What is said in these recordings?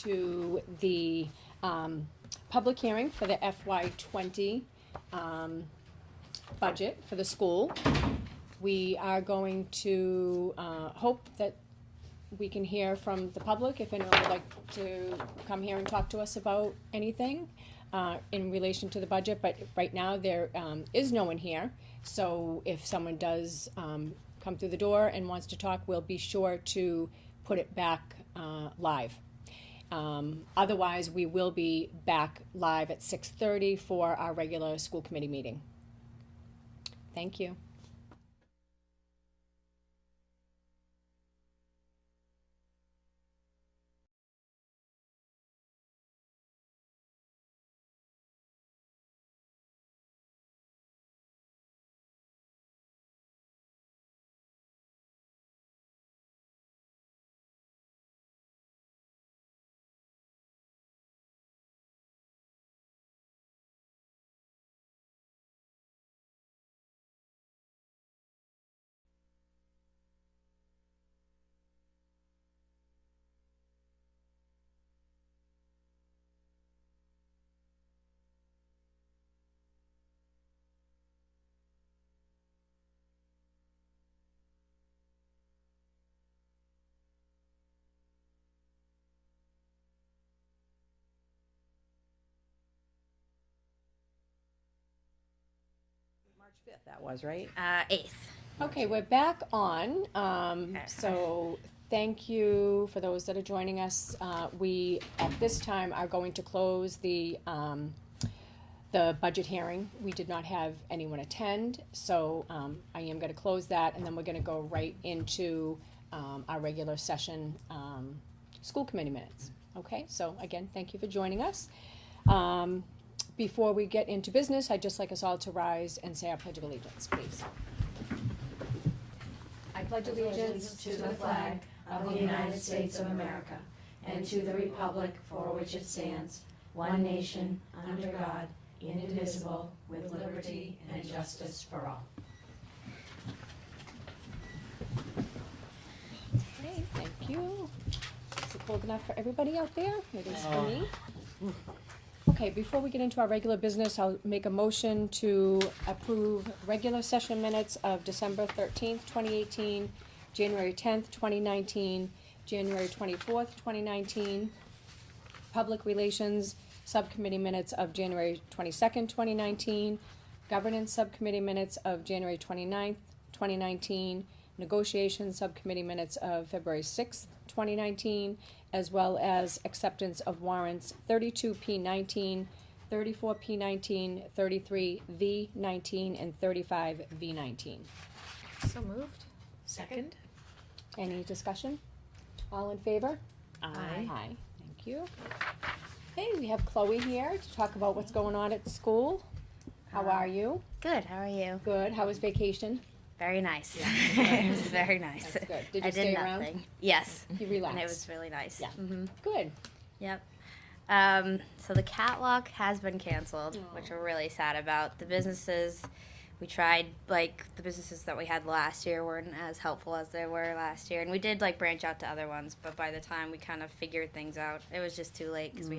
To the public hearing for the FY20 budget for the school. We are going to hope that we can hear from the public if anyone would like to come here and talk to us about anything in relation to the budget, but right now there is no one here. So if someone does come through the door and wants to talk, we'll be sure to put it back live. Otherwise, we will be back live at 6:30 for our regular school committee meeting. Thank you. March 5th, that was, right? 8th. Okay, we're back on. So thank you for those that are joining us. We, at this time, are going to close the budget hearing. We did not have anyone attend, so I am going to close that, and then we're going to go right into our regular session school committee minutes. Okay, so again, thank you for joining us. Before we get into business, I'd just like us all to rise and say our Pledge of Allegiance, please. I pledge allegiance to the flag of the United States of America and to the republic for which it stands, one nation, under God, indivisible, with liberty and justice for all. Okay, thank you. Is it cold enough for everybody out there? It is for me. Okay, before we get into our regular business, I'll make a motion to approve regular session minutes of December 13th, 2018, January 10th, 2019, January 24th, 2019, Public Relations Subcommittee minutes of January 22nd, 2019, Governance Subcommittee minutes of January 29th, 2019, Negotiations Subcommittee minutes of February 6th, 2019, as well as acceptance of warrants 32P19, 34P19, 33V19, and 35V19. So moved. Second? Any discussion? All in favor? Aye. Aye, thank you. Hey, we have Chloe here to talk about what's going on at school. How are you? Good, how are you? Good, how was vacation? Very nice. It was very nice. That's good. Did you I stay did around? nothing. Yes. You relaxed? And it was really nice. Yeah. Mm-hmm. Good. Yep. So the catwalk has been canceled, which we're really sad about. The businesses, we tried, like, the businesses that we had last year weren't as helpful as they were last year. And we did, like, branch out to other ones, but by the time we kind of figured things out, it was just too late because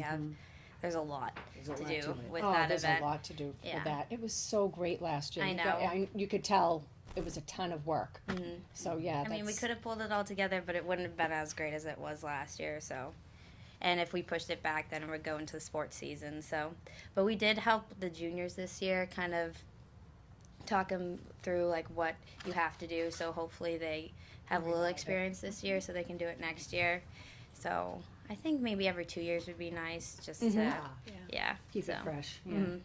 there's a lot to do with that there's event. a lot to do for Yeah. that. It was so great last year. I know. You could tell it was a ton of work. Mhm. So yeah, I mean, we could have pulled it all together, but it wouldn't have been as great as it was last year. So, and if we pushed it back, then it would go into the sports season. So, but we did help the juniors this year, kind of talk them through like what you have to do. So hopefully they have a little experience this year, so they can do it next year. So I think maybe every 2 years would be nice, just to keep it fresh. Yeah. Mhm.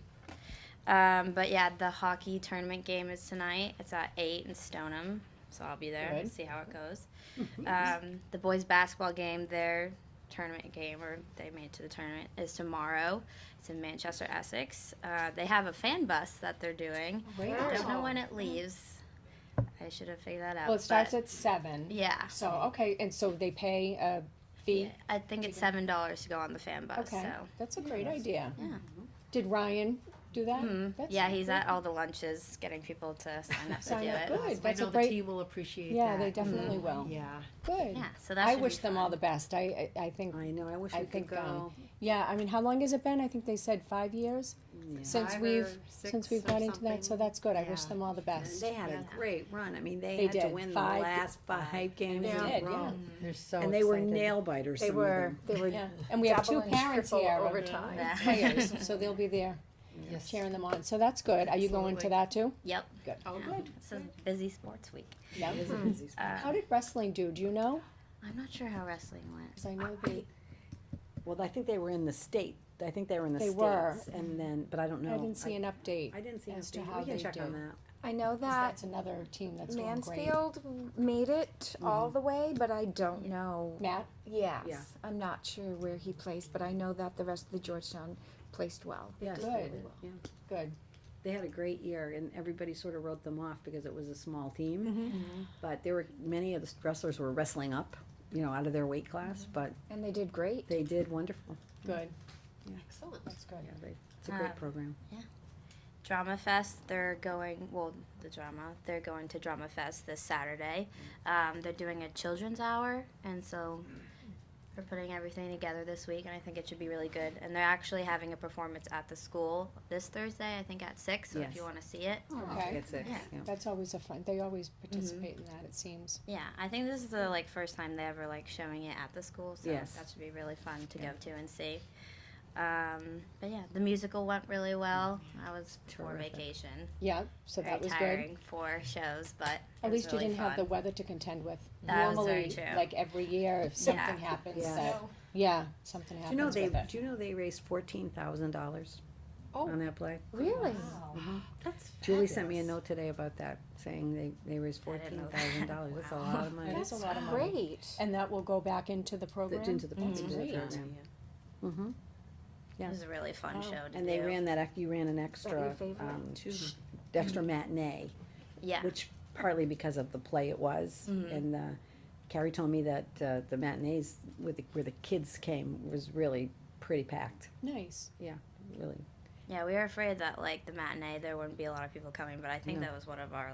But yeah, the hockey tournament game is tonight. It's at 8 in Stoneham, so I'll be there and Good. see how it goes. The boys basketball game, their tournament game, or they made it to the tournament, is tomorrow. It's in Manchester, Essex. They have a fan bus that they're doing. Great. I don't know when it leaves. I should have figured that out. Well, it starts but- at 7. Yeah. So okay, and so they pay a fee. I think it's $7 to go on the fan bus. Okay, So that's a great idea. yeah. Did Ryan do that? Mhm. That's Yeah, he's great. at all the lunches getting people to sign up to Sign do up, it. good. I That's a know the great- team will appreciate that. Yeah, they definitely will. Yeah. Good. Yeah, so that I should wish be them fun. all the best. I think, I know, I wish I we could think, go. yeah, I mean, how long has it been? I think they said 5 years Yeah. since 5 or we've, since 6 we've or got into that, so something. that's good. I wish Yeah. them all the best. They had Yeah. a great run. I mean, they They had to did. win the 5 last 5 games They in did, a row. yeah. They're so And they were excited. nail biters, They some were, of them. they were Yeah, and we have two double and parents triple here of overtime. Yeah. players, so they'll be there Yes. cheering them on. So that's good. Are you going to Absolutely. that too? Yep. Good. Oh, Yeah. good. It's a busy sports week. Yeah. It is a busy sport. How did wrestling do? Do you know? I'm not sure how wrestling went. Because I know they, Well, I think they were in the state. I think they were in the They states. were. And then, but I don't know. I didn't see an update. I didn't see as to anything. how We can they check on do. that. I know 'Cause that that's another team that's doing great. Mansfield made it all the way, but I don't know. Matt? Yes, Yeah. I'm not sure where he placed, but I know that the rest of the Georgetown placed well. Yes, Good. they did, yeah. Good. They had a great year, and everybody sort of wrote them off because it was a small team. Mm-hmm. But there were, many of the wrestlers were wrestling up, out of their weight class, but And they did great. they did wonderful. Good. Excellent. That's good. Yeah, it's a great Um, program. Drama Fest, they're going to Drama Fest this Saturday. They're doing a children's hour, and so we're putting everything together this week, and I think it should be really good. And they're actually having a performance at the school this Thursday, I think at 6, so if Yes. you want to see it. Okay. It's a- Yeah. yeah. That's always a fun, they always participate in that, it seems. Yeah, I think this is the first time they ever showing it at the school, so Yes. that should be really fun to go to and see. But yeah, the musical went really well. I was for Terrific. vacation. Yeah, so Very that was good. tiring for shows, but it At was least you really didn't have the fun. weather to contend with. That was very Normally, true. like every year, if something Yeah. happens Yeah. that, yeah, something Do you know happens with it. do you know they raised $14,000 Oh. on that play? Really? That's Julie sent me a fabulous. note today about that, saying they raised I didn't know $14,000. That's a lot of money. That is a lot of money. Great. And that will go back into the program? Into the That's into the great. program. Mm-hmm. It was a really fun Wow. show to And they do. ran you ran an your extra, favorite? extra matinee, Yeah. which partly because of the play it was. And Carrie told me that the matinees where the kids came was really pretty packed, Nice. really. Yeah, we were afraid that the matinee there wouldn't be a lot of people coming, but I think No. that was one of our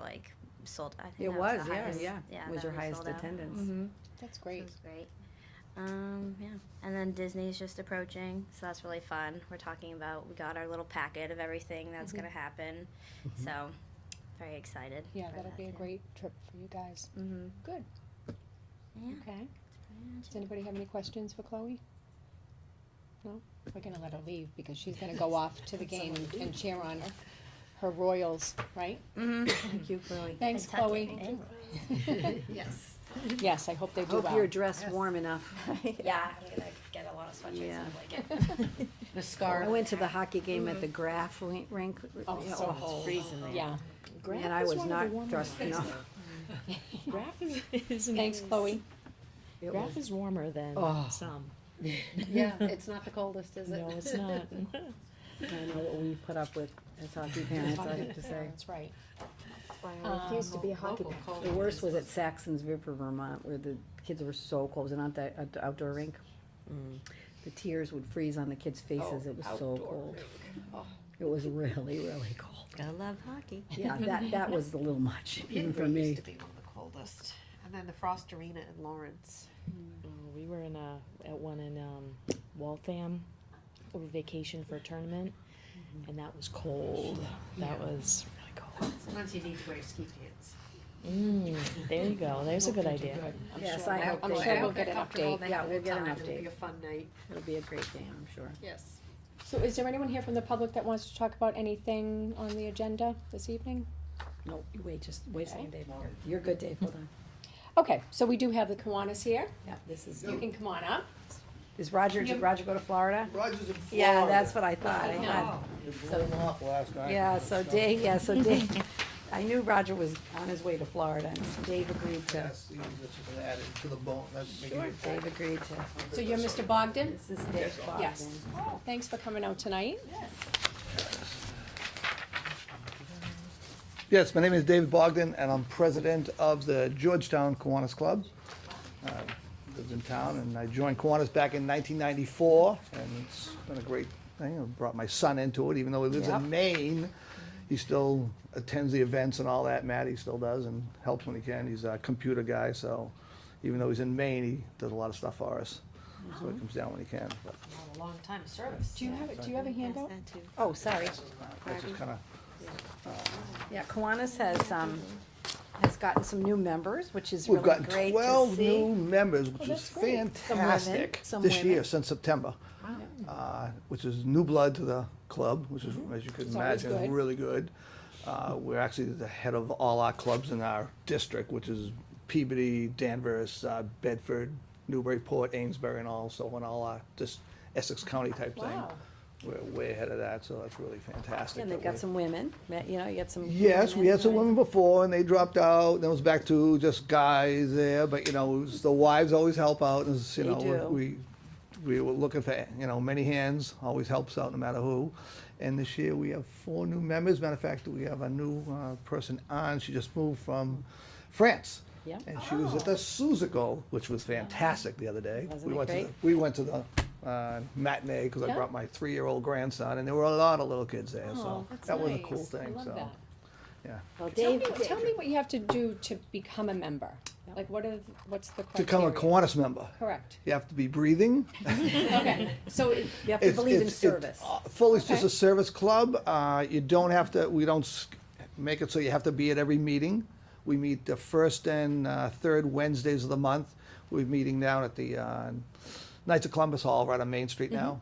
sold. I think It that was, the yeah, highest, yeah. It was that your we highest sold out. attendance. Mhm. That's So great. it was great. Yeah, and then Disney's just approaching, so that's really fun. We're talking about we got our little packet of everything that's gonna happen, so very excited. Yeah, for that'll that be a too. great trip for you guys. Mm-hmm. Good. Yeah. Okay. Does anybody have any questions for Chloe? No? We're gonna let her leave because she's gonna go off to the game and cheer on her Royals, right? Mm-hmm. Thank you, Chloe. Thanks, Kentucky. Chloe. Yes. Yes, I hope they do Hope well. you're dressed warm enough. Yeah, I'm gonna get a lot of sweatshirts Yeah. and a blanket. The scarf. I went to the hockey game at the Graf rink. Oh, Yeah, so it's cold. freezing there. Yeah. And I was not dressed enough. Graph is Thanks, Chloe. It Graph was- is warmer than Oh. some. Yeah, it's not the coldest, is it? No, it's not. I know what we put up with as hockey parents, I have to say. That's right. That's why I refuse to be a hockey Local parent. cold. The worst was at Saxon's River, Vermont, where the kids were so cold, and at the outdoor rink. The tears would freeze on the kids' faces, it was so cold. It was really, really cold. Gotta love hockey. Yeah, that was a little much, even for Peterborough me. used to be one of the coldest. And then the Frost Arena in Lawrence. We were at one in Waltham over vacation for a tournament, and that was cold. That was really cold. Sometimes you need to wear ski pants. There you go. There's a good idea. Good. I'm Yes, sure, I hope I'm they- sure I we'll hope get an update. Yeah, we'll get an It'll be update. a fun night. It'll be a great game, I'm sure. Yes. So is there anyone here from the public that wants to talk about anything on the agenda this evening? No, you wait a second, Dave. You're good, Dave, hold on. Okay, so we do have the Kiwanis here. Yeah, this is, You can come on up. did Roger go to Florida? Roger's in Florida. Yeah, that's what I thought. I No. thought- He blew him off last night. so Dave, I knew Roger was on his way to Florida, and Dave agreed to, Yes, he was just gonna add it to the bone, that's making it. Dave agreed to. So you're Mr. Bogdan? This is Dave Bogdan. Yes. Thanks for coming out tonight. Yes, my name is David Bogdan, and I'm president of the Georgetown Kiwanis Club. Lived in town, and I joined Kiwanis back in 1994, and it's been a great thing. I brought my son into it, even though he lives Yep. in Maine. He still attends the events and all that. Matty still does and helps when he can. He's a computer guy, so even though he's in Maine, he does a lot of stuff for us. So he comes down when he can. But A long time service. Do you have a handout? Oh, sorry. that's just kind of, Yeah, Kiwanis has gotten some new members, which is we've really gotten great to 12 see. new members, which is that's great. fantastic Some this women. year, since September. Which is new blood to the club, which is, as you can It's always imagine, good. really good. We're actually the head of all our clubs in our district, which is Peabody, Danvers, Bedford, Newburyport, Amesbury, and all our just Essex County type thing. Wow. We're way ahead of that, so that's really fantastic. And they've that got we're- some women, you know, you got some. Yes, we had some in, women before, and they dropped out. Then it was back to just guys there. But you know, it was, the wives always help out. And, you They know, do. we were looking for many hands. Always helps out no matter who. And this year we have 4 new members. Matter of fact, we have a new person on. She just moved from France. Yep. And she was at the Suzico, which was fantastic the other day. Wasn't it great? We went to the matinee because I Yeah. brought my 3-year-old grandson, and there were a lot of little kids there. Oh, So that's that was a nice. cool I thing. love So that. yeah. Well, Tell Dave, me, tell me what you have to do to become a member. Like, what's the criteria? Become a Kiwanis member. Correct. You have to be breathing. Okay, so you have to believe in service. Fully, it's just Okay. a service club. You don't have to, we don't make it so you have to be at every meeting. We meet the first and third Wednesdays of the month. We're meeting down at the Knights of Columbus Hall right on Main Street now.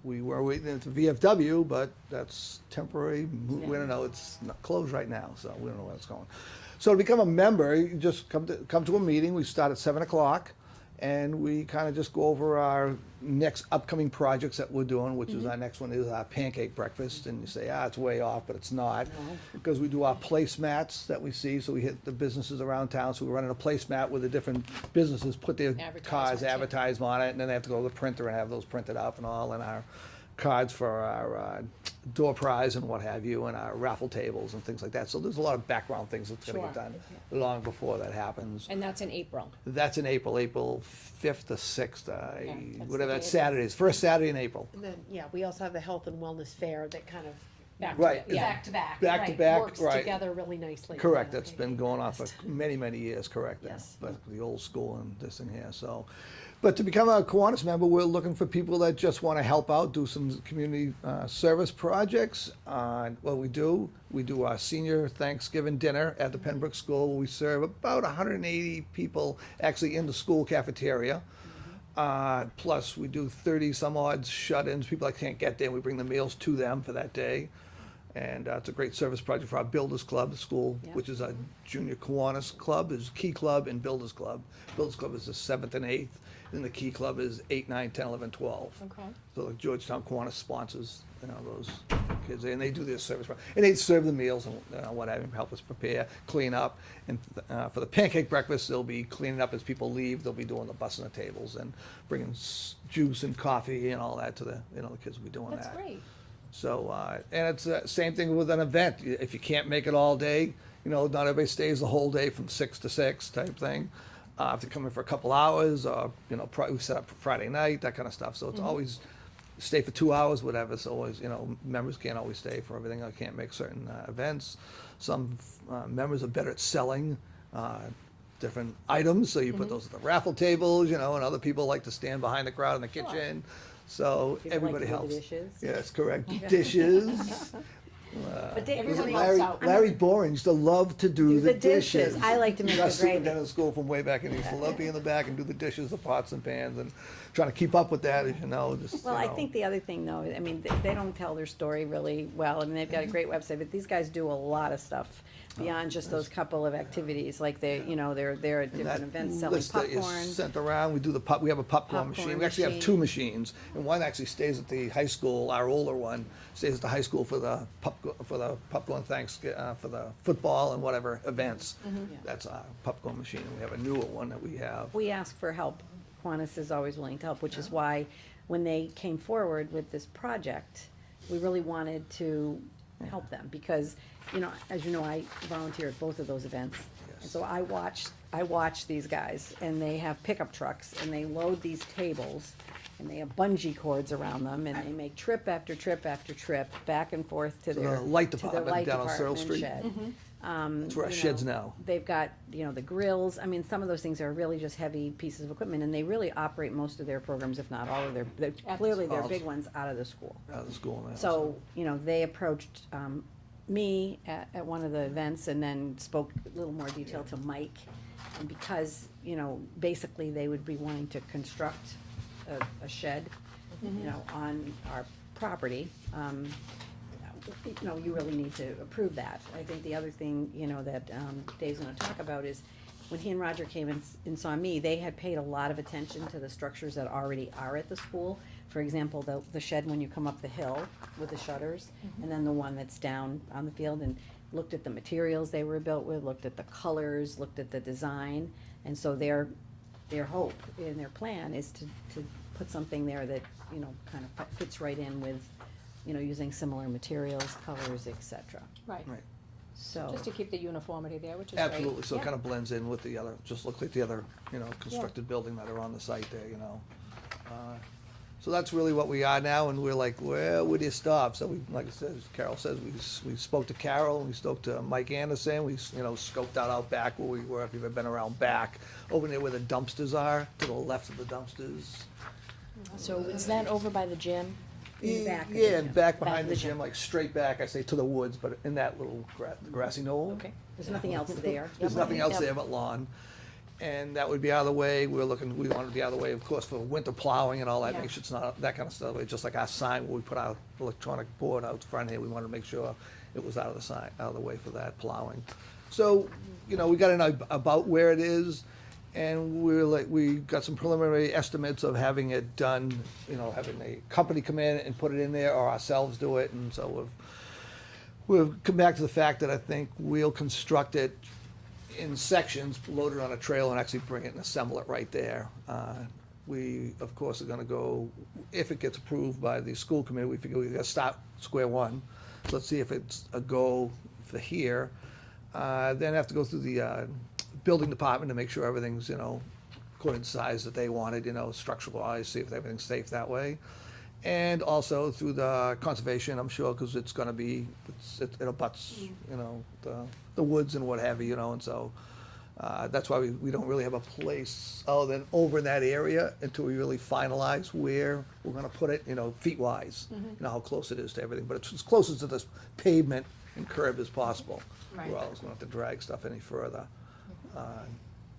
We were waiting at the VFW, but that's temporary. We don't know, it's not closed right now, so we don't know where it's going. So to become a member, you just come to a meeting. We start at 7 o'clock, and we kind of just go over our next upcoming projects that we're doing, which is our next one is our pancake breakfast. And you say, it's way off, but it's not. Because we do our placemats that we see, so we hit the businesses around town. So we're running a placemat where the different businesses put their cars, Advertisements, yeah. advertise on it, and then they have to go to the printer and have those printed up and all, and our cards for our door prize and what have you, and our raffle tables and things like that. So there's a lot of background things that's gonna get Sure. done long before that happens. And that's in April. That's in April 5th to 6th, that's whatever the that day. Saturday is, first Saturday in April. And then, yeah, we also have the health and wellness fair that kind of Back Right. to, yeah. back to back. Back to right, back, works right. together really nicely. Correct, Yeah. that's been going on for many, many years, correct. Yes. But the old school and this and here, so. But to become a Kiwanis member, we're looking for people that just want to help out, do some community service projects. What we do our senior Thanksgiving dinner at the Pembroke School. We serve about 180 people actually in the school cafeteria. Plus, we do 30 some odd shut-ins, people that can't get there, we bring the meals to them for that day. And it's a great service project for our Builders Club, the school, which is a junior Kiwanis club, there's Key Club and Builders Club. Builders Club is the 7th and 8th, and the Key Club is 8, 9, 10, 11, 12. Okay. So the Georgetown Kiwanis sponsors, those kids, and they do their service, and they serve the meals and what have you, help us prepare, clean up. And for the pancake breakfast, they'll be cleaning up as people leave, they'll be doing the bussing the tables and bringing juice and coffee and all that to the kids will be doing that. That's great. So, and it's the same thing with an event. If you can't make it all day, not everybody stays the whole day from 6 to 6 type thing. If they come in for a couple hours, or, we set up for Friday night, that kind of stuff. So it's always stay for 2 hours, whatever. So always, members can't always stay for everything. I can't make certain events. Some members are better at selling different items. So you put those at the raffle tables, and other people like to stand behind the crowd in the kitchen. So People like everybody to do the helps. dishes. Yes, correct. Dishes. But Dave, Everybody Larry, helps out. Larry Boring used to love to do the dishes. I like to make Our the gravy. superintendent of school from way back, and he used to love being in the back and do the dishes, the pots and pans, and trying to keep up with that, as you know. Just, Well, I think the other thing though, I mean, they don't tell their story really well. I mean, they've got a great website, but these guys do a lot of stuff beyond just those couple of activities. Like they're at that different events selling list that is popcorn. sent around. We do we have a popcorn machine. Popcorn We actually have machine. 2 machines, and one actually stays at the high school. Our older one stays at the high school for the popcorn for the football and whatever events. That's our popcorn machine. And we have a newer one that we have. We ask for help. Kiwanis is always willing to help, which is why when they came forward with this project, we really wanted to help them because, as you know, I volunteer at both of those events. And so I watch these guys, and they have pickup trucks, and they load these tables, and they have bungee cords around them, and they make trip after trip after trip, back and forth to the their, light to their department light down on Searle department Street. shed. That's where our you shed's know, now. They've got, you know, the grills, I mean, some of those things are really just heavy pieces of equipment, and they really operate most of their programs, if not all of clearly their school. big ones out of the school. Out of the school now. So, you know, they approached, me at one of the events and then spoke a little more detail to Mike. And because, you know, basically they would be wanting to construct a shed, you know, on our property, you know, you really need to approve that. I think the other thing, you know, that, Dave's gonna talk about is, when he and Roger came and saw me, they had paid a lot of attention to the structures that already are at the school. For example, the shed when you come up the hill with the shutters, and then the one that's down on the field, and looked at the materials they were built with, looked at the colors, looked at the design. And so their hope and their plan is to put something there that, you know, kind of fits right in with, you know, using similar materials, colors, et cetera. Right, Right. So, just to keep the uniformity there, which is great. Absolutely, so it Yeah. kind of blends in with the other, just look like the other, you know, constructed building that are on the site there, you know. So that's really what we are now, and we're like, where do you stop? So we, like I said, as Carol says, we spoke to Carol, we spoke to Mike Anderson, we, you know, scoped out out back where we were, if you've ever been around back, over there where the dumpsters are, to the left of the dumpsters. So is that over by the gym? in the back of the Yeah, gym. back Back behind of the the gym, gym. like straight back, I say to the woods, but in that little grassy knoll. Okay. There's nothing else there. There's Yep. nothing else Yep. there but lawn. And that would be out of the way. We wanted to be out of the way, of course, for winter plowing and all that, Yeah. make sure it's not, that kind of stuff. It's just like our sign where we put our electronic board out front here, we wanted to make sure it was out of the way for that plowing. So, you know, we got to know about where it is, and we got some preliminary estimates of having it done, you know, having a company come in and put it in there, or ourselves do it, and so we've come back to the fact that I think we'll construct it in sections, load it on a trailer and actually bring it and assemble it right there. We, of course, are gonna go, if it gets approved by the school committee, we figure we gotta start square one. So let's see if it's a go for here. Then have to go through the building department to make sure everything's, you know, according to size that they wanted, you know, structural wise, see if everything's safe that way. And also through the conservation, I'm sure, because it's gonna be, it abuts, you know, the woods and what have you, you know, and so, that's why we don't really have a place other than over in that area until we really finalize where we're gonna put it, you know, feet-wise, you know, how close it is to everything, but it's as close to this pavement and curb as possible. Right. We're always gonna have to drag stuff any further.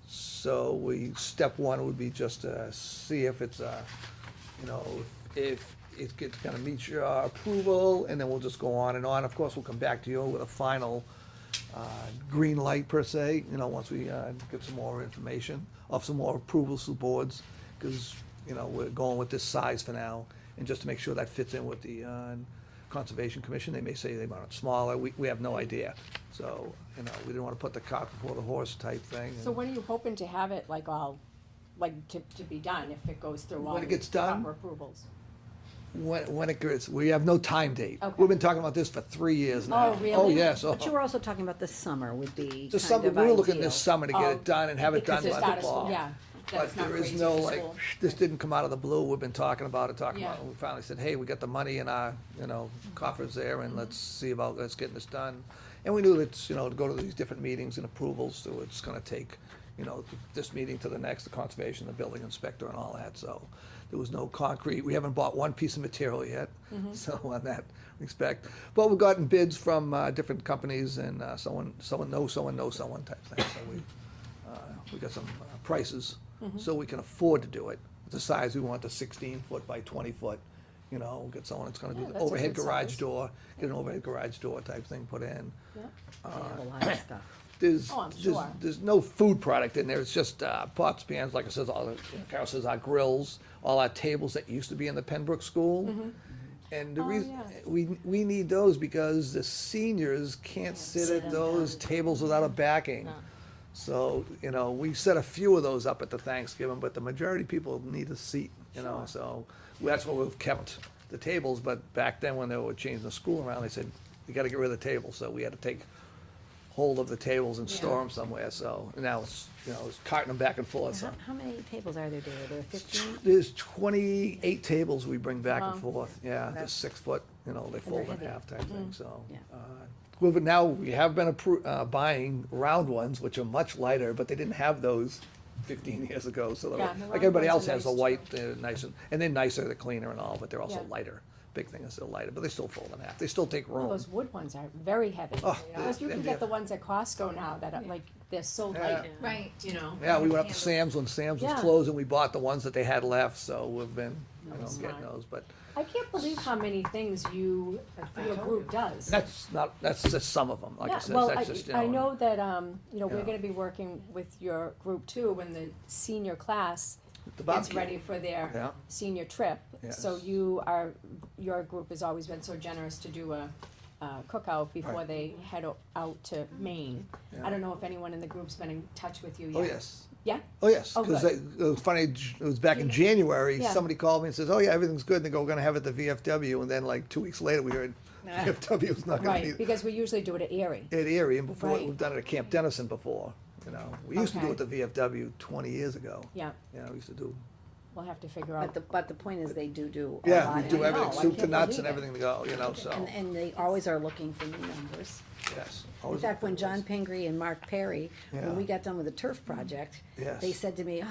So step one would be just to see if it's, you know, if it gets, kind of meets your approval, and then we'll just go on and on. Of course, we'll come back to you with a final green light per se, you know, once we get some more information, of some more approvals to boards, because, you know, we're going with this size for now, and just to make sure that fits in with the Conservation Commission. They may say they want it smaller, we have no idea. So, you know, we didn't want to put the cart before the horse type thing. So when are you hoping to have it, like, all, like, to be done, if it goes through all When it the gets done? proper approvals? When it gets, we have no time date. Okay. We've been talking about this for 3 years now. Oh, really? Oh, yes. But you were also talking about the summer would be Just kind summer, of we were looking ideal. this summer to get Oh, it done and have it done because by it's out the of school, fall. yeah. But That's not there is crazy no, for like, school. this didn't come out of the blue. We've been talking about it, Yeah. we finally said, hey, we got the money in our, you know, coffers there, and let's getting this done. And we knew that, you know, to go to these different meetings and approvals, so it's gonna take, you know, this meeting to the next, the conservation, the building inspector and all that, so there was no concrete. We haven't bought one piece of material yet, so on that respect. But we've gotten bids from different companies, and someone knows someone type thing, so we got some prices, so we can afford to do it. The size we want, the 16-foot by 20-foot, you know, get someone that's gonna do Yeah, the that's a overhead good garage size. door, get an overhead garage door type thing put in. They have a lot of stuff. Oh, I'm sure. There's no food product in there, it's just pots, pans, like I says, Carol says, our grills, all our tables that used to be in the Pembroke School. And the Oh, reason, yeah. we need those because the seniors can't sit at those tables without a backing. So, you know, we set a few of those up at the Thanksgiving, but the majority of people need a seat, you know, so that's why we've kept the tables, but back then when they were changing the school around, they said, you gotta get rid of the tables, so we had to take hold of the tables and store them somewhere, so now it's, it's carting them back and forth, so. How many tables are there, David? There are 15? There's 28 tables we bring back and Wow. forth, yeah, That's- just 6 foot, they fold in heavy. half type thing, so. Yeah. Well, but now we have been buying round ones, which are much lighter, but they didn't have those 15 years ago, so they're, Yeah, the like round everybody ones else are has a nice, white, they're nice, and they're nicer, they're cleaner and all, but they're also Yeah. lighter. Big thing is they're lighter, but they still fold in half, they still take Oh, room. those wood ones are very heavy. Oh, Because you can and get they're- the ones at Costco now that are like, they're so light. Right, you know. Yeah, we went up to Sam's when Sam's was Yeah. closed, and we bought the ones that they had left, so we've been, That's getting smart. those, but I can't believe how many things your group does. that's just some of them, like I Yeah, said, well, that's just, I know that, we're Yeah. gonna be working with your group too, when the senior class the gets barbecue. ready for their Yeah. senior trip. So Yes. your group has always been so generous to do a cookout before Right. they head out to Maine. Yeah. I don't know if anyone in the group's been in touch with you yet. Oh, yes. Yeah? Oh, yes, Oh, because good. it was funny, it was back in January, Yeah. somebody called me and says, oh, yeah, everything's good, and they go, we're gonna have it at the VFW, and then like 2 weeks later, we heard VFW was not gonna Right, be because we usually do it at Erie. at Erie, and before, Right. we've done it at Camp Dennison before, We used to do Okay. it at the VFW 20 years ago, Yeah, we used to do, we'll have to figure out. But the point is they do a lot. yeah, we and do I everything, know, I soup to can't nuts believe and it. everything to go, so, And they always are looking for new members. yes. In always fact, when look for John those. Pingree and Mark Perry, Yeah. when we got done with the turf project, Yes. they said to me,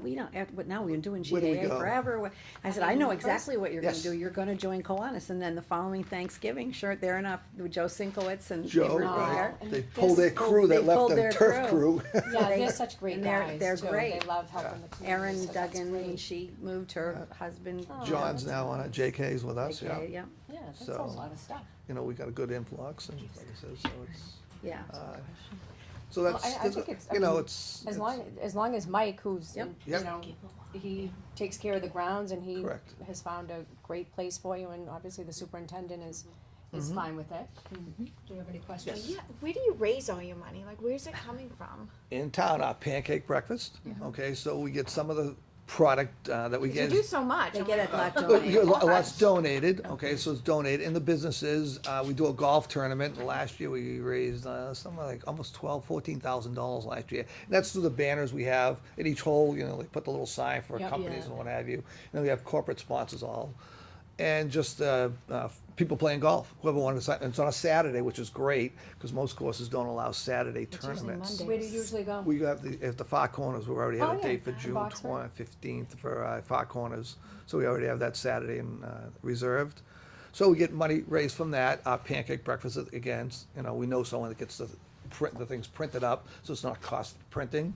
we don't, but now we've been doing Where do we GAA go? forever. I said, I know exactly what you're gonna Yes. do. You're gonna join Kiwanis. And then the following Thanksgiving, sure enough, with Joe Sinkowitz and Joe, they were right, there. And they this- pulled their crew that they left pulled the their turf crew. Yeah, they- they're such great and guys they're too. great. They love helping the community. Erin so that's Duggan, great. she moved her husband. John's now on JK's with us, yeah. Okay, yeah, Yeah, that's a So- lot of stuff. We got a good influx, and like I said, so it's, yeah. so Well, that's, I think it's, I you know, mean, it's. As it's- long as Mike, who's, Yep. Yep. he takes care of the grounds and he Correct. has found a great place for you, and obviously the superintendent is Mm-hmm. fine with it. Do you have any questions? Yeah, where do you raise all your money? Like, where's it coming from? In town, our pancake breakfast, okay, so we get some of the product, that we You get. do so much. They I'm get like, it not A donated. lot's donated, okay, so it's donated, in the businesses, we do a golf tournament, and last year we raised, something like almost $14,000 last year. And that's through the banners we have at each hole, they put the little sign for Yep. companies Yeah. and what have you. And then we have corporate sponsors all, and just, people playing golf, whoever wanted to, it's on a Saturday, which is great, because most courses don't allow Saturday usually tournaments. Monday. Where do you usually go? We have at the Far Corners, we already have Oh, a yeah, date for in June Boxford. 15th for Far Corners. So we already have that Saturday reserved. So we get money raised from that. Our pancake breakfast, again, we know someone that gets the things printed up, so it's not cost printing.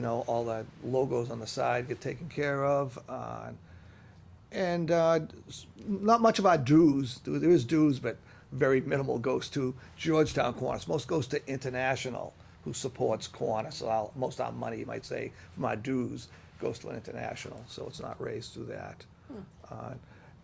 All the logos on the side get taken care of. And not much of our dues, there is dues, but very minimal goes to Georgetown Kiwanis. Most goes to International, who supports Kiwanis. So most of our money, you might say, from our dues goes to International, so it's not raised through that.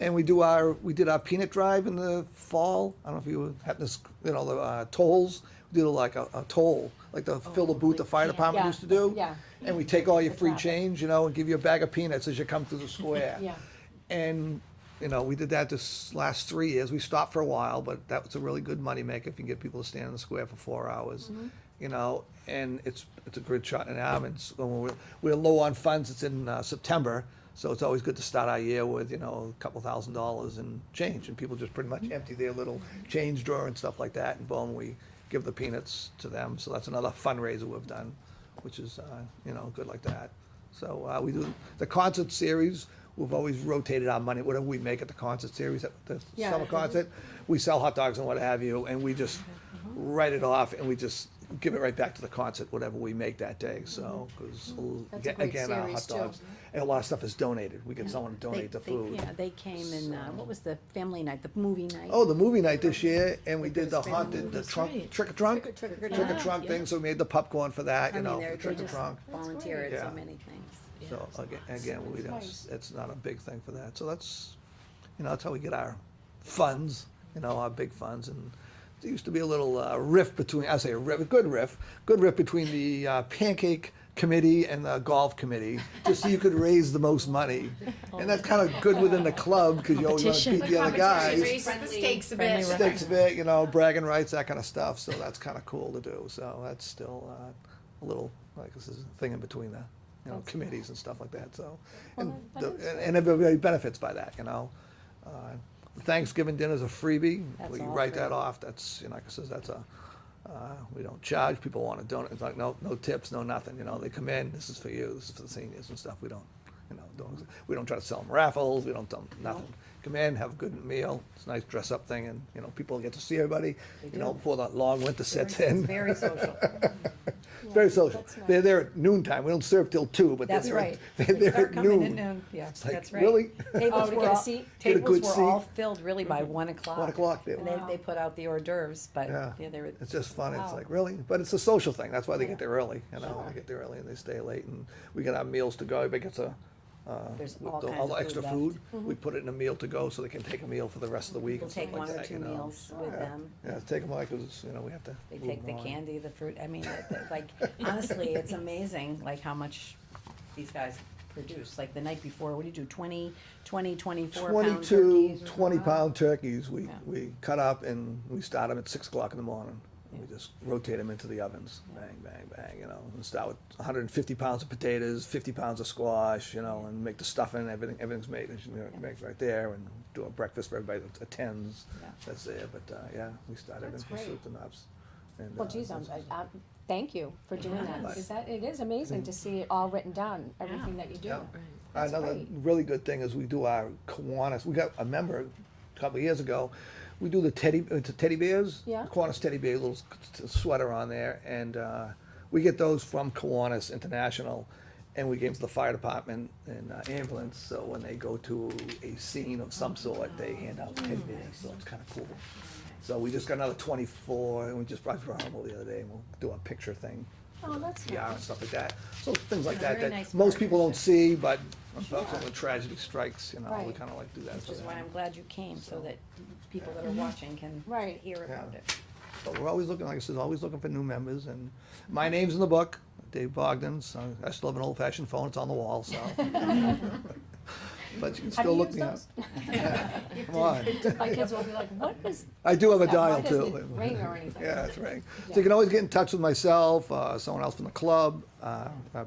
And we did our peanut drive in the fall. I don't know if you happen to, the tolls. We did like a toll, like the fill the boot the fire department Yeah, used to do. yeah. And we take all your The free traffic. change, and give you a bag of peanuts as you come through the square. Yeah. And, we did that this last 3 years. We stopped for a while, but that was a really good moneymaker if you can get people to stand in the square for 4 hours. And it's a good shot in the arm. And so when we're low on funds. It's in September, so it's always good to start our year with, a couple $1,000s in change. And people just pretty much empty their little change drawer and stuff like that. And boom, we give the peanuts to them. So that's another fundraiser we've done, which is, good like that. So we do the concert series. We've always rotated our money, whatever we make at the concert series, at the Yeah. summer concert. We sell hot dogs and what have you, and we just write it off, and we just give it right back to the concert, whatever we make that day. So, because That's a great again, our series, hot too. dogs, and a lot of stuff is donated. We get someone to donate the food. Yeah, they came and, what was the family night, the movie night? Oh, the movie night this year, and we did the Christmas haunted, the That's trunk, right. trick or trunk, Trick or trick treat. or trunk thing. So we made the popcorn for that, I mean, for they trick or just trunk. volunteer at Yeah. so many things. So again, we don't, nice. it's not a big thing for that. So that's, that's how we get our funds, our big funds. And there used to be a little rift between, I say a rift, a good rift between the pancake committee and the golf committee, just so you could raise the most money. And that's kind of good within the club, because you always want to beat the other guys. Raises the stakes a bit. Stakes a bit, you know, bragging rights, that kind of stuff, so that's kind of cool to do. So that's still a little, like, this is a thing in between the, you know, committees and stuff like that, so. And, and everybody benefits by that, you know. Thanksgiving dinner's a freebie. That's We all write free. that off, that's, you know, like I says, that's a, we don't charge, people want to donate, it's like, no tips, no nothing, you know, they come in, this is for you, this is for the seniors and stuff, we don't, you know, we don't try to sell them raffles, we don't tell them nothing. Come in, have a good meal, it's a nice dress-up thing, and, you know, people get to see everybody, you know, before the long winter sets It's in. very social. It's very social. That's nice. They're there at noontime, we don't serve till 2, but they're That's there, right. they're They there start at coming at noon. noon. Yeah, It's like, that's right. really? Tables to were get a all, seat? Get a tables good were seat. all filled really by 1 o'clock. 1 o'clock, they And were. they put out the hors d'oeuvres, but, Yeah. yeah, they were, It's just fun. It's Wow. like, really? But it's a social thing. That's why they Yeah. get there early, you know? Sure. They get there early and they stay late, and we get our meals to go. Everybody gets There's with all the- kinds all the of extra food food. We put it in a meal to go so they can take a meal for the rest of the week we'll and stuff take like 1 or that, 2 you know? meals with Yeah. them. Yeah, take them like, 'cause, you know, we have to. They move take the them on. candy, the fruit, I mean, like, honestly, it's amazing, like, how much these guys produce. Like, the night before, what do you do, 24 pound 22, turkeys? 20-pound turkeys, Yeah. we cut up and we start them at 6 o'clock in the morning. And we just rotate them into the ovens, bang, bang, bang, you know, and start with 150 pounds of potatoes, 50 pounds of squash, you know, and make the stuffing, everything's made, and you know, make right there, and do a breakfast for everybody that attends, Yeah. that's there, but, yeah, we start That's everything from great. soup to nuts. And, Well, geez, thank you for doing that, Right. because it is amazing to see it all written down, everything that you do. Yeah. That's Another great. really good thing is we do our Kiwanis. We got a member a couple of years ago. We do the teddy bears. Yeah. Kiwanis teddy bear, little sweater on there, and we get those from Kiwanis International, and we give them to the fire department and ambulance. So when they go to a scene of some sort, they hand out teddy bears. So it's kind of cool. So we just got another 24, and we just brought home the other day, and we'll do a picture thing. Oh, that's Yeah, and nice. stuff like that. So things like Yeah, that very that nice most people don't partnership. see, but unfortunately when tragedy strikes, you know, we Right. kind of like do that. Which for is them. why I'm glad you came, so that people that are watching can Right. hear Yeah. about it. But we're always looking, like I said, always looking for new members, and my name's in the book, Dave Bogdan. So I still have an old-fashioned phone; it's on the wall. So, but you can Have still you look used me up. those? Come on, My kids will be like, what is I do have a that? Why dial doesn't too. it ring or anything? Yeah, that's right. So you can always get in touch with myself, someone else from the club,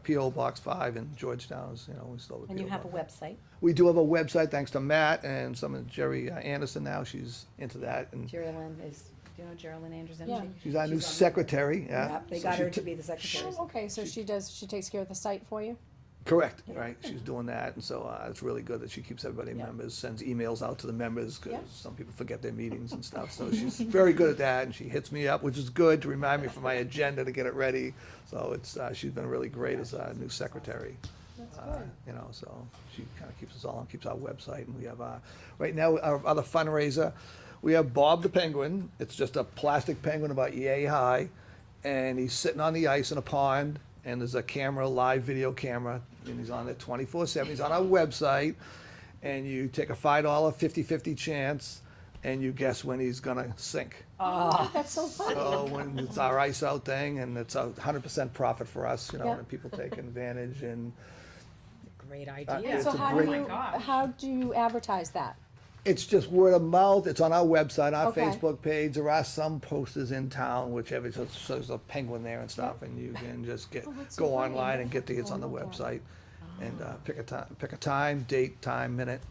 P.O. Box 5 in Georgetown. Is, you know, we still have And you P.O. have a Box. website, We do have a website, thanks to Matt and some of Jerry Anderson now. She's into that, and Jerry Lynn is, do you know Jerry Lynn Anderson? Yeah. she's our new on- secretary. Yeah, Yep, they So got she her t- to be the secretary. Oh, okay, so she takes care of the site for you? Correct, right. She's doing that, and so it's really good that she keeps everybody Yeah. members, sends emails out to the members, because Yeah. some people forget their meetings and stuff. So she's very good at that, and she hits me up, which is good to remind me for my agenda to get it ready. So it's she's been really great as our new secretary. That's good. You know, so she kind of keeps us all on, keeps our website, and we have right now our other fundraiser. We have Bob the Penguin. It's just a plastic penguin about yay high, and he's sitting on the ice in a pond, and there's a camera, live video camera, and he's on there 24/7. He's on our website, and you take a $5 50-50 chance, and you guess when he's gonna sink. That's so funny. So when it's our ice out thing, and it's 100% profit for us, you know, Yeah. and people take advantage, and Great Yeah. idea. And so it's a how great- do Oh you, my gosh. how do you advertise that? it's just word of mouth. It's on our website, our Okay. Facebook page. There are some posters in town, whichever, so there's a penguin there and stuff, and you can just Oh, that's so go funny. online and get tickets Oh, on the okay. website, and pick a time, date, time, minute.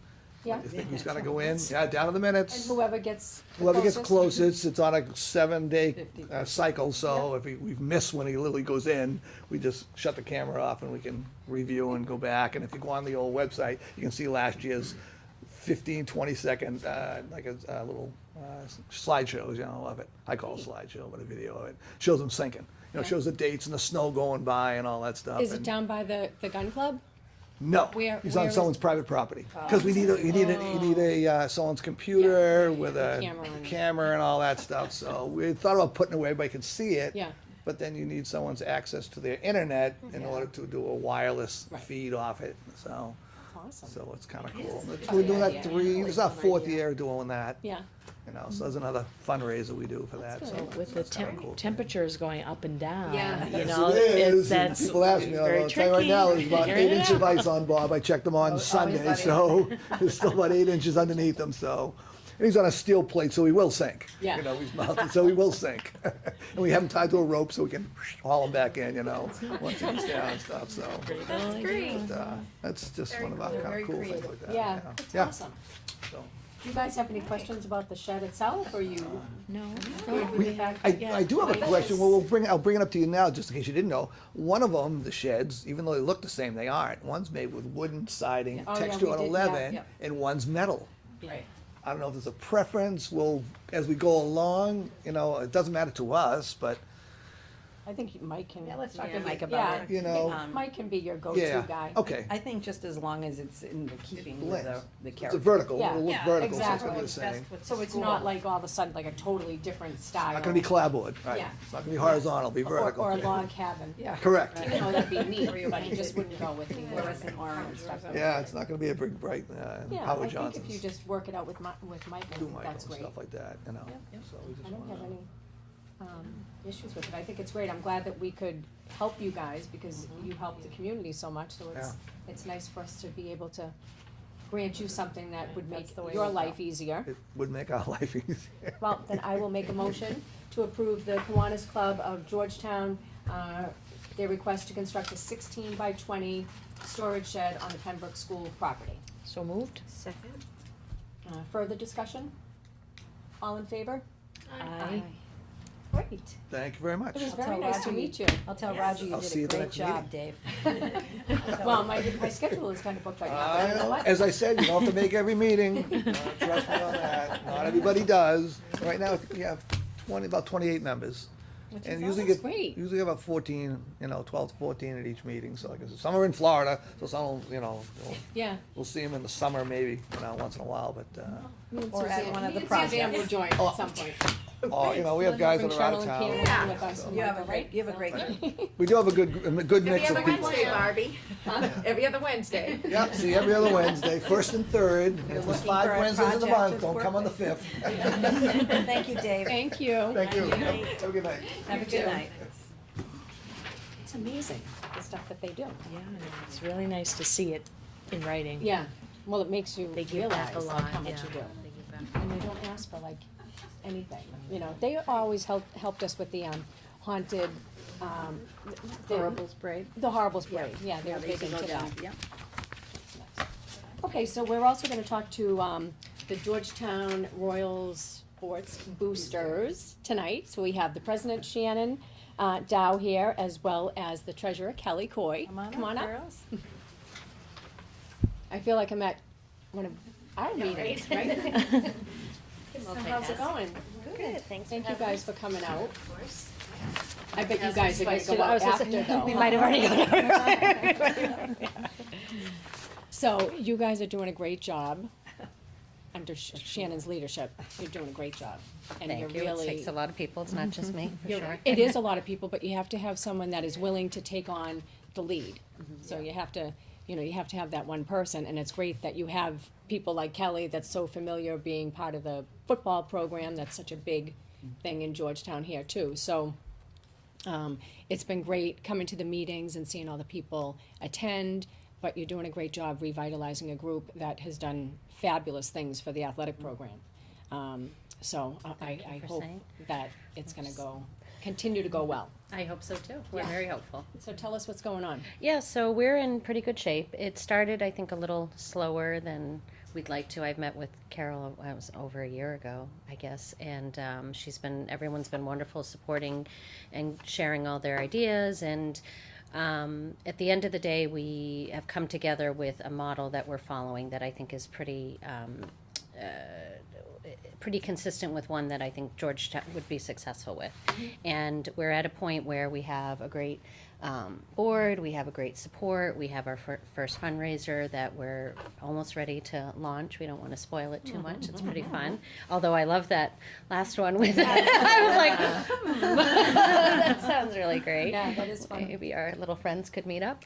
Yeah, You think he's gonna go in? Yeah, down to the minutes. and whoever gets the Whoever gets closest? closest, it's on a 7-day 50. cycle, so if we've missed when he literally goes in, we just shut the camera off and we can review and go back. And if you go on the old website, you can see last year's 15, 20-second, like a little slideshows, you know, of it. I call it a slideshow, but a video of it. Shows them sinking. You know, shows the dates and the snow going by and all that stuff. Is it and- down by the gun club? No, Where- he's where on is- someone's private property. Because we need someone's computer with a Camera and- and all that stuff. So we thought about putting it where everybody could see it. Yeah. But then you need someone's access to their internet in order to do a wireless Right. feed off it. So Awesome. So it's kinda cool. We're doing that this is our fourth year doing that, Yeah, you know, so there's another fundraiser we do for that, so. With the it's kinda cool. temperatures going up and down, Yeah. you Yes, know, it is. And that's people ask me, very I'll tell you right tricky. now, there's about Figuring 8 it inches of out. ice on Bob. I checked them on Sunday, so there's still about 8 inches underneath him, so. And he's on a steel plate, so he will sink. Yeah. You know, he's mounted, so he will sink. And we have him tied to a rope so we can haul him back in, you know, once he's down and stuff, so. That's great. But, that's just one of our kind of cool things like that. yeah, it's Yeah. awesome. So. Do you guys have any questions about the shed itself, or you? No. good with the fact that- I do have a question, well, I'll bring it up to you now, just in case you didn't know. One of them, the sheds, even though they look the same, they aren't. One's made with wooden siding, Oh, yeah, texture we on did, 11, yeah. and one's metal. Right. I don't know if there's a preference, as we go along, you know, it doesn't matter to us, but, I think Mike can. Yeah, let's talk to Yeah. Mike Yeah. about it. you know, Mike can be your go-to yeah, guy. okay. I think just as long as it's in the keeping with Blends. the It's a character. vertical, Yeah. it'll look Yeah, vertical, so it's exactly. gonna be the What's same. best with So the it's school. not like all of a sudden like a totally different style. Not gonna be clapboard, right? Yeah. It's not gonna be horizontal, it'll be vertical. Or a log cabin. Yeah. Correct. Even though that'd be neat, but it just wouldn't go with the fluorescent orange and stuff. Yeah, it's not gonna be a big, bright, Yeah, Howard I think Johnson's. if you just work it out with Mike, I Do think Michael that's and great. stuff like that, you know, so we I just don't have wanna. any issues with it. I think it's great. I'm glad that we could help you guys because you help the community so much, so it's nice for us to be able to grant you something that would make your life easier. It would make our life easier. Well, then I will make a motion to approve the Kiwanis Club of Georgetown, their request to construct a 16 by 20 storage shed on the Pembroke School property. So moved? Second? Further discussion? All in favor? Aye. Great. Thank you very much. It was I'll very tell nice to Roger meet you. I'll tell Roger you I'll see did you a at the great next job, Dave. Well, my schedule is kind of booked right now, but you know what? As I said, you don't have to make every meeting, trust me on that, not everybody does. Right now, you have about 28 members. Which And is usually always get, great. usually about 14, 12 to 14 at each meeting, so like I said, some are in Florida, so some, Yeah. we'll see them in the summer maybe, once in a while, but, Or at one of the Suzanne projects. will join at some point. we have guys that Bring are out of Cheryl and town. Karen with us and You have a Michael, great, right? you have a great. We do have a good mix Every of other people. Wednesday, Barbie. Every other Wednesday. Yep, see every other Wednesday, first and third, if there's looking 5 for a Wednesdays in a project month, that's don't come on the working. 5th. Thank you, Dave. Thank you. Thank you, have a good night. Have a good night. It's amazing, the stuff that they do. Yeah, it's really nice to see it in writing. Yeah, well, it makes you They give back realize a like lot, how much yeah. you do. They give back. And they don't ask for like anything, you know, they always helped us with the haunted, the Horrible spray. The Horribles Parade, yeah, they're They big used to go into down, that. yeah. Okay, so we're also gonna talk to, the Georgetown Royals Sports Boosters tonight. So we have the president Shannon, Dow here, as well as the treasurer Kelly Coy. Come on up, girls. I feel like I'm at one of our meetings, right? So how's it going? Good, thanks Thank you guys for coming out. Of course. I bet you guys are gonna Spice it go up. I out was gonna after say, though. we huh? might have already So you guys are doing a great job under Shannon's leadership. You're doing a great job. And you're Thank you. It really, takes a lot of people. It's not just me, for sure. it is a lot of people, but you have to have someone that is willing to take on the lead. So you have to, you have to have that one person, and it's great that you have people like Kelly that's so familiar being part of the football program. That's such a big thing in Georgetown here too. So it's been great coming to the meetings and seeing all the people attend, but you're doing a great job revitalizing a group that has done fabulous things for the athletic program. So I you for hope saying. that it's gonna continue to go well. I hope so too. We're Yeah. very hopeful. So tell us what's going on. Yeah, so we're in pretty good shape. It started, I think, a little slower than we'd like to. I've met with Carol, it was over a year ago, I guess, and everyone's been wonderful supporting and sharing all their ideas. And at the end of the day, we have come together with a model that we're following that I think is pretty consistent with one that I think Georgetown would be successful with. And we're at a point where we have a great board. We have a great support. We have our first fundraiser that we're almost ready to launch. We don't want to spoil it too much. It's pretty fun. Although I love that last one with I was like, that sounds really great. Yeah, that is fun. Maybe our little friends could meet up.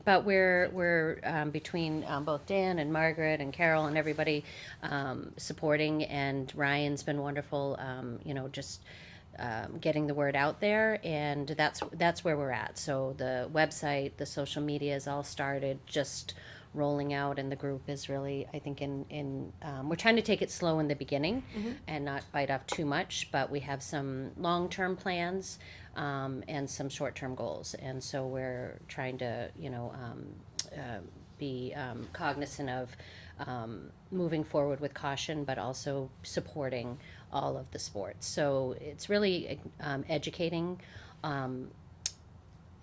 But we're between both Dan and Margaret and Carol and everybody supporting, and Ryan's been wonderful. Just getting the word out there, and that's where we're at. So the website, the social media is all started, just rolling out, and the group is really, I think, we're trying to take it slow in the beginning and not bite off too much, but we have some long-term plans and some short-term goals, and so we're trying to be cognizant of moving forward with caution, but also supporting all of the sports. So it's really educating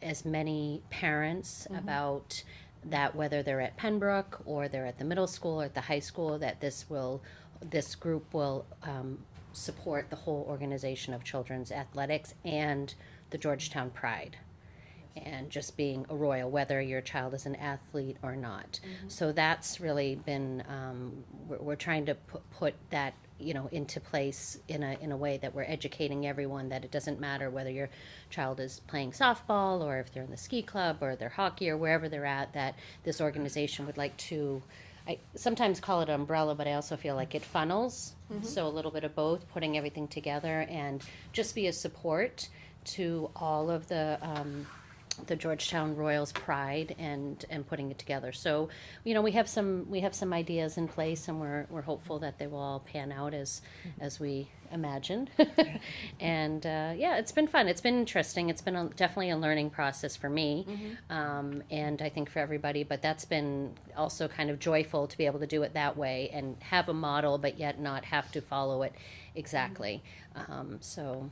as many parents about that, whether they're at Pembroke or they're at the middle school or at the high school, that this group will support the whole organization of children's athletics and the Georgetown Pride, and just being a Royal, whether your child is an athlete or not. So that's really been, we're trying to put that into place in a way that we're educating everyone that it doesn't matter whether your child is playing softball or if they're in the ski club or they're hockey or wherever they're at, that this organization would like to, I sometimes call it an umbrella, but I also feel like it funnels. So a little bit of both, putting everything together and just be a support to all of the Georgetown Royals pride and putting it together. So, we have some ideas in place, and we're hopeful that they will all pan out as we imagined. And it's been fun. It's been interesting. It's been definitely a learning process for me, and I think for everybody. But that's been also kind of joyful to be able to do it that way and have a model, but yet not have to follow it exactly. So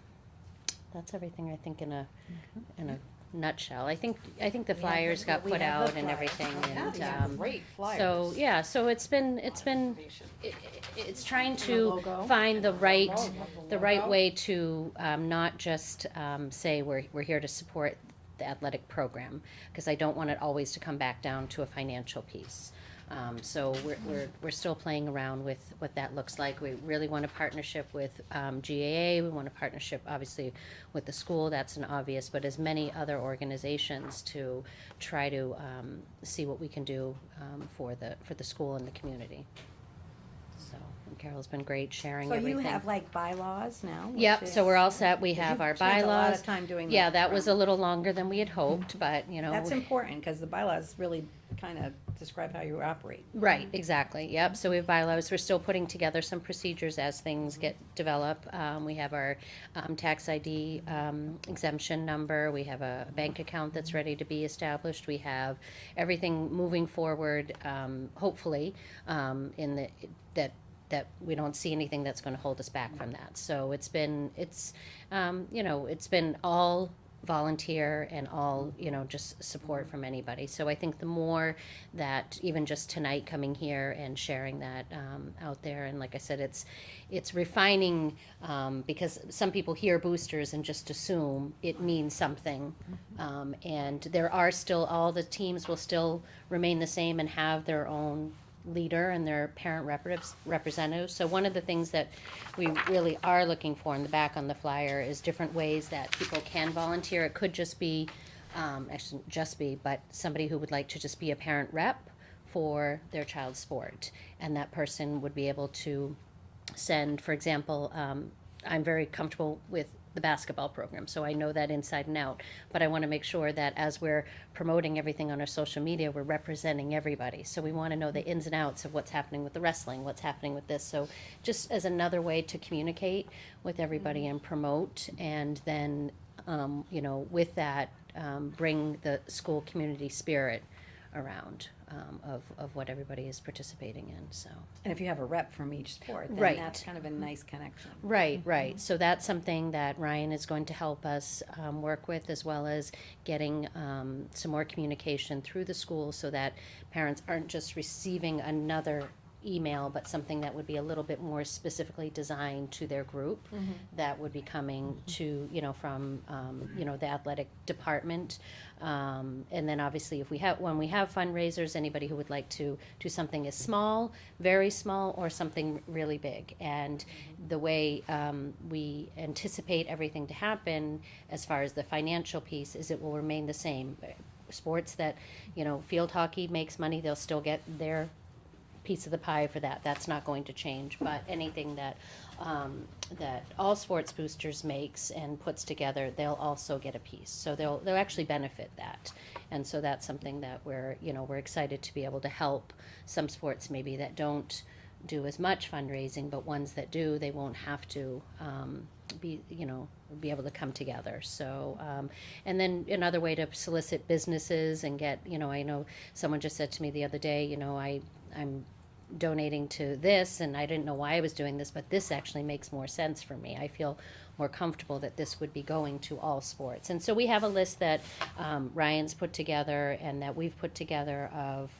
that's everything, I think, in a nutshell. I think the flyers got put out and everything, and Great flyers. so it's trying to find the right way to not just say we're here to support the athletic program, because I don't want it always to come back down to a financial piece. So we're still playing around with what that looks like. We really want a partnership with GAA. We want a partnership, obviously, with the school. That's an obvious, but as many other organizations to try to see what we can do for the school and the community. So, and Carol's been great sharing So everything. you have like bylaws now? which Yep, is- so we're all set. We have You've our spent bylaws. a lot of time doing that. Yeah, that was a little longer than we had hoped, but That's important, because the bylaws really kind of describe how you operate. Right, exactly, yep, so we have bylaws, we're still putting together some procedures as things get developed. We have our tax ID exemption number, we have a bank account that's ready to be established, we have everything moving forward, hopefully, that we don't see anything that's gonna hold us back from that. So it's been all volunteer and all, just support from anybody. So I think the more that, even just tonight coming here and sharing that out there, and like I said, it's refining, because some people hear boosters and just assume it means something. And there are still, all the teams will still remain the same and have their own leader and their parent representatives. So one of the things that we really are looking for in the back on the flyer is different ways that people can volunteer. It could just be, actually just be, but somebody who would like to just be a parent rep for their child's sport. And that person would be able to send, for example, I'm very comfortable with the basketball program, so I know that inside and out. But I want to make sure that as we're promoting everything on our social media, we're representing everybody. So we want to know the ins and outs of what's happening with the wrestling, what's happening with this. So just as another way to communicate with everybody and promote, and then, with that, bring the school community spirit around of what everybody is participating in, so. And if you have a rep from each sport, then Right. that's kind of a nice connection. Right. So that's something that Ryan is going to help us work with, as well as getting some more communication through the school, so that parents aren't just receiving another email, but something that would be a little bit more specifically designed to their group that would be coming to, from, the athletic department. And then obviously when we have fundraisers, anybody who would like to do something as small, very small, or something really big. And the way we anticipate everything to happen as far as the financial piece is it will remain the same. Sports that, field hockey makes money, they'll still get their piece of the pie for that. That's not going to change. But anything that All Sports Boosters makes and puts together, they'll also get a piece. So they'll actually benefit that. And so that's something that we're excited to be able to help some sports maybe that don't do as much fundraising, but ones that do, they won't have to be able to come together. So, and then another way to solicit businesses and get, I know someone just said to me the other day, I'm donating to this and I didn't know why I was doing this, but this actually makes more sense for me. I feel more comfortable that this would be going to all sports. And so we have a list that Ryan's put together and that we've put together of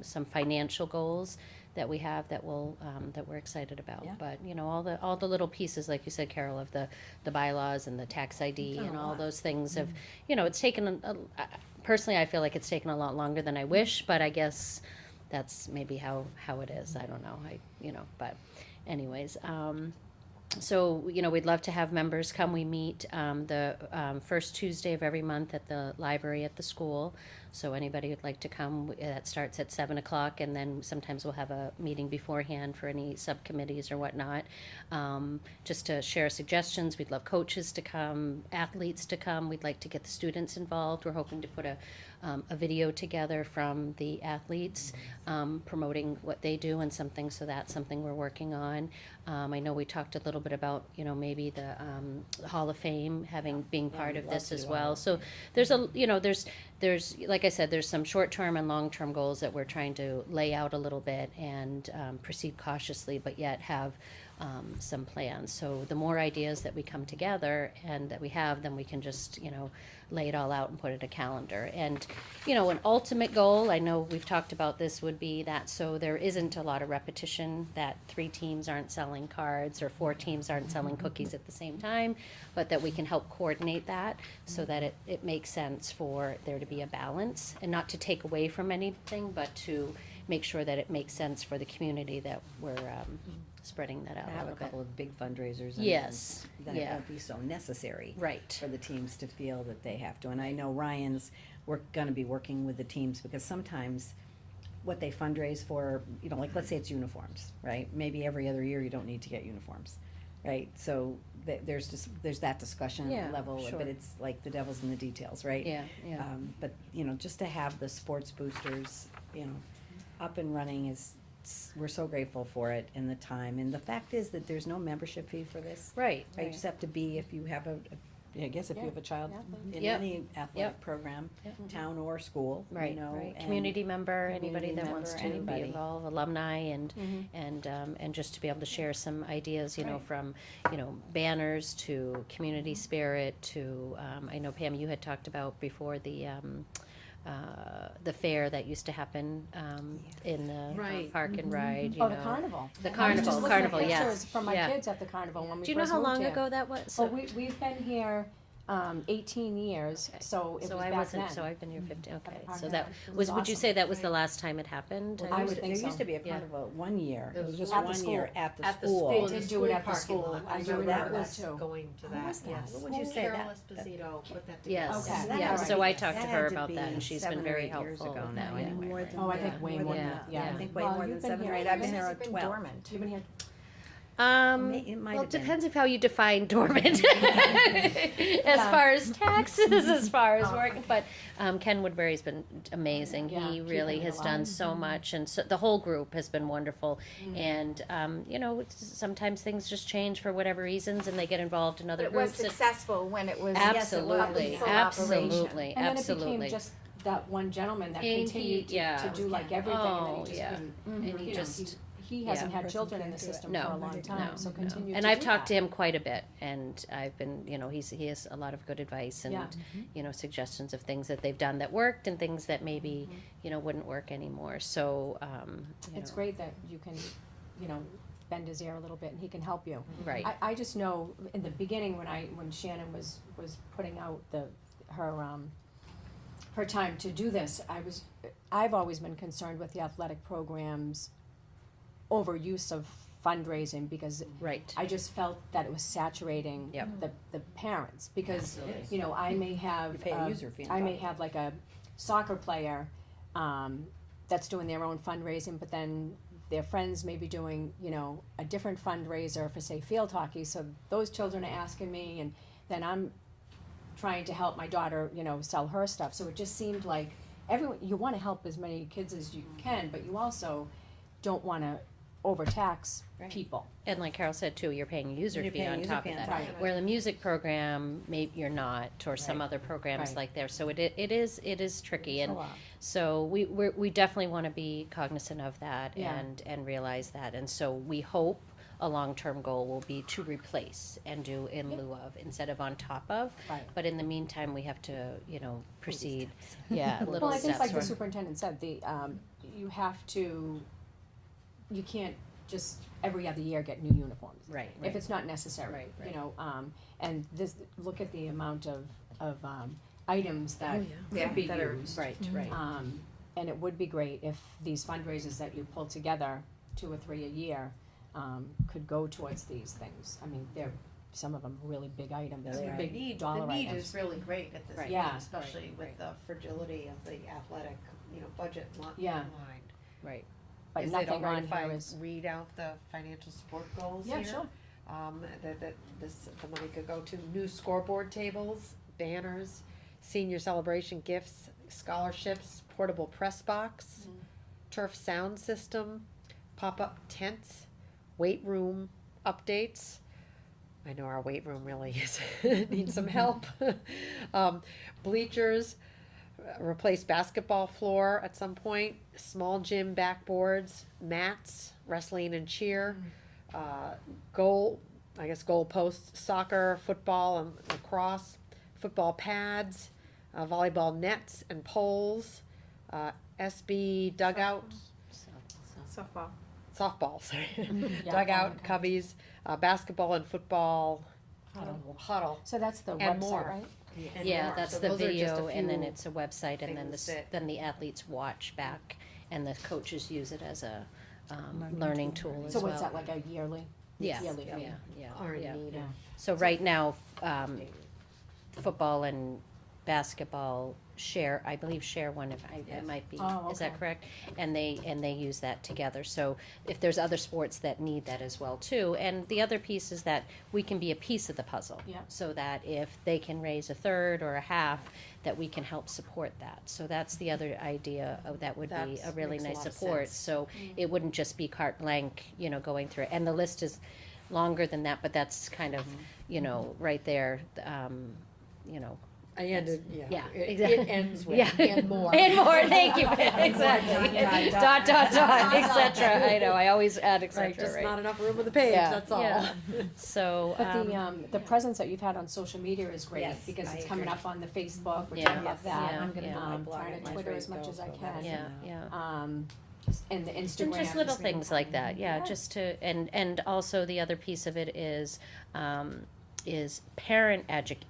some financial goals that we have that we're excited about. Yeah. But all the little pieces, like you said, Carol, of the bylaws and the tax ID and all those things have, it's taken personally I feel like it's taken a lot longer than I wish, but I guess that's maybe how it is. I don't know. But anyways, so we'd love to have members come. We meet the first Tuesday of every month at the library at the school. So anybody who'd like to come, that starts at 7:00, and then sometimes we'll have a meeting beforehand for any subcommittees or whatnot, just to share suggestions. We'd love coaches to come, athletes to come. We'd like to get the students involved. We're hoping to put a video together from the athletes promoting what they do and something. So that's something we're working on. I know we talked a little bit about maybe the Hall of Fame being part of this as well. So there's there's like I said, there's some short-term and long-term goals that we're trying to lay out a little bit and proceed cautiously, but yet have some plans. So the more ideas that we come together and that we have, then we can just lay it all out and put it in a calendar. And an ultimate goal, I know we've talked about this, would be that so there isn't a lot of repetition, that 3 teams aren't selling cards or 4 teams aren't selling cookies at the same time, but that we can help coordinate that so that it makes sense for there to be a balance and not to take away from anything, but to make sure that it makes sense for the community that we're spreading that out a Have a little bit. couple of big fundraisers. And Yes, then it yeah. won't be so necessary. Right. For the teams to feel that they have to. And I know Ryan's gonna be working with the teams because sometimes what they fundraise for, like let's say it's uniforms, right? Maybe every other year you don't need to get uniforms, right? So there's that discussion Yeah, level, sure. but it's like the devil's in the details, right? Yeah, yeah. But just to have the sports boosters, up and running we're so grateful for it and the time. And the fact is that there's no membership fee for this. Right. You just have to be, if you have I guess if you have a child in Yep. any athletic program, town or school, Right, and community member, anybody that community wants to member, anybody. be involved, alumni, and just to be able to share some ideas, from banners to community spirit to I know Pam, you had talked about before the fair that used to happen in the Right. park and ride. Oh, the carnival. The I was carnival, just looking at carnival, yes. pictures from my Yeah. kids at the carnival when we Do you know first how moved long here. ago that was? Well, we've been here 18 years, so it was So I back wasn't. then. So I've been here 15. Okay. park So and that ride. It was. was Would you awesome. say that was the last time it happened? I would think There used so. to be a Yeah. carnival one year. It was just At the one school. year at the At the school. school. They did do it at the parking school. lot. I do So remember that that was too. Going to Who that, was that? yes. What would you say Carol that- Esposito put that together. Yes. Okay. that Yeah. had So to I be- talked to that her had to about be that, and she's 7 been or very 8 years helpful. ago now, Yeah. anyway. More than Oh, I think that. way more than Yeah, that, yeah. yeah. I think way Well, more than you've been 7 or here- 8. I've been this here has at been 12. dormant. You've been here It might Well, have it been. depends of how you define dormant. As far as taxes, as far as work, but Ken Woodbury's been amazing. Yeah, He keeping really it has alive. done so much, and so the whole group has been wonderful. And sometimes things just change for whatever reasons, and they get involved in But other it was groups. and- successful when it was. Absolutely, full operation. absolutely, And then it absolutely. became just that one gentleman that And he- continued yeah. to do like everything, and then Oh, he just yeah. couldn't, And he you know, just he hasn't Yeah. had children in the system for No, a long time, so continue And to I've do talked to that. him quite a bit, and I've been, you know, he has a lot of good advice and, Yeah. you know, suggestions of things that they've done that worked and things that maybe, you know, wouldn't work anymore, so, you It's know, great that you can, you know, bend his ear a little bit and he can help you. right, I just know in the beginning when Shannon was putting out her time to do this, I've always been concerned with the athletic programs overuse of fundraising because right, I just felt that it was saturating Yep. the parents because, you know, I may have, You pay a user fee on I may top of have like a soccer player, that's doing their own fundraising, but then their friends may be doing, you know, a different fundraiser for, say, field hockey, so those children are asking me, and then I'm trying to help my daughter, you know, sell her stuff, so it just seemed like you wanna help as many kids as you can, but you also don't wanna overtax Right. people. and like Carol said too, you're paying a user You're fee paying a on user top fee of on that. top of it. Where the music program, maybe you're not, or some Right. other programs Right. like there, so it is tricky, It's a and lot. so we definitely wanna be cognizant of that Yeah. and realize that, and so we hope a long-term goal will be to replace and do in lieu of, instead of on top of. Right. But in the meantime, we have to, you know, proceed, yeah, Well, little I think like steps. the superintendent said, you have to, you can't just every other year get new uniforms. Right, If it's not necessary, Right, you right. know, and look at the amount of, items that could be that are- used. right, right. And it would be great if these fundraisers that you pull together, 2 or 3 a year, could go towards these things. I mean, some of them really big items, they are. big dollar The need items. is really great at this Right. time, Yeah. especially with the fragility of the athletic, budget line. Yeah. Right. But Is it nothing all right on if I here is, read out the financial support goals yeah, here? sure. The money could go to new scoreboard tables, banners, senior celebration gifts, scholarships, portable press box, Mm-hmm. turf sound system, pop-up tents, weight room updates. I know our weight room really needs some help. Bleachers, replace basketball floor at some point, small gym backboards, mats, wrestling and cheer, goal posts, soccer, football and lacrosse, football pads, volleyball nets and poles, SB dugout, softball, sorry, Yeah, dugout, okay. cubbies, basketball and football huddle. So that's the And website, more. right? And Yeah, more. that's So the those are just a video, and then few it's a website, and then things that- then the athletes watch back, and the coaches use it as a, learning tool as So well. what's that, like a yearly? Yeah, yearly yeah, fee? yeah, are in yeah. need of. So right now, football and basketball share, I believe share one, if it might be, Oh, is that okay. correct? And they use that together, so if there's other sports that need that as well too, and the other piece is that we can be a piece of the puzzle. Yeah. So that if they can raise a third or a half, that we can help support that, so that's the other idea of that would be a That really makes a nice lot of support, sense. so it wouldn't just be carte blanche, going through it, and the list is longer than that, but that's kind of, right there, I ended, Yeah, It exactly. ends with, Yeah. and more. And more, thank you, exactly. Dot, et cetera, I know, I always add et Right, cetera, just right? not enough room on the page, Yeah, that's all. yeah. So, But the presence that you've had on social media is great, Yes, because I it's coming agree. up on the Facebook, which Yeah. I love that. Yeah, I'm gonna yeah. put my blog Trying on to my Twitter as Facebook, much as I so can. that's- yeah, yeah. And the Instagram. And just little is really things like important. that, yeah, just to, and also the other piece of it is parent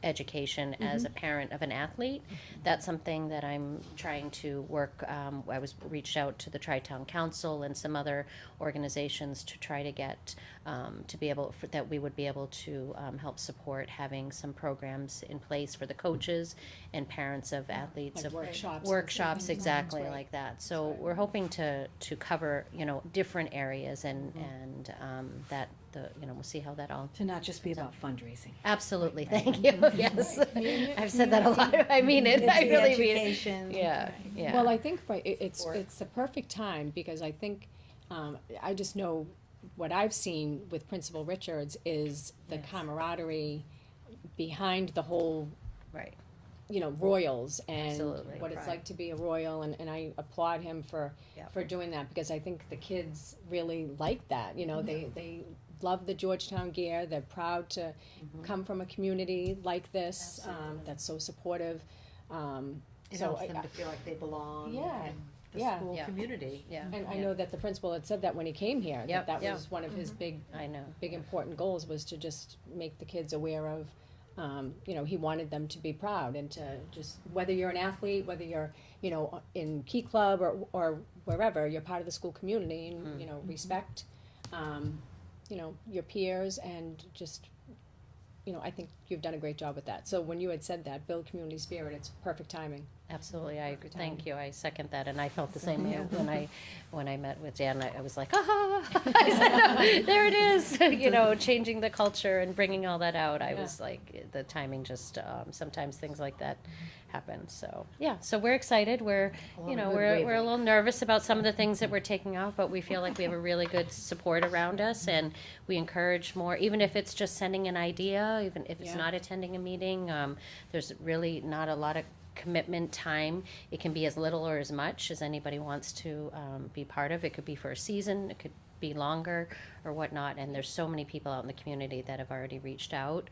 education as a parent of an athlete. That's something that I'm trying to work, I was reached out to the Tri-Town Council and some other organizations to try to get, to be able, that we would be able to, help support having some programs in place for the coaches and parents of athletes. Like of workshops. Workshops, exactly Right. like that, so we're hoping to cover, different areas and, that we'll see how that all. To not just be about fundraising. Absolutely, thank you, yes, I've said that a lot, I mean it, I really mean it. Education. Yeah, yeah. Well, I think it's the perfect time, because I think, I just know what I've seen with Principal Richards is the camaraderie behind the whole Right, you know, royals and Absolutely. what it's Right. like to be a royal, and I applaud him Yep. for doing that, because I think the kids really like that, you know, they love the Georgetown gear, they're proud to come from a community like this, that's so supportive, It so helps I- them to feel like they belong Yeah, in the yeah. school Yeah. community. Yeah. And I Yeah. know that the principal had said that when he came here, Yep, that yep. was one of his I know. big important goals, was to just make the kids aware of, you know, he wanted them to be proud and to just, whether you're an athlete, whether you're, you know, in Key Club or wherever, you're part of the school community and, you know, respect, you know, your peers and just, you know, I think you've done a great job with that. So when you had said that, build community spirit, it's perfect timing. Absolutely, I agree. Thank you. I second that, and I felt the same way when I met with Jan. I was like, ah, I said, "Oh, there it is." You know, changing the culture and bringing all that out. I was like, the timing just sometimes things like that happen. So yeah, so we're excited. We're Along a good we're a wavelength. little nervous about some of the things that we're taking off, but we feel like we have a really good support around us, and we encourage more. Even if it's just sending an idea, even if it's Yeah. not attending a meeting, there's really not a lot of commitment time. It can be as little or as much as anybody wants to be part of. It could be for a season, it could be longer or whatnot, and there's so many people out in the community that have already reached out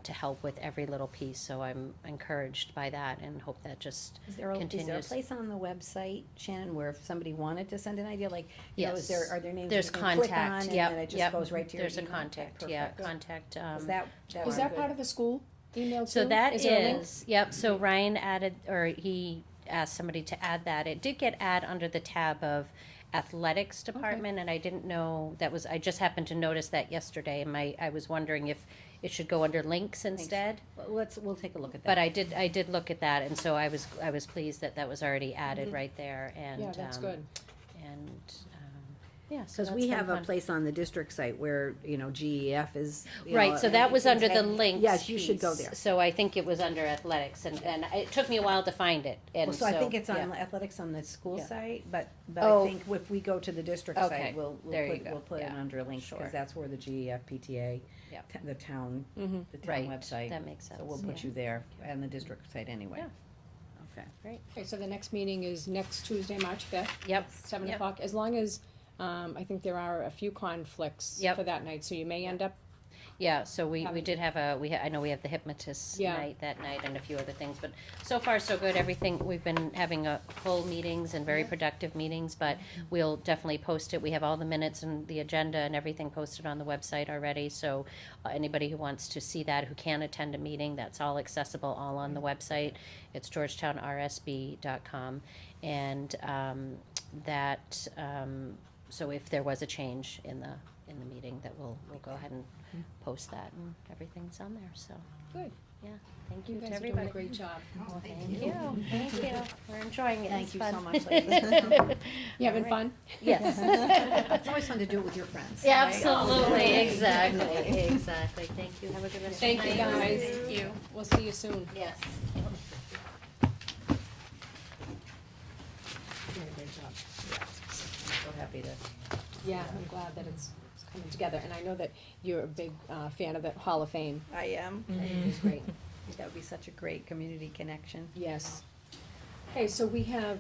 to help with every little piece, so I'm encouraged by that and hope that just Is there a continues. place on the website, Shannon, where if somebody wanted to send an idea, like, you know, Yes. are there names There's you can click contact, on and yep, then it just yep. goes right to your There's a email? contact, Okay, yeah, perfect. contact. Is that Is that part of the school email too? So that Is there a link? is, yep, so Ryan added, or he asked somebody to add that. It did get added under the tab of athletics department, and I didn't know, I just happened to notice that yesterday, and I was wondering if it should go under links instead. Well, we'll take a look at that. But I did look at that, and so I was pleased that was already added right there, and. Yeah, that's good. And, yeah, so Because that's we been have a fun. place on the district site where, you know, GEF is. you Right, know, so and that was kids under the have- links. Yes, you should go piece. there. So I think it was under athletics, and it took me a while to find it, and Well, so I think it's yeah. on athletics on the school Yeah. site, but Oh. I think if we go to the district Okay, site, there you we'll go, put it yeah, under links, sure. because that's where the GEF, PTA, Yep. the town, Mhm. the town Right, website. that makes sense. So we'll put yeah. you there, and the district site anyway. Yeah. Okay. Okay, so the next meeting is next Tuesday, March fifth, Yep, 7 o'clock, as long as, I think there are a few conflicts Yep. for that night, so you may end up, yeah, so we Having- did have I know we have the hypnotist Yeah. night that night and a few other things, but so far so good, everything, we've been having full meetings and very productive meetings, but we'll definitely post it, we have all the minutes and the agenda and everything posted on the website already, so anybody who wants to see that, who can attend a meeting, that's all accessible, all on the website, it's georgetownrsb.com, and so if there was a change in the meeting, that we'll go ahead and post that, and everything's on there, so. Good. Yeah, thank you you to guys are doing a everybody. great job. Well, thank you, we're enjoying it, Thank it's you fun. so much, ladies. You having All right. fun? Yes. It's always fun to do it with your friends. Yeah, right? absolutely, exactly, thank you, have a good rest of the Thank you, night. guys. Thank you. We'll see you soon. Yes. Doing a great job. So happy to. Yeah, I'm glad that it's coming together, and I know that you're a big fan of the Hall of Fame. I am. It's great. That would be such a great community connection. Yes. Okay, so we have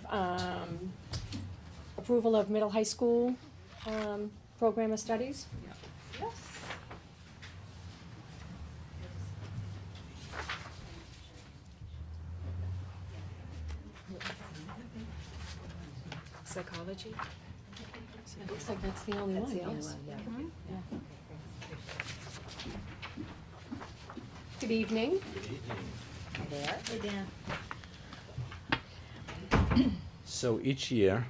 approval of middle high school program of studies. Yes. Psychology? It looks like that's the only one, That's the only yes. one, yeah. Good evening. Hi there. Hey, Dan. So each year,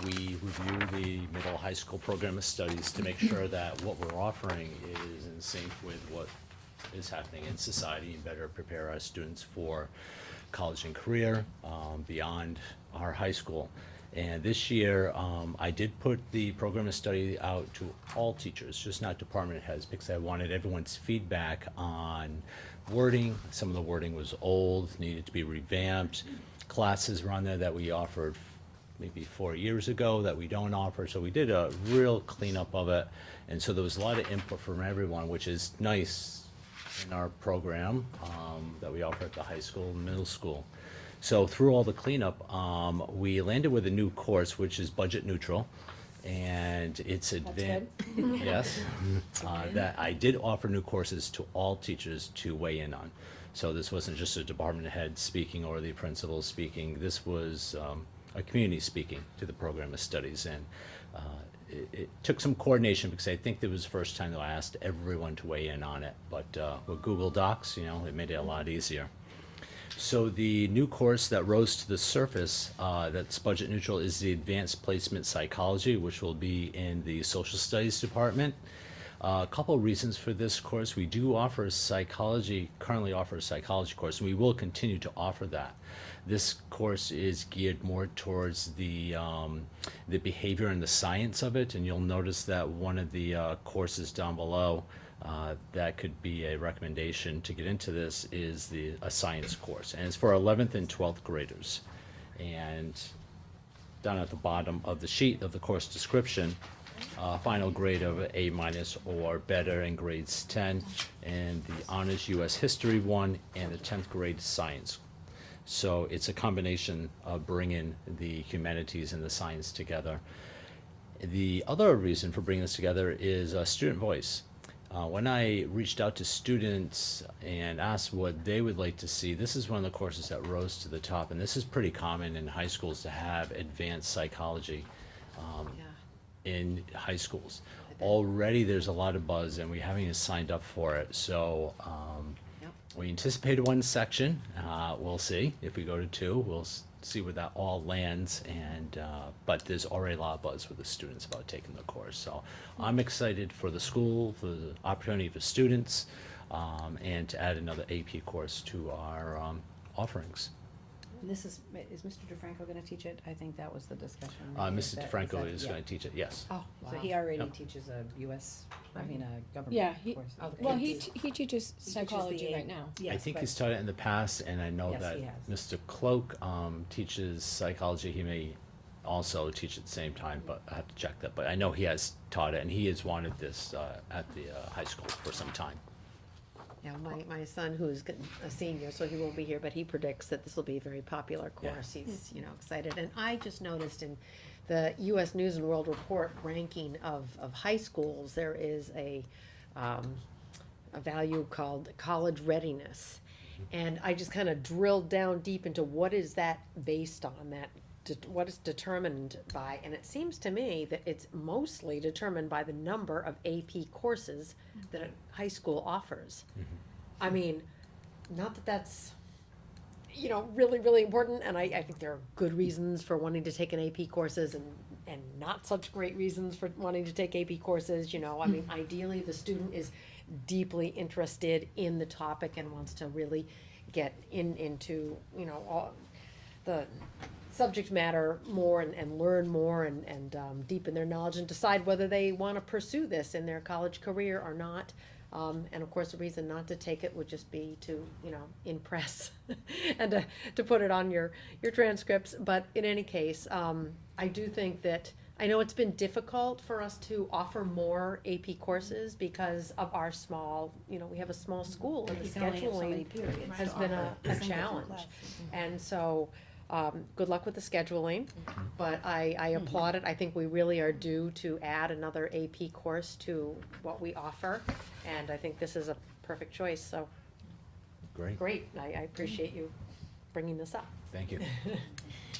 we review the middle high school program of studies to make sure that what we're offering is in sync with what is happening in society and better prepare our students for college and career beyond our high school. And this year, I did put the program of study out to all teachers, just not department heads, because I wanted everyone's feedback on wording. Some of the wording was old, needed to be revamped. Classes were on there that we offered maybe 4 years ago that we don't offer. So we did a real cleanup of it. And so there was a lot of input from everyone, which is nice in our program that we offer at the high school and middle school. So through all the cleanup, we landed with a new course, which is budget neutral, and it's advanced. Yes, that I did offer new courses to all teachers to weigh in on. So this wasn't just a department head speaking or the principal speaking. This was a community speaking to the program of studies, and it took some coordination because I think it was the first time that I asked everyone to weigh in on it. But with Google Docs, you know, it made it a lot easier. So the new course that rose to the surface that's budget neutral is the Advanced Placement Psychology, which will be in the Social Studies department. A couple of reasons for this course. We do offer currently offer a psychology course, and we will continue to offer that. This course is geared more towards the behavior and the science of it, and you'll notice that one of the courses down below that could be a recommendation to get into this is a science course, and it's for 11th and 12th graders. And down at the bottom of the sheet of the course description, final grade of A- or better in grades 10, and the honors U.S. history one, and the 10th grade science. So it's a combination of bringing the humanities and the science together. The other reason for bringing this together is student voice. When I reached out to students and asked what they would like to see, this is one of the courses that rose to the top, and this is pretty common in high schools to have advanced psychology in high schools. Already there's a lot of buzz, and we haven't even signed up for it. So we anticipated one section. We'll see if we go to two. We'll see where that all lands, and but there's already a lot of buzz with the students about taking the course. So I'm excited for the school, for the opportunity for students, and to add another AP course to our offerings. This is Mr. DeFranco gonna teach it? I think that was the discussion. Mr. DeFranco is going to teach it, yes. Oh, so wow. he already Yep. teaches a government Yeah, course. Well, he teaches psychology right now. I think he's taught it in the past, and I know Yes, that he has. Mr. Cloak teaches psychology. He may also teach at the same time, but I have to check that. But I know he has taught it, and he has wanted this at the high school for some time. Yeah, my son, who's a senior, so he won't be here, but he predicts that this will be a very popular course. He's, excited. And I just noticed in the U.S. News and World Report ranking of high schools, there is a value called college readiness. And I just kind of drilled down deep into what is that based on, what it's determined by, and it seems to me that it's mostly determined by the number of AP courses that a high school offers. I mean, not that that's, really, really important, and I think there are good reasons for wanting to take an AP courses and not such great reasons for wanting to take AP courses, I mean, ideally, the student is deeply interested in the topic and wants to really get into, all the subject matter more and learn more and deepen their knowledge and decide whether they want to pursue this in their college career or not. And of course, the reason not to take it would just be to, impress and to put it on your transcripts. But in any case, I do think that, I know it's been difficult for us to offer more AP courses because of our small, we have a small school and the scheduling has been a challenge. And so, good luck with the scheduling, but I applaud it. I think we really are due to add another AP course to what we offer, and I think this is a perfect choice, so. Great. I appreciate you bringing this up. Thank you.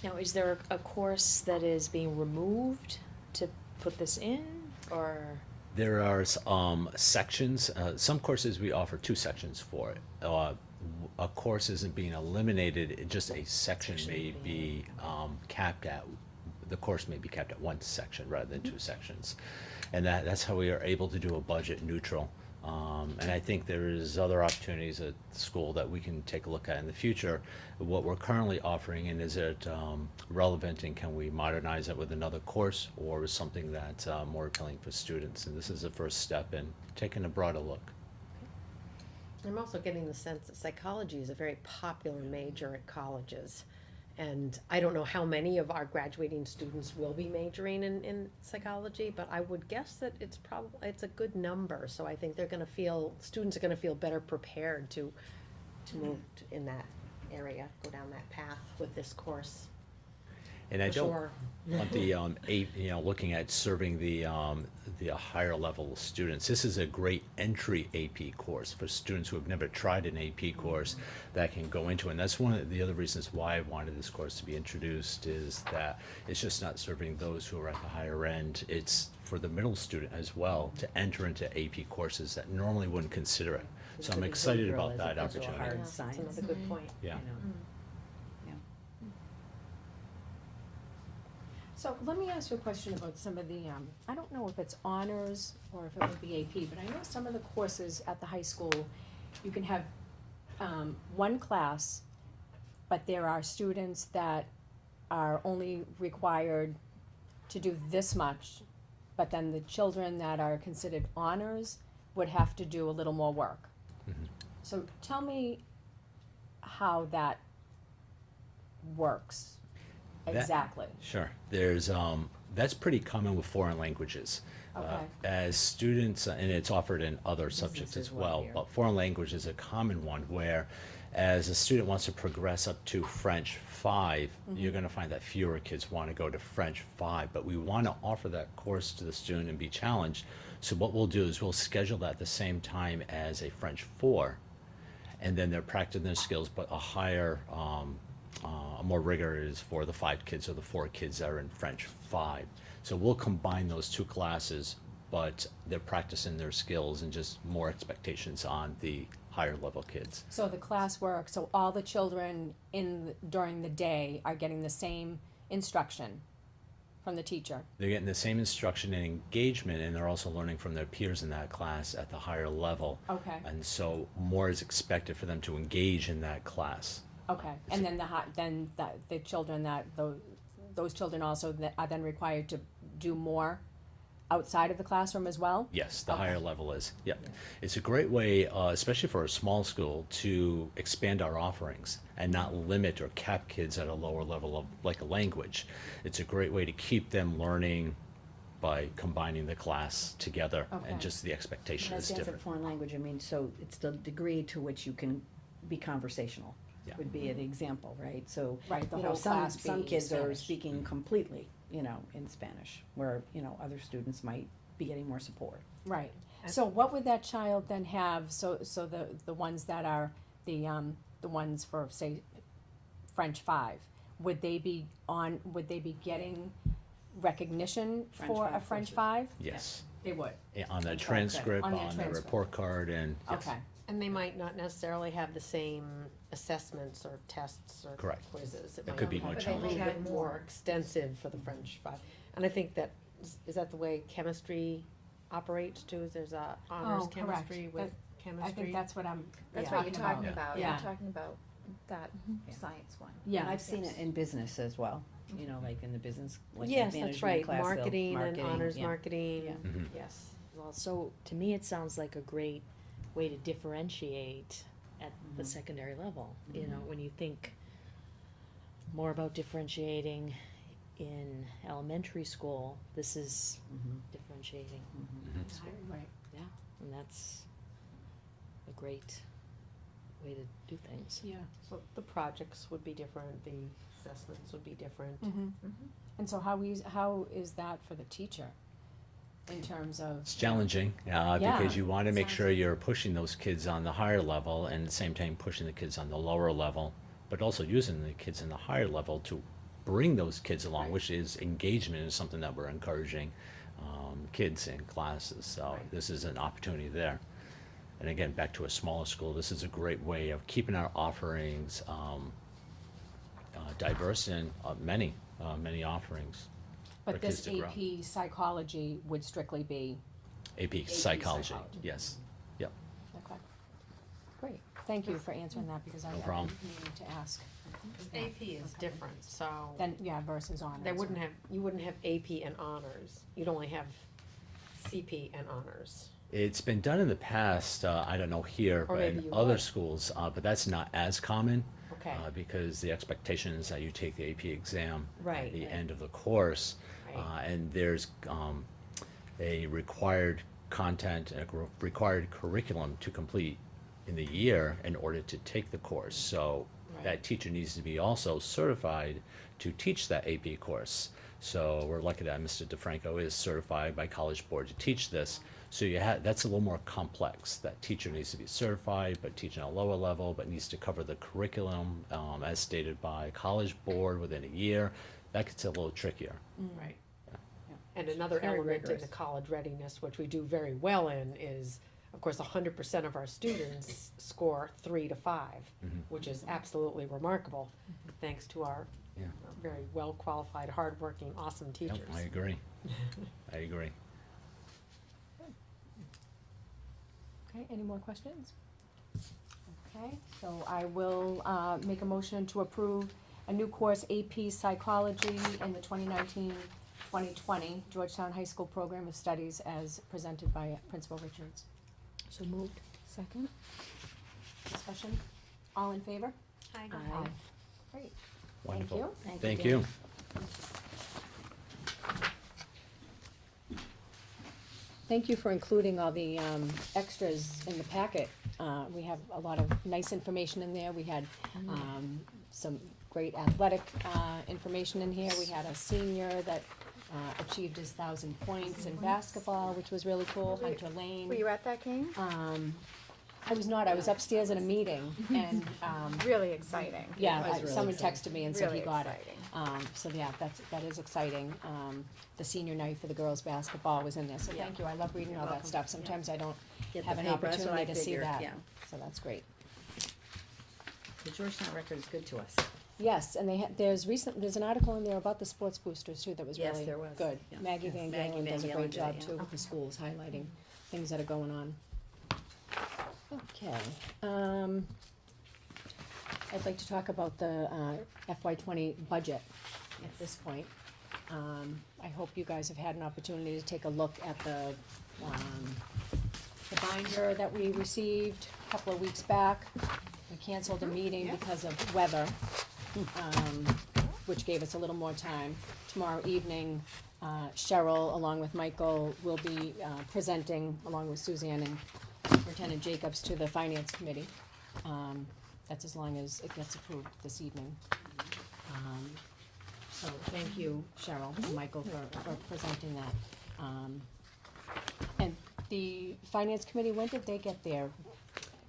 Now, is there a course that is being removed to put this in, or? There are sections. Some courses we offer 2 sections for it. A course isn't being eliminated, just a section may be capped at, the course may be capped at 1 section rather than 2 sections. And that's how we are able to do a budget neutral. And I think there is other opportunities at the school that we can take a look at in the future. What we're currently offering, and is it relevant, and can we modernize it with another course, or is something that's more appealing for students? And this is the first step in taking a broader look. I'm also getting the sense that psychology is a very popular major at colleges. And I don't know how many of our graduating students will be majoring in psychology, but I would guess that it's a good number, so I think students are gonna feel better prepared to move in that area, go down that path with this course, And I for don't, sure. on the looking at serving the higher level students, this is a great entry AP course for students who have never tried an AP course that can go into it. And that's one of the other reasons why I wanted this course to be introduced, is that it's just not serving those who are at the higher end. It's for the middle student as well to enter into AP courses that normally wouldn't consider it. So I'm excited about that opportunity. Hard That's science, another good point. Yeah. So let me ask you a question about some of the, I don't know if it's honors or if it would be AP, but I know some of the courses at the high school, you can have, one class, but there are students that are only required to do this much, but then the children that are considered honors would have to do a little more work. Mhm. So tell me how that works That- exactly. Sure. There's that's pretty common with foreign languages. Okay. As students, and it's offered in other subjects as well, but foreign language is a common one where, as a student wants to progress up to French 5, you're going to find that fewer kids want to go to French 5, but we want to offer that course to the student and be challenged. So what we'll do is we'll schedule that at the same time as a French 4, and then they're practicing their skills, but a higher, more rigor is for the 5 kids or the 4 kids that are in French 5. So we'll combine those 2 classes, but they're practicing their skills and just more expectations on the higher level kids. So the classwork, so all the children during the day are getting the same instruction from the teacher? They're getting the same instruction and engagement, and they're also learning from their peers in that class at the higher level. Okay, And so more is expected for them to engage in that class. okay, and then the children those children also that are then required to do more outside of the classroom as well? Yes, the Okay. higher level is. Yep. It's a great way, especially for a small school, to expand our offerings and not limit or cap kids at a lower level of like a language. It's a great way to keep them learning by combining the class together, Okay. and just the expectation That is stands for different. foreign language, I mean, so it's the degree to which you can be conversational. Yeah. Would be an example, right? So, Right, the you know, whole class some being kids are Spanish. speaking completely, in Spanish, where, other students might be getting more support. Right, so what would that child then have, so the ones that are the ones for, say, French 5, would they be getting recognition French for a 5 French courses. 5? Yes. They would, On the Okay. transcript, On their on the transcript. report card, and yes. okay, And they might not necessarily have the same assessments or tests or Correct. quizzes. It could be more a challenging. little bit more extensive for the French 5. And I think that, is that the way chemistry operates too? There's a honors Oh, correct. chemistry with I chemistry? think that's what I'm That's talking what you're talking about. about, Yeah. you're talking about that science one. Yeah. And I've seen it in business as well, like in the business, like Yes, that's management right, class, they'll- marketing and honors yeah. marketing, Yeah. Mhm. yes. Well, so to me, it sounds like a great way to differentiate at the secondary level. You know, when you think more about differentiating in elementary school, this is differentiating. Right. And that's a great way to do things. Yeah. So the projects would be different, the assessments would be different. And so how is that for the teacher, in terms of? It's challenging, Yeah. because you want to make sure you're pushing those kids on the higher level, and at the same time pushing the kids on the lower level, but also using the kids in the higher level to bring those kids along, which is engagement is something that we're encouraging kids in classes. So this is an opportunity there. And again, back to a smaller school, this is a great way of keeping our offerings diverse in many offerings. But for kids this to grow. AP psychology would strictly be, AP psychology, psychology. yes. Yep. okay, great, thank you for answering that, because I No have problem. meaning to ask. AP is different, so Then, yeah, versus honors. you wouldn't have AP and honors, you'd only have CP and honors. It's been done in the past, I don't know here, Or but maybe in you other would. schools, but that's not as common. Okay. Because the expectation is that you take the AP exam Right, at the right. end of the course. Right. And there's a required content and a required curriculum to complete in the year in order to take the course. So Right. that teacher needs to be also certified to teach that AP course. So we're lucky that Mr. DeFranco is certified by College Board to teach this. So that's a little more complex. That teacher needs to be certified, but teaching at a lower level, but needs to cover the curriculum as stated by College Board within a year. That gets a little trickier. Right. And another Very element in rigorous. the college readiness, which we do very well in, is, of course, 100% of our students score 3 to 5, which is absolutely remarkable, thanks to our Yeah. very well-qualified, hardworking, awesome Yep, teachers. I agree. I agree. Okay, any more questions? Okay, so I will, make a motion to approve a new course, AP Psychology, in the 2019-2020 Georgetown High School Program of Studies as presented by Principal Richards. So moved. Second? Discussion? All in favor? Hi. Aye. Great. Wonderful. you. Thank you. Thank you for including all the extras in the packet. We have a lot of nice information in there. We had some great athletic information in here. We had a senior that achieved his 1,000 points in basketball, which was really cool, Hunter Lane. Were you at that game? I was not, I was upstairs in a meeting, and, Really exciting. yeah, It was really someone exciting. texted me and said he Really got it. exciting. So yeah, that is exciting. The senior night for the girls' basketball was in there, so thank you, I love reading all that stuff. Sometimes I don't Get have the an paper, that's what opportunity I to see figured, that, yeah. so that's great. The Georgetown record is good to us. Yes, and there's an article in there about the sports boosters too that was Yes, really there was. good. Yeah. Maggie Yes. Van Maggie Galen Van does a Galen great did, job yeah. too with the schools highlighting things that are going on. Okay, I'd like to talk about the FY '20 budget at this point. I hope you guys have had an opportunity to take a look at the binder that we received a couple of weeks back. We canceled a meeting because of weather, which gave us a little more time. Tomorrow evening, Cheryl, along with Michael, will be presenting, along with Suzanne and Lieutenant Jacobs, to the Finance Committee. That's as long as it gets approved this evening. So thank you, Cheryl and Michael, for presenting that. And the Finance Committee, when did they get their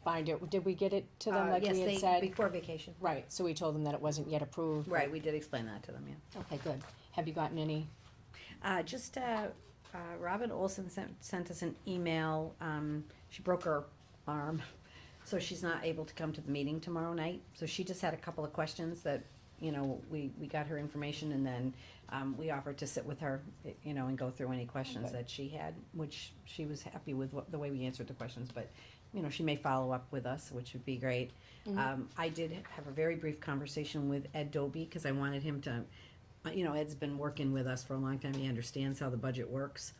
binder? Did we get it to them like we had said? Before vacation. Right, so we told them that it wasn't yet approved. Right, we did explain that to them, yeah. Okay, good. Have you gotten any? Robin Olson sent us an email, she broke her arm, so she's not able to come to the meeting tomorrow night. So she just had a couple of questions that, you know, we got her information and then, we offered to sit with her, you know, and go through any questions Okay. that she had, which she was happy with the way we answered the questions, but, you know, she may follow up with us, which would be great. I did have a very brief conversation with Ed Doby, cause I wanted him to, you know, Ed's been working with us for a long time, he understands how the budget works.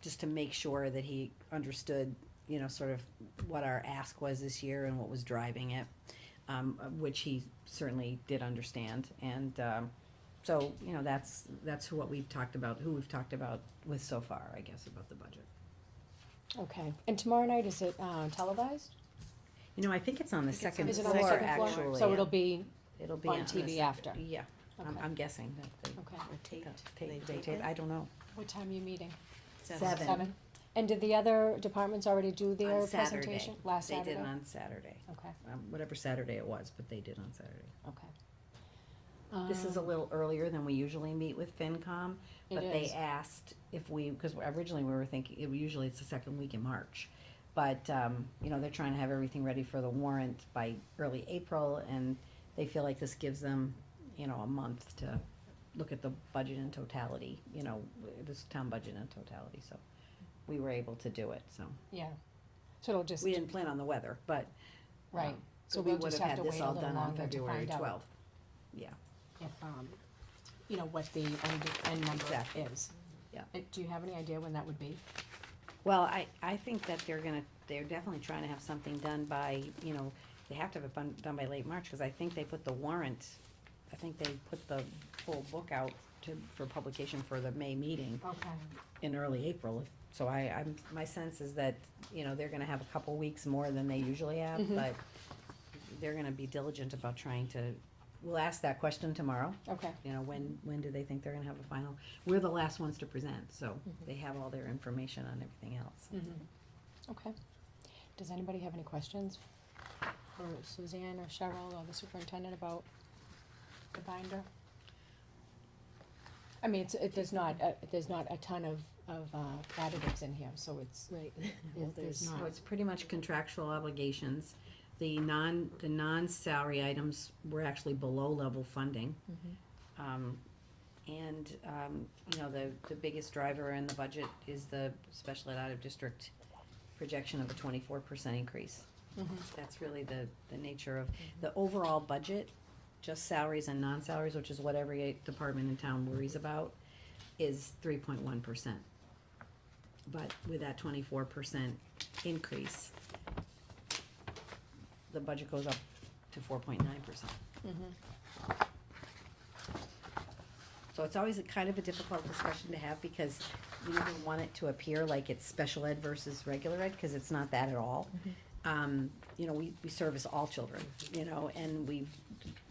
Just to make sure that he understood, you know, sort of what our ask was this year and what was driving it, which he certainly did understand. And, so, you know, that's who we've talked about with so far, I guess, about the budget. Okay, and tomorrow night, is it televised? You know, I think it's on the second Is it on the floor, second floor? actually. So it'll be, It'll be on the TV second- after? Yeah, Okay. I'm guessing that they. Okay. or Taped. They tape, I don't know. what time are you meeting? Seven. And did the other departments already do their On Saturday. presentation? Last They Saturday? did it on Saturday, Okay, whatever Saturday it was, but they did on Saturday. okay. This is a little earlier than we usually meet with FinCom, It but is. they asked if because originally we were thinking, usually it's the second week in March. But, you know, they're trying to have everything ready for the warrant by early April, and they feel like this gives them, you know, a month to look at the budget in totality, you know, this town budget in totality, so we were able to do it, so. Yeah, so it'll just, We didn't plan on the weather, but. right, so we we'll would just have have had to this wait a all little done on longer to February find out 12th. Yeah. if, you know, what the end number Exactly. is. Yeah. Do you have any idea when that would be? Well, I think that they're definitely trying to have something done by, they have to have it done by late March, cause I think they put the warrant, I think they put the full book out for publication for the May meeting Okay. in early April. So my sense is that, they're gonna have a couple weeks more than they usually have, Mhm. but they're gonna be diligent about trying to, we'll ask that question tomorrow. Okay. When do they think they're gonna have a final? We're the last ones to present, so they have all their information on everything else. Okay. Does anybody have any questions for Suzanne or Cheryl or the superintendent about the binder? I mean, there's not a ton of additives in here, so it's. Right. There's not. So it's pretty much contractual obligations. The non-salary items were actually below level funding. The biggest driver in the budget is the special ed out of district projection of a 24% increase. That's really the nature of the overall budget, just salaries and non-salaries, which is what every department in town worries about, is 3.1%. But with that 24% increase, the budget goes up to 4.9%. So it's always a kind of a difficult discussion to have, because we never want it to appear like it's special ed versus regular ed, because it's not that at all. We service all children, and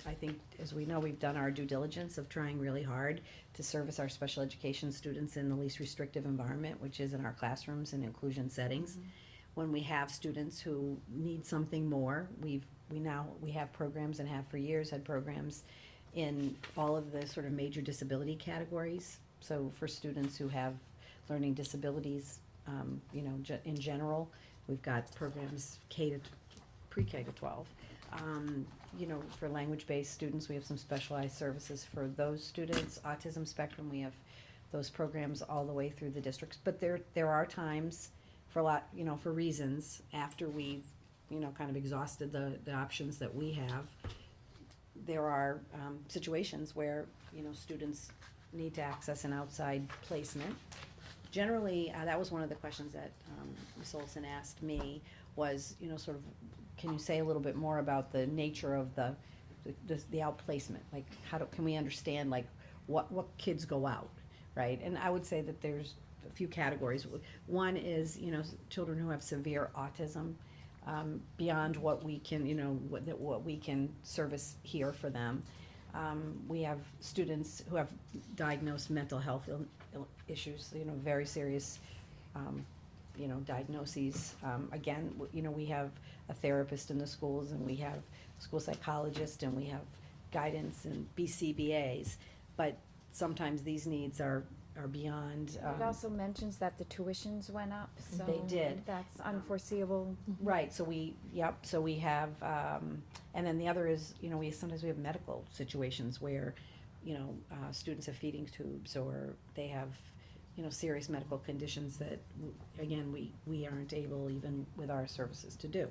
I think, as we know, we've done our due diligence of trying really hard to service our special education students in the least restrictive environment, which is in our classrooms and inclusion settings. When we have students who need something more, we have programs, and have for years had programs in all of the sort of major disability categories. So for students who have learning disabilities, in general, we've got programs pre-K to 12. For language-based students, we have some specialized services for those students. Autism spectrum, we have those programs all the way through the districts. But there are times, for reasons, after we've, kind of exhausted the options that we have, there are situations where, students need to access an outside placement. Generally, that was one of the questions that Ms. Olson asked me, was, sort of, can you say a little bit more about the nature of the outplacement? Like, can we understand, like, what kids go out, right? And I would say that there's a few categories. One is, children who have severe autism, beyond what we can, what we can service here for them. We have students who have diagnosed mental health issues, very serious, diagnoses. Again, we have a therapist in the schools, and we have a school psychologist, and we have guidance and BCBAs, but sometimes these needs are beyond. It also mentions that the tuitions went up, so. They did. That's unforeseeable. Right, so we have, and then the other is, sometimes we have medical situations where, students have feeding tubes, or they have, serious medical conditions that, again, we aren't able, even with our services, to do.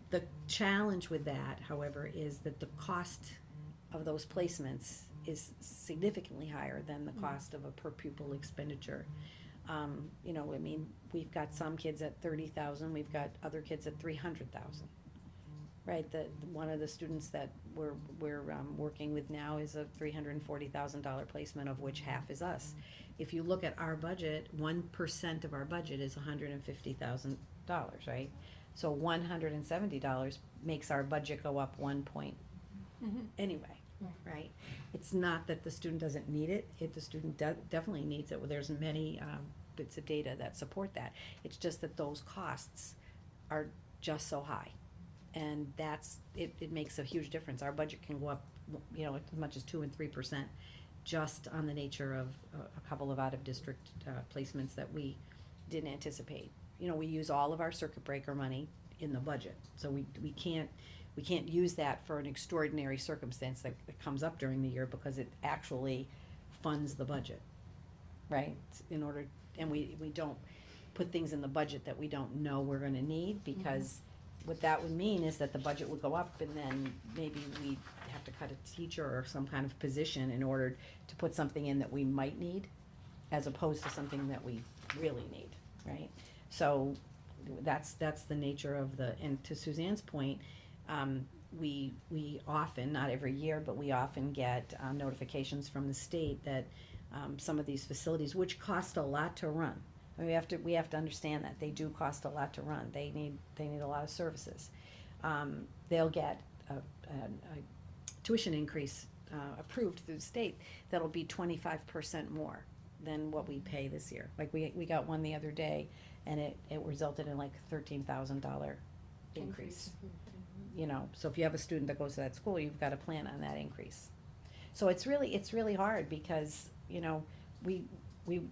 The challenge with that, however, is that the cost of those placements is significantly higher than the cost of a per pupil expenditure. We've got some kids at 30,000, we've got other kids at 300,000. Right, one of the students that we're working with now is a $340,000 placement, of which half is us. If you look at our budget, 1% of our budget is $150,000, right? So $170 makes our budget go up 1 point anyway, right? It's not that the student doesn't need it, the student definitely needs it. There's many bits of data that support that. It's just that those costs are just so high. And it makes a huge difference. Our budget can go up, as much as 2 and 3%, just on the nature of a couple of out-of-district placements that we didn't anticipate. We use all of our circuit breaker money in the budget, so we can't use that for an extraordinary circumstance that comes up during the year, because it actually funds the budget, right? And we don't put things in the budget that we don't know we're gonna need, because what that would mean is that the budget would go up, and then maybe we'd have to cut a teacher or some kind of position in order to put something in that we might need, as opposed to something that we really need, right? So that's the nature of and to Suzanne's point, we often, not every year, but we often get notifications from the state that some of these facilities, which cost a lot to run. I mean, we have to understand that they do cost a lot to run. They need a lot of services. They'll get a tuition increase approved through the state that'll be 25% more than what we pay this year. Like we got one the other day, and it resulted in like $13,000 increase. You know, so if you have a student that goes to that school, you've got to plan on that increase. So it's really hard because, you know, we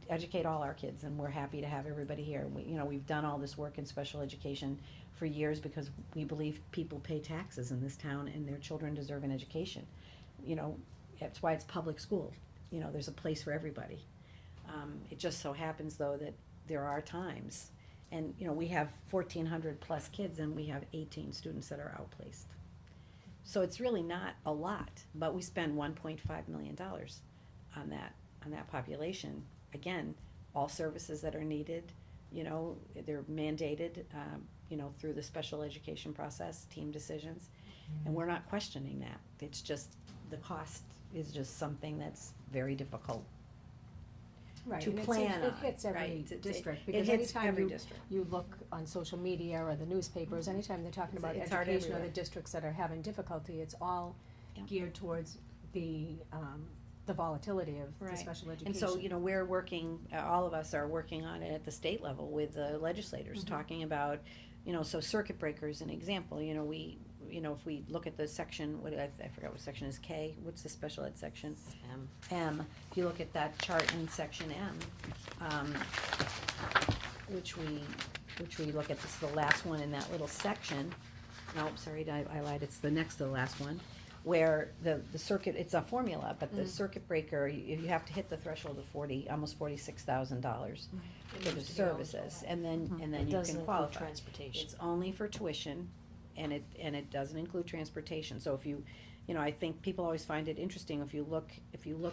educate all our kids, and we're happy to have everybody here. We've done all this work in special education for years because we believe people pay taxes in this town and their children deserve an education. You know, that's why it's public school. You know, there's a place for everybody. It just so happens though that there are times, and you know, we have 1,400 plus kids and we have 18 students that are outplaced. So it's really not a lot, but we spend $1.5 million on that population. Again, all services that are needed, you know, they're mandated, you know, through the special education process, team decisions, and we're not questioning that. It's just, the cost is just something that's very difficult Right, to and plan it on, hits every right? district, It because hits anytime every you, district. you look on social media or the newspapers, anytime they're talking about It's hard education or the everywhere. districts that are having difficulty, it's all Yep. geared towards the volatility of the Right. special education. And so, you know, we're working, all of us are working on it at the state level with the legislators, talking about, you know, so circuit breakers, an example, you know, if we look at the section, I forgot what section is K, what's the special ed section? M, if you look at that chart in section M, which we look at, this is the last one in that little section, sorry, I lied, it's the next to the last one, where the circuit, it's a formula, but the circuit breaker, you have to hit the threshold of almost $46,000 for the services, and then It you doesn't can include qualify. transportation. It's only for tuition, and it doesn't include transportation, so if you know, I think people always find it interesting, if you look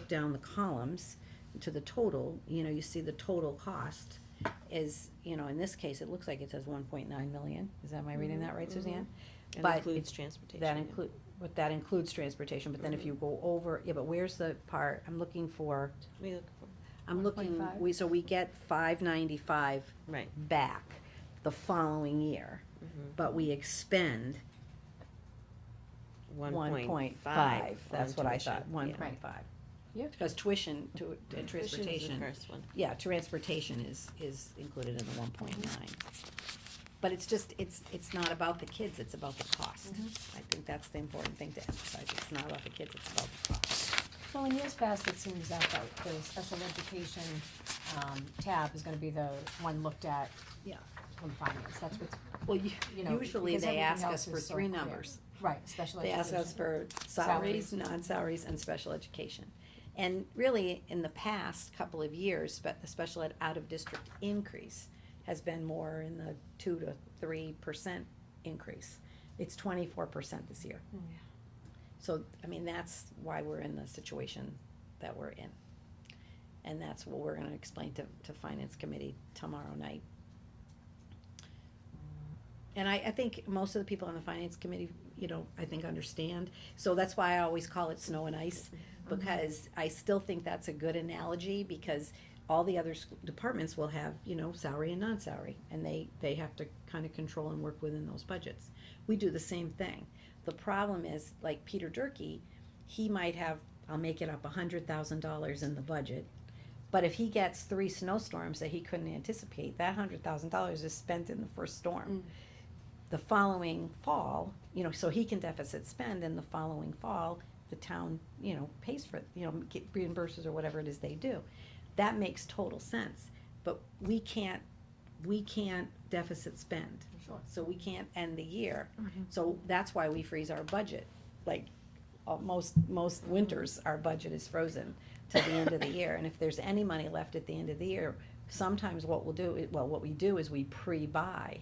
down the columns to the total, you know, you see the total cost is, you know, in this case, it looks like it says 1.9 million, am I reading that right, Suzanne? And But includes it's- transportation. that includes transportation, but then if you go over, but where's the part, I'm looking, 1.5? so we get 595 Right. back the following year, but we expend 1.5, that's what I thought, 1.5. Yeah. Because tuition and transportation, First one. yeah, transportation is included in the 1.9. But it's just, it's not about the kids, it's about the cost. I think that's the important thing to emphasize, it's not about the kids, it's about the cost. Well, in years past, it seems that the special education, tab is gonna be the one looked at. Yeah. From finance, that's what's, Well, you know, usually because they everything ask else us for is so 3 clear. numbers. Right, special They education. ask us for salaries, Salaries. non-salaries, and special education. And really, in the past couple of years, the special ed out-of-district increase has been more in the 2 to 3% increase. It's 24% this year. So, I mean, that's why we're in the situation that we're in. And that's what we're gonna explain to Finance Committee tomorrow night. And I think most of the people on the Finance Committee, you know, I think understand. So that's why I always call it snow and ice, because I still think that's a good analogy, because all the other departments will have, you know, salary and non-salary, and they have to kind of control and work within those budgets. We do the same thing. The problem is, like Peter Durkee, he might have, I'll make it up, $100,000 in the budget, but if he gets 3 snowstorms that he couldn't anticipate, that $100,000 is spent in the first storm. The following fall, you know, so he can deficit spend, and the following fall, the town, you know, pays for it, you know, reimburses or whatever it is they do. That makes total sense, but we can't deficit spend. Sure. So we can't end the year. So that's why we freeze our budget. Like, most winters, our budget is frozen till the end of the year, and if there's any money left at the end of the year, sometimes what we do is we pre-buy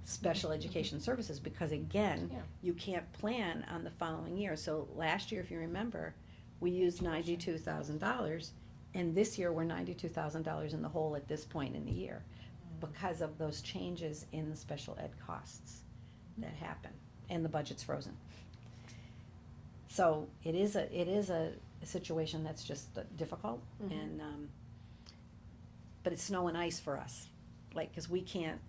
special education services, because again, Yeah. you can't plan on the following year. So last year, if you remember, we used $92,000, and this year we're $92,000 in the hole at this point in the year. because of those changes in the special ed costs that happen, and the budget's frozen. So it is a situation that's just difficult, and, but it's snow and ice for us. Like, cause we can't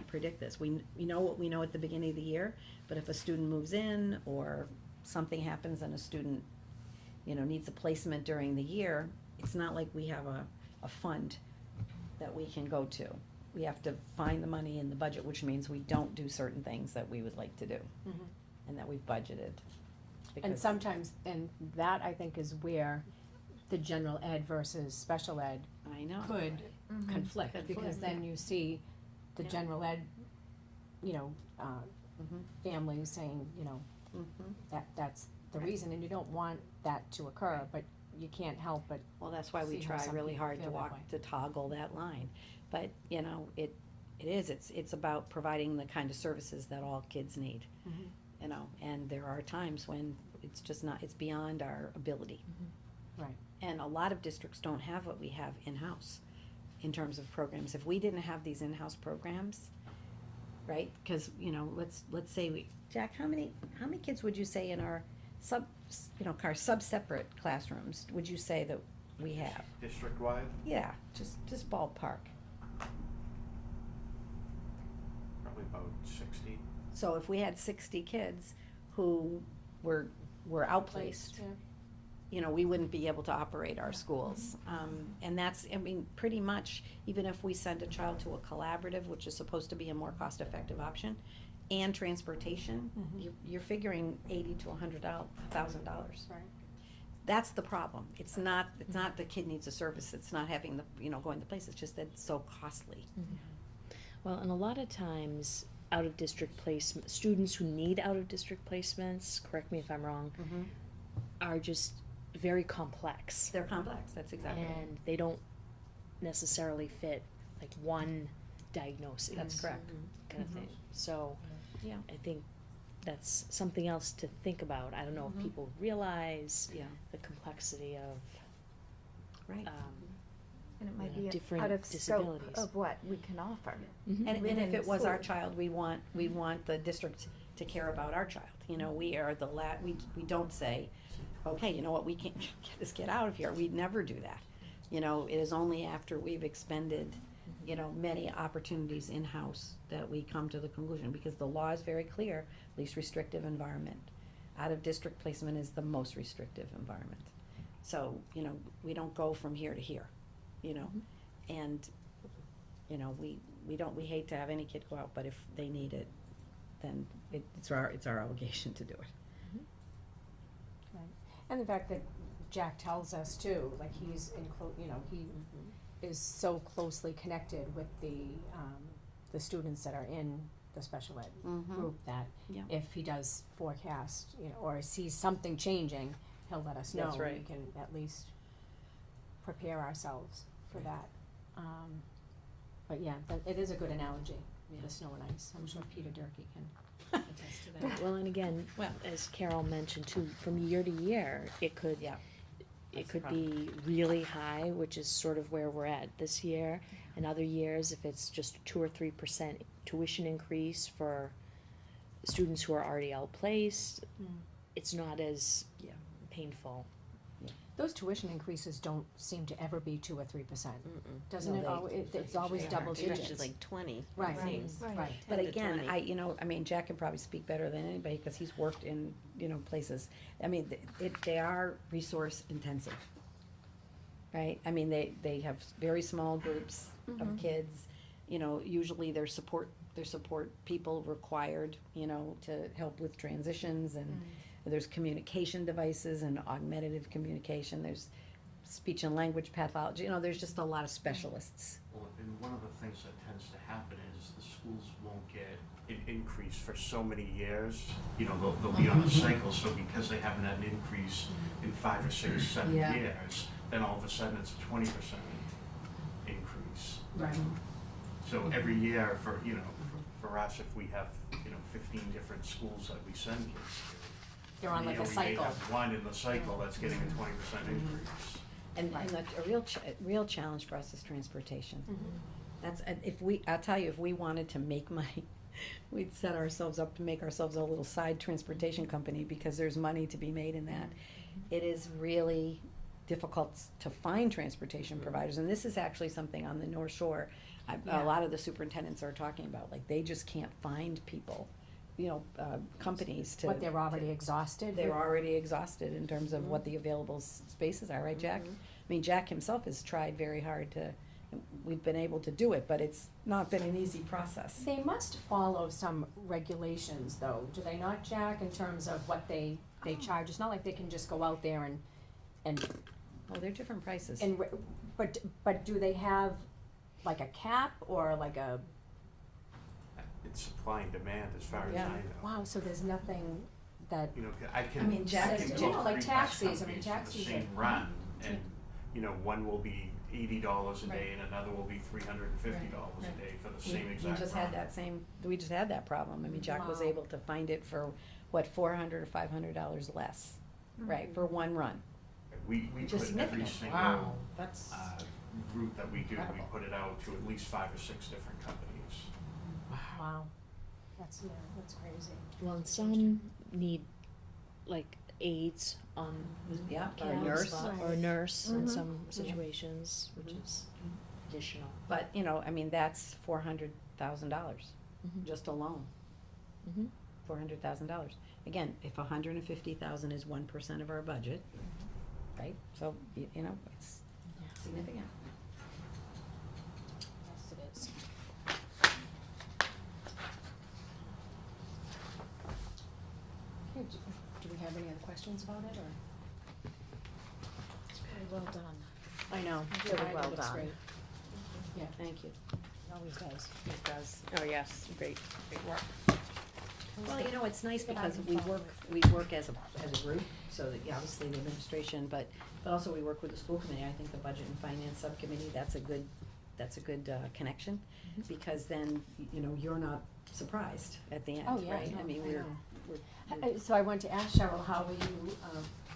predict this. We know what we know at the beginning of the year, but if a student moves in, or something happens and a student, needs a placement during the year, it's not like we have a fund that we can go to. We have to find the money in the budget, which means we don't do certain things that we would like to do, and that we've budgeted. And Because- sometimes, and that I think is where the general ed versus special ed I know. could conflict, because then you see the Yeah. general ed, Mhm. families saying, Mhm. that's the reason, and you don't want that to occur, but you can't help but, Well, that's why we See how try some really people hard to feel that walk, way. to toggle that line. But, it's about providing the kind of services that all kids need. And there are times when it's just not, it's beyond our ability. Right. And a lot of districts don't have what we have in-house in terms of programs. If we didn't have these in-house programs, right? Cause, let's say Jack, how many kids would you say in our sub-separate classrooms would you say that we have? District-wide, Yeah, just ballpark. probably about 60. So if we had 60 kids who were outplaced, we wouldn't be able to operate our schools. And that's, pretty much, even if we send a child to a collaborative, which is supposed to be a more cost-effective option, and transportation, you're figuring $80,000 to $100,000. Right. That's the problem. It's not the kid needs a service, it's not having the, going to place, it's just that it's so costly. Well, and a lot of times, out-of-district students who need out-of-district placements, correct me if I'm wrong, are just very complex. They're complex, that's exactly right. And they don't necessarily fit like one diagnosis. That's correct. Kind of thing. So, Yeah. I think that's something else to think about. I don't know if people realize Yeah. the complexity of, Right. And it might you know, be different out of scope disabilities. of what we can offer. And if within it was our school. child, we want the district to care about our child. We are we don't say, okay, you know what, we can't get this kid out of here. We'd never do that. It is only after we've expended, many opportunities in-house that we come to the conclusion, because the law is very clear, least restrictive environment. Out-of-district placement is the most restrictive environment. So, we don't go from here to here, and, we hate to have any kid go out, but if they need it, then it's our obligation to do it. And the fact that Jack tells us too, like he's he is so closely connected with the students that are in the special ed group, that Yeah. if he does forecast, or sees something changing, he'll let us know. That's right. We can at least prepare ourselves for that. But yeah, it is a good analogy, the snow and ice. I'm sure Peter Durkee can attest to that. well, and again, Well- as Carol mentioned too, from year to year, it could, Yeah. it That's the could be really high, which is sort of where we're at this year. And other years, if it's just 2 or 3% tuition increase for students who are already outplaced, it's not as Yeah. painful. Those tuition increases don't seem to ever be 2 or 3%. Doesn't No, it? It's always double digits. like 20. Right, Right. right. But 10 to again, 20. Jack can probably speak better than anybody, because he's worked in, places. They are resource intensive, right? They have very small groups of kids, usually there's support people required, to help with transitions, and there's communication devices and augmentative communication, there's speech and language pathology, there's just a lot of specialists. Well, and one of the things that tends to happen is the schools won't get an increase for so many years. They'll be on a cycle, so because they haven't had an increase in 5 or 6, 7 Yeah. years, then all of a sudden it's a 20% increase. Right. So every year for us, if we have, 15 different schools that we send kids to, They're on like a we may cycle. have one in the cycle that's getting a 20% increase. And a real challenge for us is transportation. That's, I'll tell you, if we wanted to make money, we'd set ourselves up to make ourselves a little side transportation company, because there's money to be made in that. It is really difficult to find transportation providers, and this is actually something on the North Shore. A lot of the superintendents are talking about, like, they just can't find people, companies to. But they're already exhausted. They're already exhausted in terms of what the available spaces are, right, Jack? I mean, Jack himself has tried very hard we've been able to do it, but it's not been an easy process. They must follow some regulations, though, do they not, Jack, in terms of what they charge? It's not like they can just go out there and, Well, they're different prices. but do they have like a cap or like a, It's supply and demand as far as Yeah. I know. wow, so there's nothing that, You know, I can. I mean, Jack I is- can you go know, like 3 bus taxis, I mean, companies for taxis the same are- run, and, one will be $80 a day and another will be $350 a day for the same We exact just run. had we just had that problem. I mean, Jack was Wow. able to find it for, $400 or $500 less, right, for one run. We Which is put every significant. single, That's, route that we do, we Incredible. put it out to at least 5 or 6 different companies. wow, that's crazy. Well, and some need like aides on Yeah, or a campus, nurse. or a nurse in Mhm. some situations, which is additional. But, I mean, that's $400,000 Mhm. just alone. Mhm. $400,000. Again, if 150,000 is 1% of our budget, right? So, it's significant. Yes, it is. Okay, do we have any other questions about it, or? It's very well done. I know, Really Friday well looks done. great. Yeah, Thank you. it always does. it does, oh, yes, great work. Well, it's nice But I because can we follow work as a group, so that, obviously the administration, but also we work with the school committee. I think the budget and finance subcommittee, that's a good connection, because then, you're not surprised at the end, Oh, yeah, right? no, I mean, I we're, know. So I want to ask Cheryl, how were you,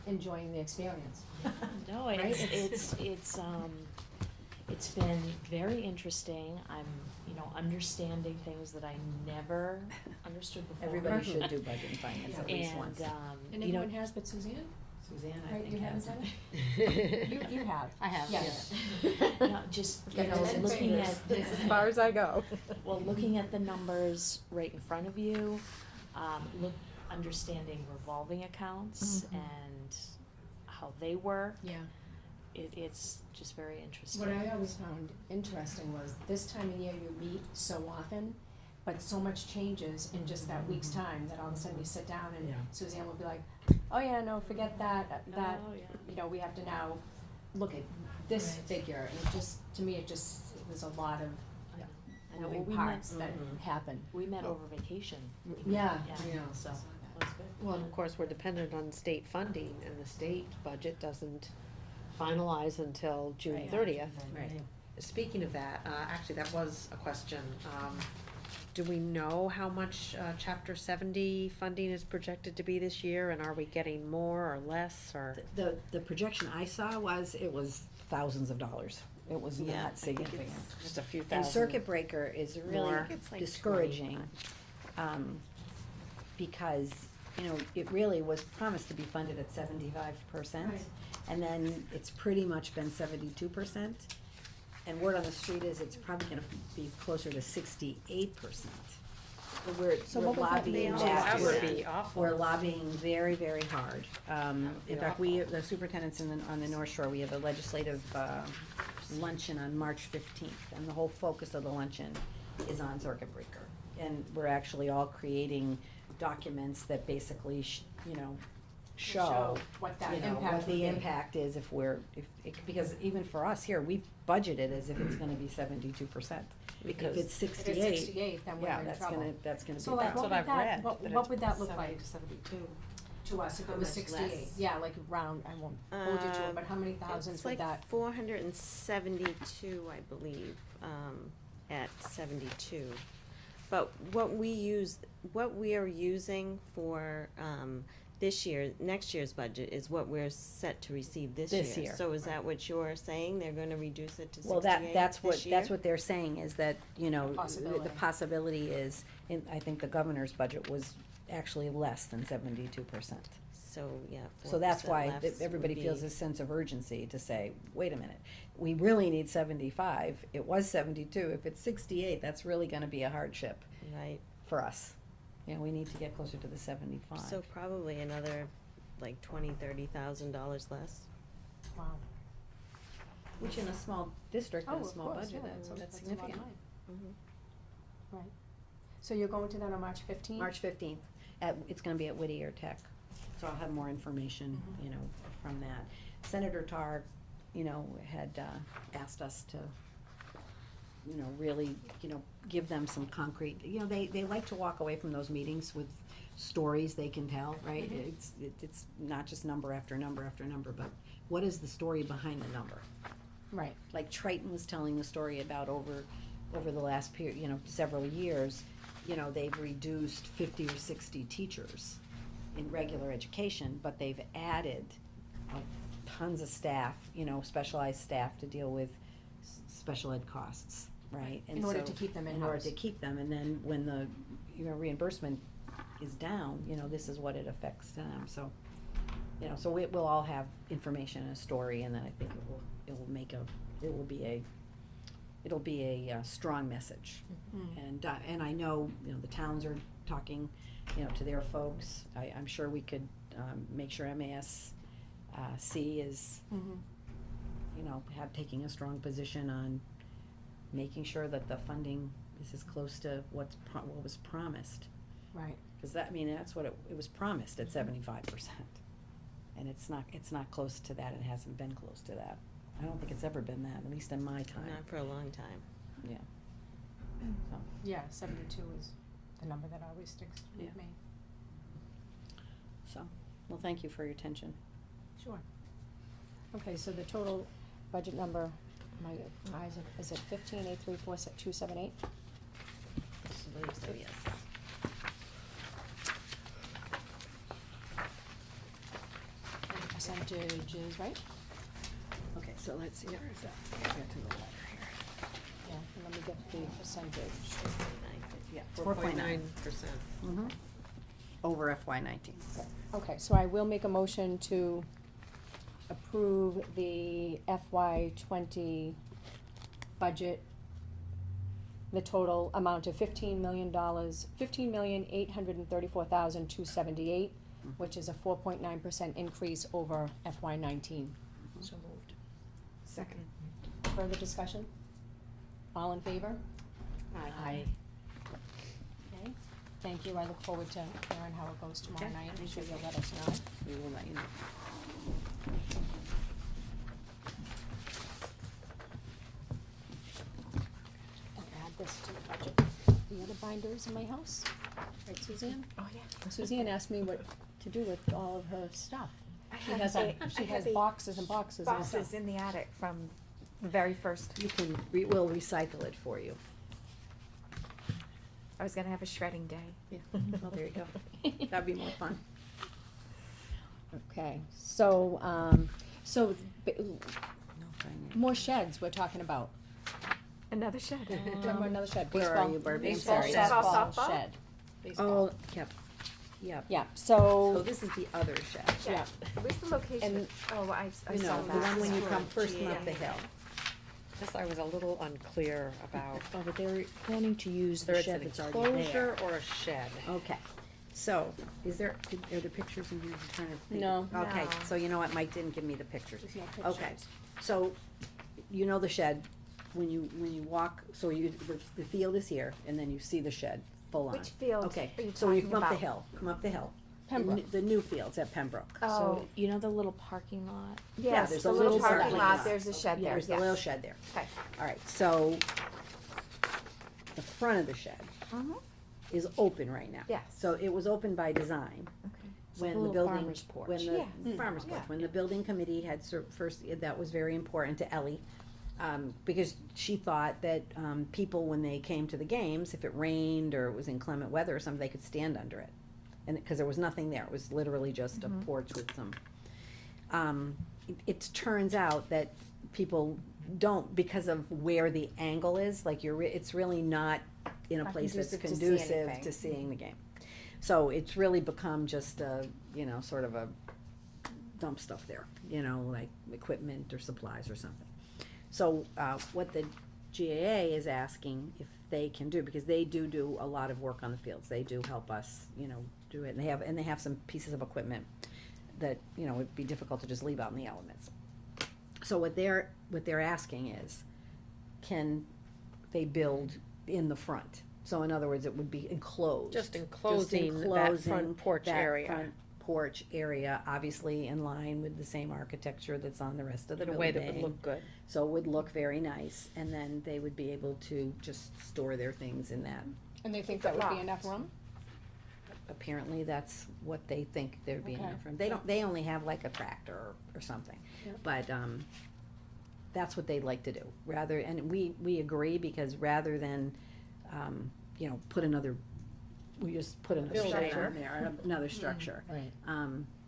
enjoying the experience? No, Right? it's been very interesting. I'm, understanding things that I never understood before. everybody should do budget and finance at least once. And everyone has but Suzanne? Suzanne, I Right, think, you haven't has. done it? You have. I have, Yes. No, just, Got those looking fingers. at, As far as I go. well, looking at the numbers right in front of you, understanding revolving accounts and how they work, Yeah. it's just very interesting. What I always found interesting was this time of year you meet so often, but so much changes in just that week's time that all of a sudden you sit down and Yeah. Suzanne will be like, oh yeah, no, forget that, Oh, yeah. we have to now look at this Right. figure, and it was a lot of I know, moving we parts met, that happened. we met over vacation. Yeah, Yeah, so, that's good. Well, and of course, we're dependent on state funding, and the state budget doesn't finalize until June Right. 30th. Right. Speaking of that, actually, that was a question. Do we know how much Chapter 70 funding is projected to be this year, and are we getting more or less, or? The projection I saw it was thousands of dollars. It was not significant. Just a few And thousand? circuit breaker is really More. It's like discouraging, because, it really was promised to be funded at 75%. Right. And then it's pretty much been 72%. And word on the street is it's probably gonna be closer to 68%. So We're what would that be lobbying in that, That would we're- be awful. we're lobbying very, very hard. be In fact, the superintendents on the North Shore, we have a legislative, luncheon on March 15th, and the whole focus of the luncheon is on circuit breaker. And we're actually all creating documents that basically, show, what that what impact would the be. impact is because even for us here, we've budgeted as if it's gonna be 72%. If Because it's If it's 68, then we're yeah, in that's trouble. that's gonna be So bad. like, what would what I've that, read, what, that what it's would that look like 72. to us if it was much 68? less? Yeah, like round, I won't hold you to it, but how many thousands It's would like that? 472, I believe, at 72. But what we are using for this year, next year's budget is what we're set to receive this This year. year. So is that what you're saying? They're gonna reduce it to 68 Well, that's this year? what they're saying is that, you know, Possibility. the possibility is, and I think the governor's budget was actually less than 72%. So, yeah. So that's 4% why less everybody would feels be- this sense of urgency to say, wait a minute, we really need 75. It was 72. If it's 68, that's really gonna be a hardship Right, for us. You know, we need to get closer to the 75. so probably another like $20,000-$30,000 less. Wow. Which in a small district and Oh, a of small course, budget, yeah, that's a lot significant. of money. Mhm. Right. So you're going to that on March 15th? March 15th, it's gonna be at Whittier Tech, so I'll have more information, you know, from that. Senator Tar, you know, had, asked us to, you know, really, you know, give them some concrete, you know, they like to walk away from those meetings with stories they can tell, right? It's not just number after number after number, but what is the story behind the number? Right. Like Triton was telling the story about over the last period, you know, several years, you know, they've reduced 50 or 60 teachers in regular education, but they've added tons of staff, you know, specialized staff to deal with special ed costs, right? And In order so- to keep them in order in-house. to keep them, and then when the, you know, reimbursement is down, you know, this is what it affects them, so, you know, so we'll all have information and a story, and then I think it'll be a strong message. And I know, you know, the towns are talking, you know, to their folks. I'm sure we could, make sure MASC is, you know, taking a strong position on making sure that the funding is as close to what was promised. Right. Cause that, I mean, that's what it was promised at 75%. And it's not close to that, it hasn't been close to that. I don't think it's ever been that, at least in my time. Not for a long time. Yeah. So, Yeah, 72 is the number that always sticks with Yeah. me. so, well, thank you for your attention. Sure. Okay, so the total budget number, my eyes, is it 15,834,278? I believe so, yes. And the percentage is right? Okay, so let's see, where is that? Get to the letter here. Yeah, and let me get the percentage. Yeah, 4.9%. Mm-hmm. Over FY '19. Okay, so I will make a motion to approve the FY '20 budget, the total amount of $15,834,278, which is a 4.9% increase over FY '19. So moved. Second. Further discussion? All in favor? Aye. Okay, thank you, I look forward to hearing how it goes tomorrow Okay, night, I'm thank sure you. you'll let us know. We will let you know. And add this to the budget. The other binders in my house, right, Suzanne? Oh, yeah. Suzanne asked me what to do with all of her stuff. She have has a- she I has have a boxes and boxes of stuff. Boxes in the attic from the very first, You can, we'll recycle it for you. I was gonna have a shredding day. Yeah, well, there you go. That'd be more fun. Okay, so, b- more sheds we're talking about. Another shed. Remember another shed, Where are baseball, you, Barbie? I'm baseball, sorry. softball Softball? shed. Oh, yep, yep. Yeah, So so, this is the other shed. yeah, Where's the location? And- Oh, I You saw know, that. the one when you come, Sure. first come up the hill. This I was a little unclear about. Oh, but they're planning to use Whether the it's an shed that's already enclosure there. or a shed. Okay, so, are there pictures of you trying to think? No. Okay, No. so you know what, Mike didn't give me the pictures. there's no Okay, pictures. so, you know the shed, when you walk, so the field is here, and then you see the shed, full on. Which field Okay, are you so you talking come up the about? hill, Pembroke. The new fields at Pembroke. Oh, So, you know the little parking lot? yes, there's the a little little parking parking lot, lot. there's a shed there, There's the yes. little shed there. Okay. All right, so, the front of the shed Mhm. is open right now. Yes. So it was open by design. Okay. When a the little building, farmer's porch. when the, Yeah. farmer's porch, Yeah. when the building committee had first, that was very important to Ellie. Because she thought that, people, when they came to the games, if it rained or it was inclement weather or something, they could stand under it. and, cause there was nothing there, it was literally just a porch with some. It turns out that people don't, because of where the angle is, like it's really not in a Not place that's conducive to see conducive anything. to seeing the game. So it's really become just a, you know, sort of a dump stuff there, you know, like equipment or supplies or something. So, what the GAA is asking if they can do, because they do a lot of work on the fields, they do help us, you know, do it, and they have some pieces of equipment that, you know, would be difficult to just leave out in the elements. So what they're asking is, can they build in the front? So in other words, it would be enclosed. Just enclosing that front porch that area. front porch area, obviously in line with the same architecture that's on the rest of the In a building. way that would look good. So it would look very nice, and then they would be able to just store their things in that. And they think that would be enough room? Apparently, that's what they think there'd be Okay. enough room. They only have like a tractor or something. Yep. But, that's what they'd like to do, rather, and we agree, because rather than, you know, we just put another Building. structure in there, another structure. Right.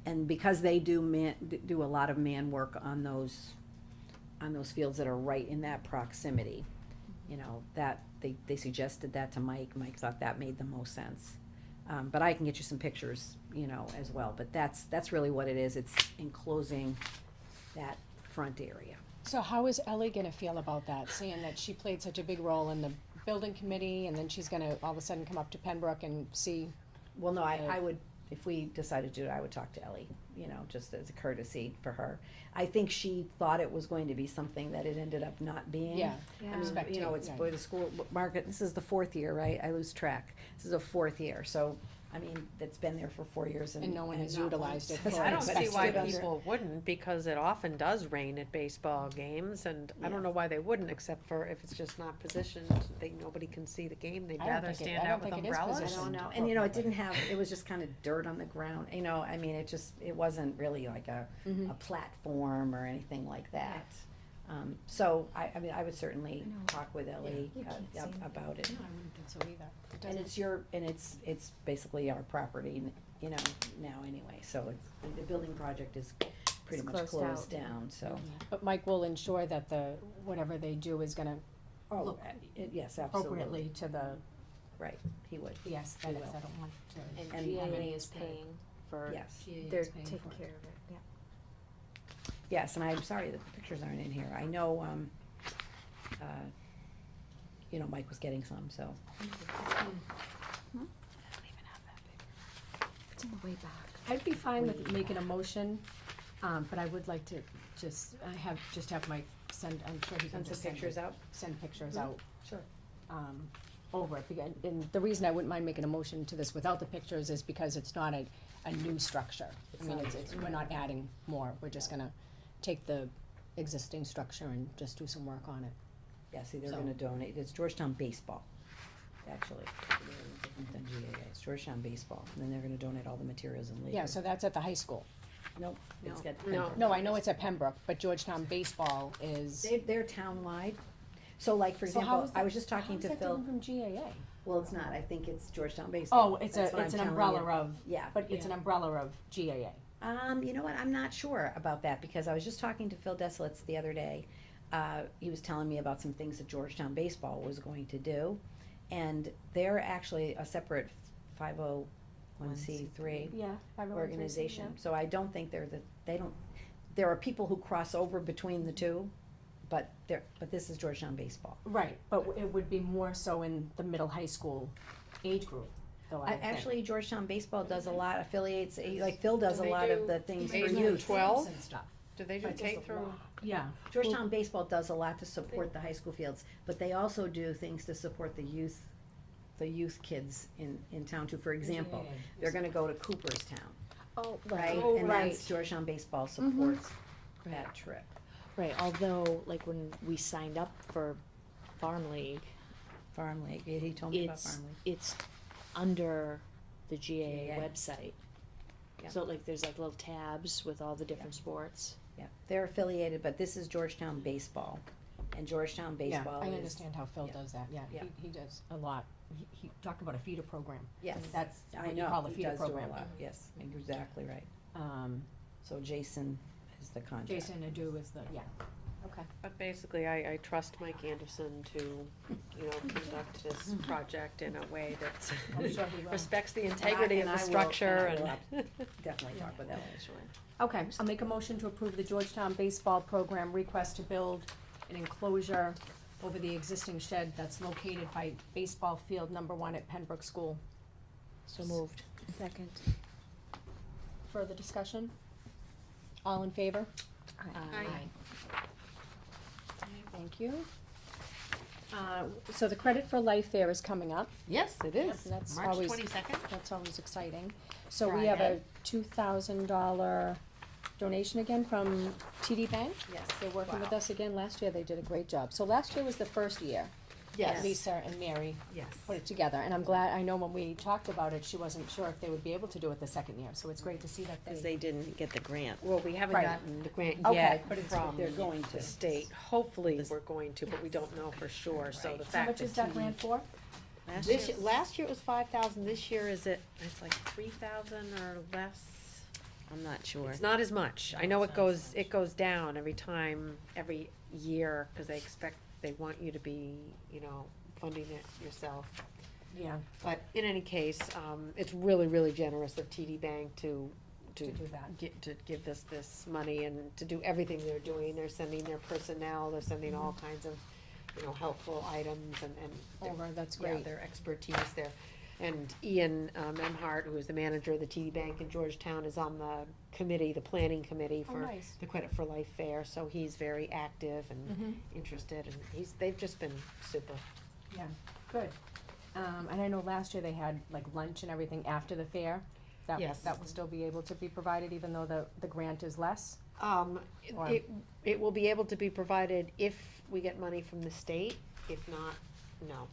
And because they do do a lot of man work on those fields that are right in that proximity, you know, that, they suggested that to Mike thought that made the most sense. But I can get you some pictures, you know, as well, but that's really what it is, it's enclosing that front area. So how is Ellie gonna feel about that, seeing that she played such a big role in the building committee, and then she's gonna all of a sudden come up to Pembroke and see? Well, no, I would, if we decided to do it, I would talk to Ellie, you know, just as a courtesy for her. I think she thought it was going to be something that it ended up not being. Yeah, You know, it's, boy, the school, Margaret, this is the 4th year, right? I lose track. This is the 4th year, so, I mean, it's been there for 4 years And no one has not utilized once. it for I don't see why But it's- people wouldn't, because it often does rain at baseball games, and I Yeah. don't know why they wouldn't, except for if it's just not positioned, nobody can see the game, they'd I don't rather think it- stand I don't out with think it is umbrellas. I positioned. don't know, and you know, it didn't have, it was just kind of dirt on the ground, you know, I mean, it wasn't really like a platform or anything like that. So, I mean, I would certainly talk with Ellie about it. No, I wouldn't think so either. It And doesn't- it's basically our property, you know, now anyway, so the building project is pretty It's much closed closed out. down, so. But Mike will ensure that whatever they do is gonna Oh, look yes, absolutely, appropriately to the, right, he would, the aesthetics, will. I don't want to. And And- GAA is paying for. yes. They're taking care of it, yeah. Yes, and I'm sorry that the pictures aren't in here, I know, you know, Mike was getting some, so. It's in the way back. I'd be fine with making a motion, but I would like to just have Mike send, I'm sure he can Send some just send pictures out? send pictures Mhm. out. Sure. Over it, and the reason I wouldn't mind making a motion to this without the pictures is because it's not a new structure. I mean, we're not adding more, we're just gonna take the existing structure and just do some work on it. Yeah, see, they're So- gonna donate, it's Georgetown Baseball, actually, they're different than GAA, it's Georgetown Baseball, and then they're gonna donate all the materials and labor. Yeah, so that's at the high school. Nope, it's got. No. Pembroke. No, I know it's at Pembroke, but Georgetown baseball is. They're townwide, so like, for So how example, is I that- was just talking to How is that Phil, different from GAA? well, it's not, I think it's Georgetown Baseball. Oh, it's That's what it's I'm an telling umbrella you. of, Yeah. but it's an umbrella of GAA. You know what, I'm not sure about that, because I was just talking to Phil Desolitz the other day. He was telling me about some things that Georgetown Baseball was going to do, and they're actually a separate 501c3 Yeah. organization, so I don't think there are people who cross over between the two, but this is Georgetown Baseball. Right, but it would be more so in the middle high school age group, though I would think. Actually, Georgetown Baseball does a lot, affiliates, like Phil does a Do they lot of do the things for K through youth. 12? And stuff. Do they do But K just a through? lot. Yeah. Georgetown Baseball does a lot to support the high school fields, but they also do things to support the youth kids in town too. For example, they're gonna go to Cooperstown, Oh, right? Oh, And right. that's Georgetown Baseball supports that trip. Right, although, like, when we signed up for Farm League, Farm League, yeah, he told me about it's, Farm League. it's under the GAA GAA. website. Yeah. So like, there's like little tabs with all the different sports. Yeah, they're affiliated, but this is Georgetown Baseball. and Georgetown baseball I is. understand how Phil yeah. does that, yeah, Yeah. he does a lot. He talked about a feeder program. Yes, That's I what you know, call a he feeder does do a program. lot, yes, exactly right. Um, So Jason is the contract. Jason Adu is the, yeah, okay. But basically, I trust Mike Anderson to, you know, conduct this project in a way I'm that sure he will. respects the integrity of the structure and. Definitely talk with Ellen. Okay, I'll make a motion to approve the Georgetown baseball program request to build an enclosure over the existing shed that's located by baseball field number 1 at Pembroke School. So moved. Second. Further discussion? All in favor? Aye. Thank you. So the Credit for Life Fair is coming up. Yes, it is. That's March always- 22nd. That's always exciting. So we have a $2,000 donation again from TD Bank. Yes. They're working with us again. Last year, they did a great job. So last year was the first year that Yes. Lisa and Mary Yes. put it together. And I'm glad, I know when we talked about it, she wasn't sure if they would be able to do it the second year. So it's great to see that Cause they, they didn't get the grant. Well, we haven't Right. gotten the grant Okay, yet but it's- from they're going the to. state. Hopefully, we're going to, but we don't know for sure, so the how fact much that is that TD grant for? last year it was 5,000, this year it's like 3,000 or less. I'm not sure. It's not as much. I know it goes down every year, cause they want you to be, you know, funding it yourself. Yeah, But in any case, it's really, really generous of TD Bank to to do that. to give us this money and to do everything they're doing. They're sending their personnel, they're sending all kinds of, you know, helpful items and their- Over, that's yeah, great. their expertise there. And Ian Memhart, who is the manager of the TD Bank in Georgetown, is on the committee, the planning committee Oh, for nice. the Credit for Life Fair, so he's very active and Mhm. interested, and they've just been super. Yeah, good. And I know last year they had like lunch and everything after the fair. Yes. That will still be able to be provided even though the grant is less? Or- It will be able to be provided if we get money from the state, if not, no.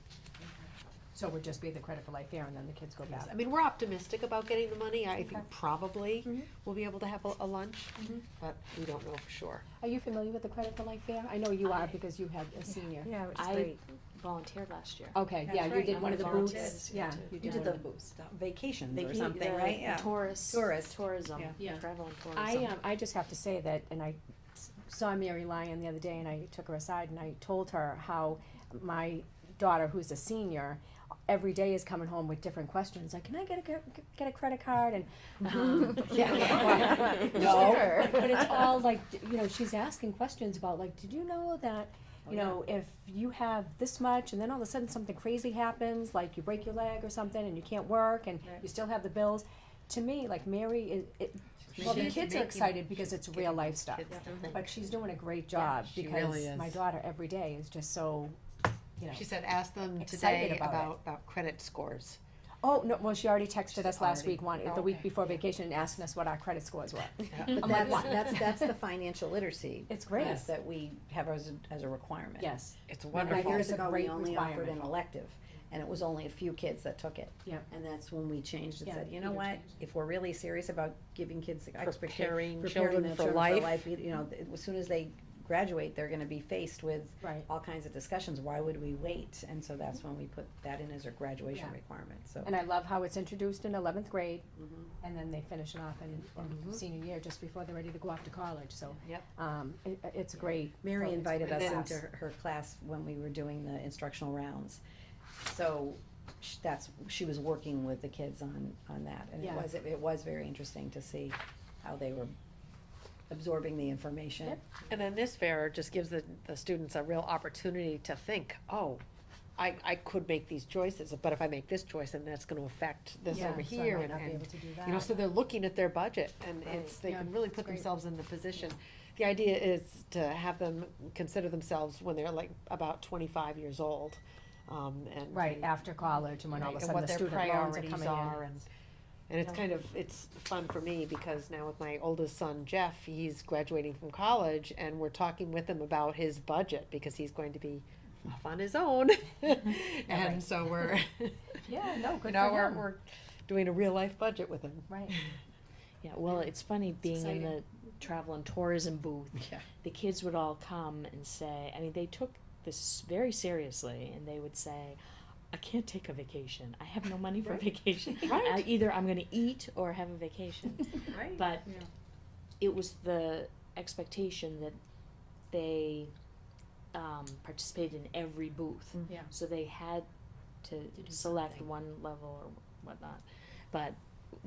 So it would just be the Credit for Life Fair and then the kids go back? I mean, we're optimistic about getting the money, I Okay. think probably Mhm. we'll be able to have a lunch, Mhm. but we don't know for sure. Are you familiar with the Credit for Life Fair? I know you are because you had a senior. Yeah, it was I great. volunteered last year. Okay, That's yeah, you right, did one of the booths, volunteered. yeah. You did did one of the booths. vacations or The- something, the right? Yeah. Tourist. Tourism, Yeah. travel and tourism. I just have to say that, and I saw Mary Lyon the other day and I took her aside and I told her how my daughter, who's a senior, every day is coming home with different questions, like, can I get a credit card, and, yeah, no, but it's all like, you know, she's asking questions about, like, did you know that, you know, if you have this much, and then all of a sudden something crazy happens, like you break your leg or something, and you can't work, and you still have the bills, to me, like, Mary well, the She's kids are making- excited because it's real life stuff, Kids to think. but she's doing a great job, she because really is. my daughter every day is just so, you know. She said, ask them Excited today about about credit scores. Oh, no, well, she already texted us last week, the okay. week before vacation, asking us what our credit scores were. But I'm like, what? that's the financial literacy. It's great. class that we have as a requirement. Yes, It's And wonderful. 5 years It's a ago, great we only offered an requirement. elective, and it was only a few kids that took it. Yeah. And that's when we changed and Yeah, said, you know Peter what, changed if we're really serious about giving kids the Preparing preparing children their for children life. you know, as soon as they graduate, they're gonna be faced with right. all kinds of discussions, why would we wait? And so that's when we put that in as a graduation Yeah. requirement, so. And I love how it's introduced in 11th grade, Mhm. and then they finish it off in senior year, just before they're ready to go off to college, so. Yep. It's great. Mary Well, it's invited great us class. into her class when we were doing the instructional rounds. So she was working with the kids on that, and Yeah. it was very interesting to see how they were absorbing the information. Yep. And then this fair just gives the students a real opportunity to think, oh, I could make these choices, but if I make this choice, then that's gonna affect this Yeah, over so I here, might and, not be able to do you know, that. so they're looking at their budget, and Right. they Yeah, can really it's put great. themselves in the position. The idea is to have them consider themselves when they're like about 25 years old, and. Right, after college, and when all of a and sudden what the their student loans are priorities coming are, in. and it's Yeah. kind of, it's fun for me, because now with my oldest son, Jeff, he's graduating from college, and we're talking with him about his budget, because he's going to be off on his own. And so we're, Yeah, no, you good know, for we're, him. we're doing a real life budget with him. Right. Yeah, well, it's funny being in exciting. the travel and tourism booth. Yeah. The kids would all come and say, I mean, they took this very seriously, and they would say, I can't take a vacation. I have no money for vacation. Right. Either I'm going to eat or have a vacation. Right. But it was the expectation that they participated in every booth. Yeah. So they had to select one level or whatnot. But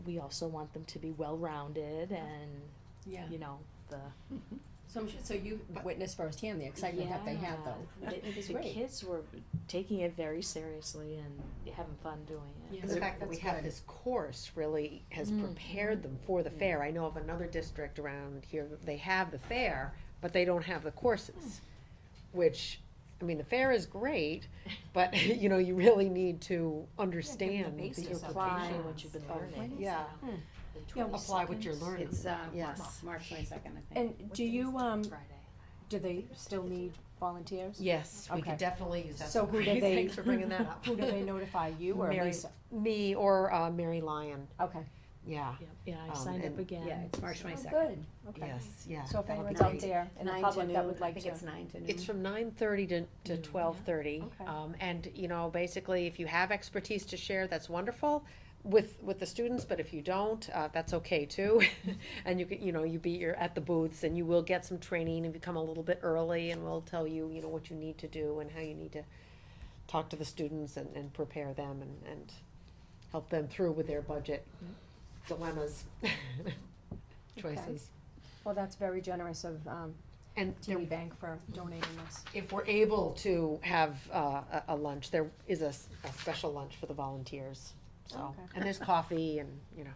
we also want them to be well-rounded and, Yeah. you know, the So you witnessed firsthand the excitement that they had though. It was the great. kids were taking it very seriously and having fun doing it. Yeah. The fact that we have this course really has prepared them for the fair. I know of another district around here, that they have the fair, but they don't have the courses. Which, I mean, the fair is great, but, you know, you really need to understand the basis of it. apply. What you've been learning. Yeah, The Yeah, apply what you're learning. It's, Yes. March 22nd, I think. And do you, Friday. do they still need volunteers? Yes, we Okay. could definitely use that. So who do they? Thanks for bringing that up. Who do they notify, you or Mary- Lisa? Me or Mary Lyon, Okay. yeah, Yeah, I Um, signed up and- again. Yeah, it's March Oh, 22nd. good, okay. yes, yeah. So if that'll be anyone's out great. there in the 9 to public that noon. would like I think to. it's 9 to noon. It's from 9:30 to Noon, 12:30. Okay. And, you know, basically, if you have expertise to share, that's wonderful with the students, but if you don't, that's okay too. And you can, you know, you're at the booths and you will get some training if you come a little bit early, and we'll tell you, you know, what you need to do and how you need to talk to the students and prepare them and help them through with their budget dilemmas, choices. Well, that's very generous of, And there TD Bank for donating this. if we're able to have a lunch, there is a special lunch for the volunteers. So, Okay. and there's coffee and, you know,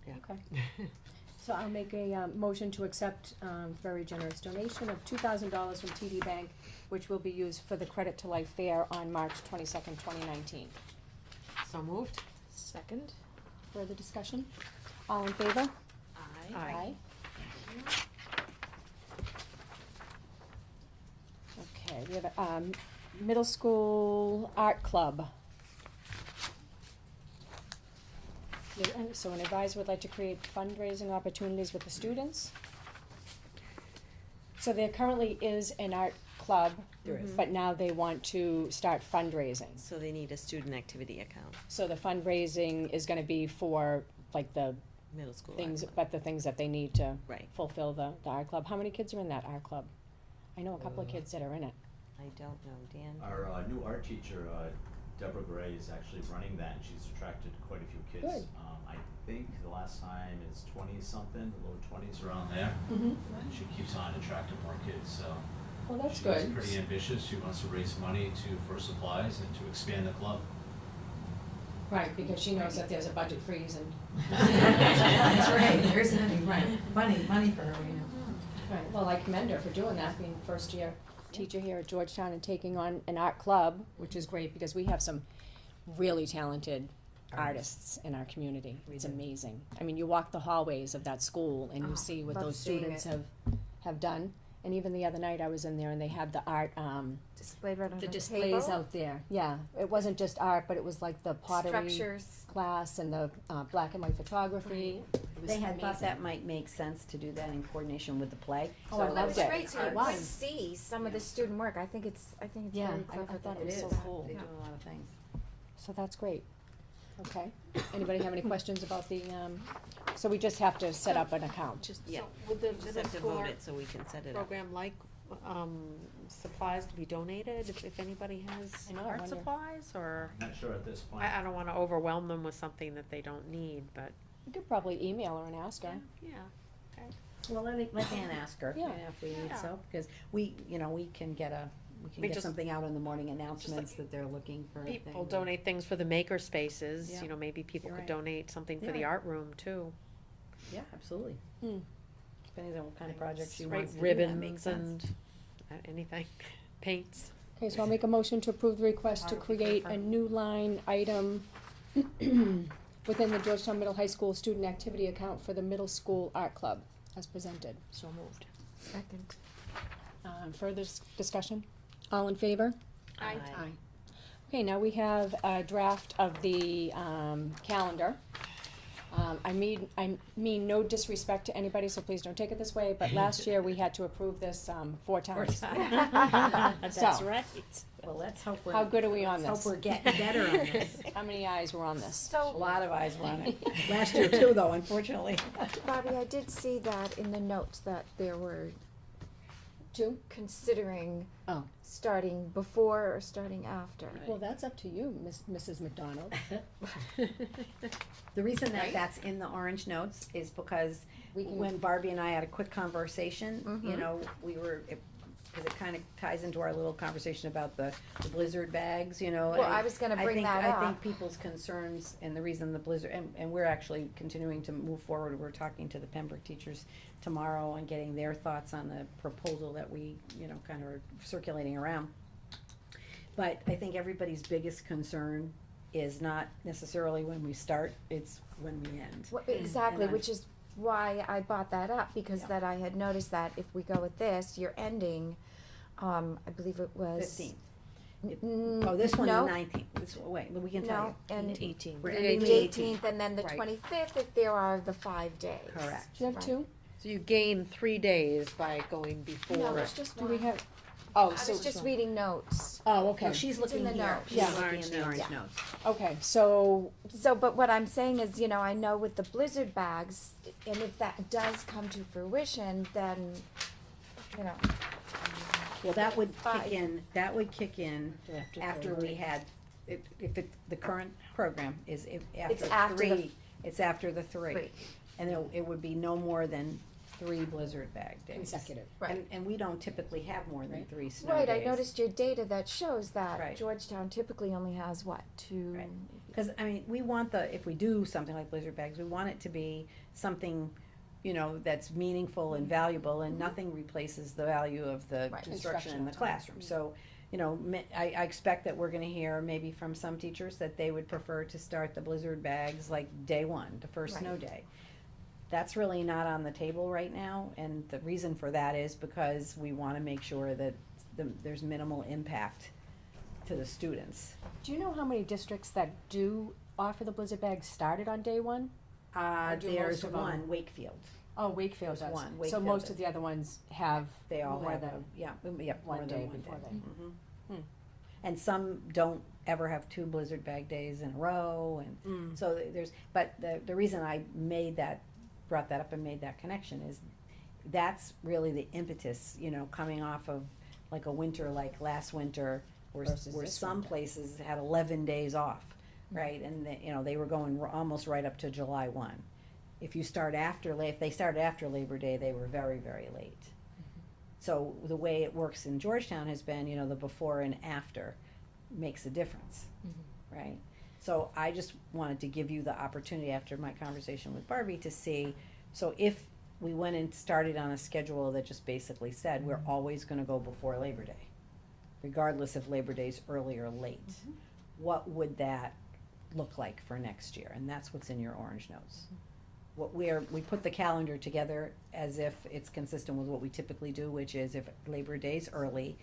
yeah. Okay. So I'll make a motion to accept very generous donation of $2,000 from TD Bank, which will be used for the Credit to Life Fair on March 22nd, 2019. So moved? Second? Further discussion? All in favor? Aye. Okay, we have a middle school art club. So an advisor would like to create fundraising opportunities with the students. So there currently is an art club, There is. but now they want to start fundraising. So they need a student activity account, So the fundraising is gonna be for like the middle school. things, art club. but the things that they need to Right. fulfill the art club. How many kids are in that art club? I know a couple of kids that are in it. I don't know, Dan. Our new art teacher, Deborah Gray, is actually running that, and she's attracted quite a few kids. Good. I think the last time is 20-something, the low 20s around there. Mm-hmm. And she keeps on attracting more kids, so. Well, that's She's good. pretty ambitious. She wants to raise money for supplies and to expand the club. Right, because she knows that there's a budget freeze and. That's right, there's money for her, you know. Right, well, I commend her for doing that, being first year teacher here at Georgetown and taking on an art club, which is great because we have some really talented artists in our community. It's amazing. I mean, you walk the hallways of that school and you see what love those seeing students it. have done. And even the other night I was in there and they had the art, Displayed right on the the displays table. out there. Yeah, it wasn't just art, but it was like the pottery Structures. class and the black and white photography. It was They had thought amazing. that might make sense to do that in coordination with the play. Oh, I So loved It's it. great to It was. see some of the student work. I think it's Yeah, very I clever. thought that it was it's so so cool. They do a lot of things. So that's great. Okay. Anybody have any questions about the, so we just have to set up an account? Just, Yeah. so would the Just middle have to school vote art it so we can set it up. program like, supplies to be donated if anybody has I know, I art wonder. supplies, or? Not sure at this point. I don't wanna overwhelm them with something that they don't need, but, You could probably email her and ask her. yeah. Well, let Dan ask her, Yeah. if we need Yeah. so, because we can get We get just- something out in the morning announcements that they're looking for. People things. donate things for the maker spaces, Yeah. you know, maybe people You're could right. donate something for the Yeah. art room too. Yeah, absolutely. Hmm. Depending on what kind of projects she Right, wants to do, that makes ribbons sense. and anything, paints. Okay, so I'll make a motion to approve the request to create a new line item within the Georgetown Middle High School student activity account for the middle school art club, as presented. So moved. Second. Further discussion? All in favor? Aye. Okay, now we have a draft of the calendar. I mean no disrespect to anybody, so please don't take it this way, but last year we had to approve this, 4 times. That's So, right. Well, let's hope we're. How good are we on let's this? hope we're getting better on this. How many eyes were on this? A lot of eyes were on it. Last year too, though, unfortunately. Bobby, I did see that in the notes that there were 2? considering Oh. starting before or starting after. Well, that's up to you, Mrs. McDonald. The reason that that's in the orange notes is because We can- when Barbie and I had a quick conversation, you know, we were, because it kind of ties into our little conversation about the blizzard bags, you know. Well, I was gonna bring that I think up. people's concerns and the reason the blizzard, and we're actually continuing to move forward. We're talking to the Pembroke teachers tomorrow and getting their thoughts on the proposal that we, you know, kind of are circulating around. But I think everybody's biggest concern is not necessarily when we start, it's when we end. Well, exactly, And which is why I brought that up, because that I had noticed that if we go with this, you're ending, I believe it was. 15th. Mm, Oh, this one, the no, 19th. Wait, we can tell no, you. and 18. We're the ending the 18th, and then the Right. 25th if there are the 5 days. Correct. Do you have 2? So you gain 3 days by going before. No, it's just Do we one. have, oh, I so, was just reading notes. oh, okay, No, she's It's in looking the here. notes. She's Yeah. looking Orange in the notes. orange Yeah. notes. okay, so, So, but what I'm saying is, you know, I know with the blizzard bags, and if that does come to fruition, then, you know, Well, that would Five. kick in After after we had, if the current program is It's after after the three, it's after the 3. Three. And it would be no more than 3 blizzard bag days. consecutive. Right. And we don't typically have more than Right. 3 snow Right, days. I noticed your data that shows that Right. Georgetown typically only has what, 2? Right. Cause I mean, we want if we do something like blizzard bags, we want it to be something, you know, that's meaningful and valuable, and nothing replaces the value of the Right. instruction in the Instructional time. classroom. So, you know, I expect that we're gonna hear maybe from some teachers that they would prefer to start the blizzard bags like day 1, the first Right. snow day. That's really not on the table right now, and the reason for that is because we wanna make sure that there's minimal impact to the students. Do you know how many districts that do offer the blizzard bags started on day 1? Or do most There's of them- one, Wakefield. Oh, Wakefield There's does. one, So Wakefield most does. of the other ones have They all more have than more one than day one before day. they. Mhm. Hmm. And some don't ever have 2 blizzard bag days in a row, and so but the reason I brought that up and made that connection is that's really the impetus, you know, coming off of like a winter like last winter, Versus where this some winter. places had 11 days off, right? And you know, they were going almost right up to July 1. If they started after Labor Day, they were very, very late. So the way it works in Georgetown has been, you know, the before and after makes a difference, right? So I just wanted to give you the opportunity after my conversation with Barbie to see, so if we went and started on a schedule that just basically said, we're always gonna go before Labor Day, regardless if Labor Day's early or late, what would that look like for next year? And that's what's in your orange notes. We put the calendar together as if it's consistent with what we typically do, which is if Labor Day's early,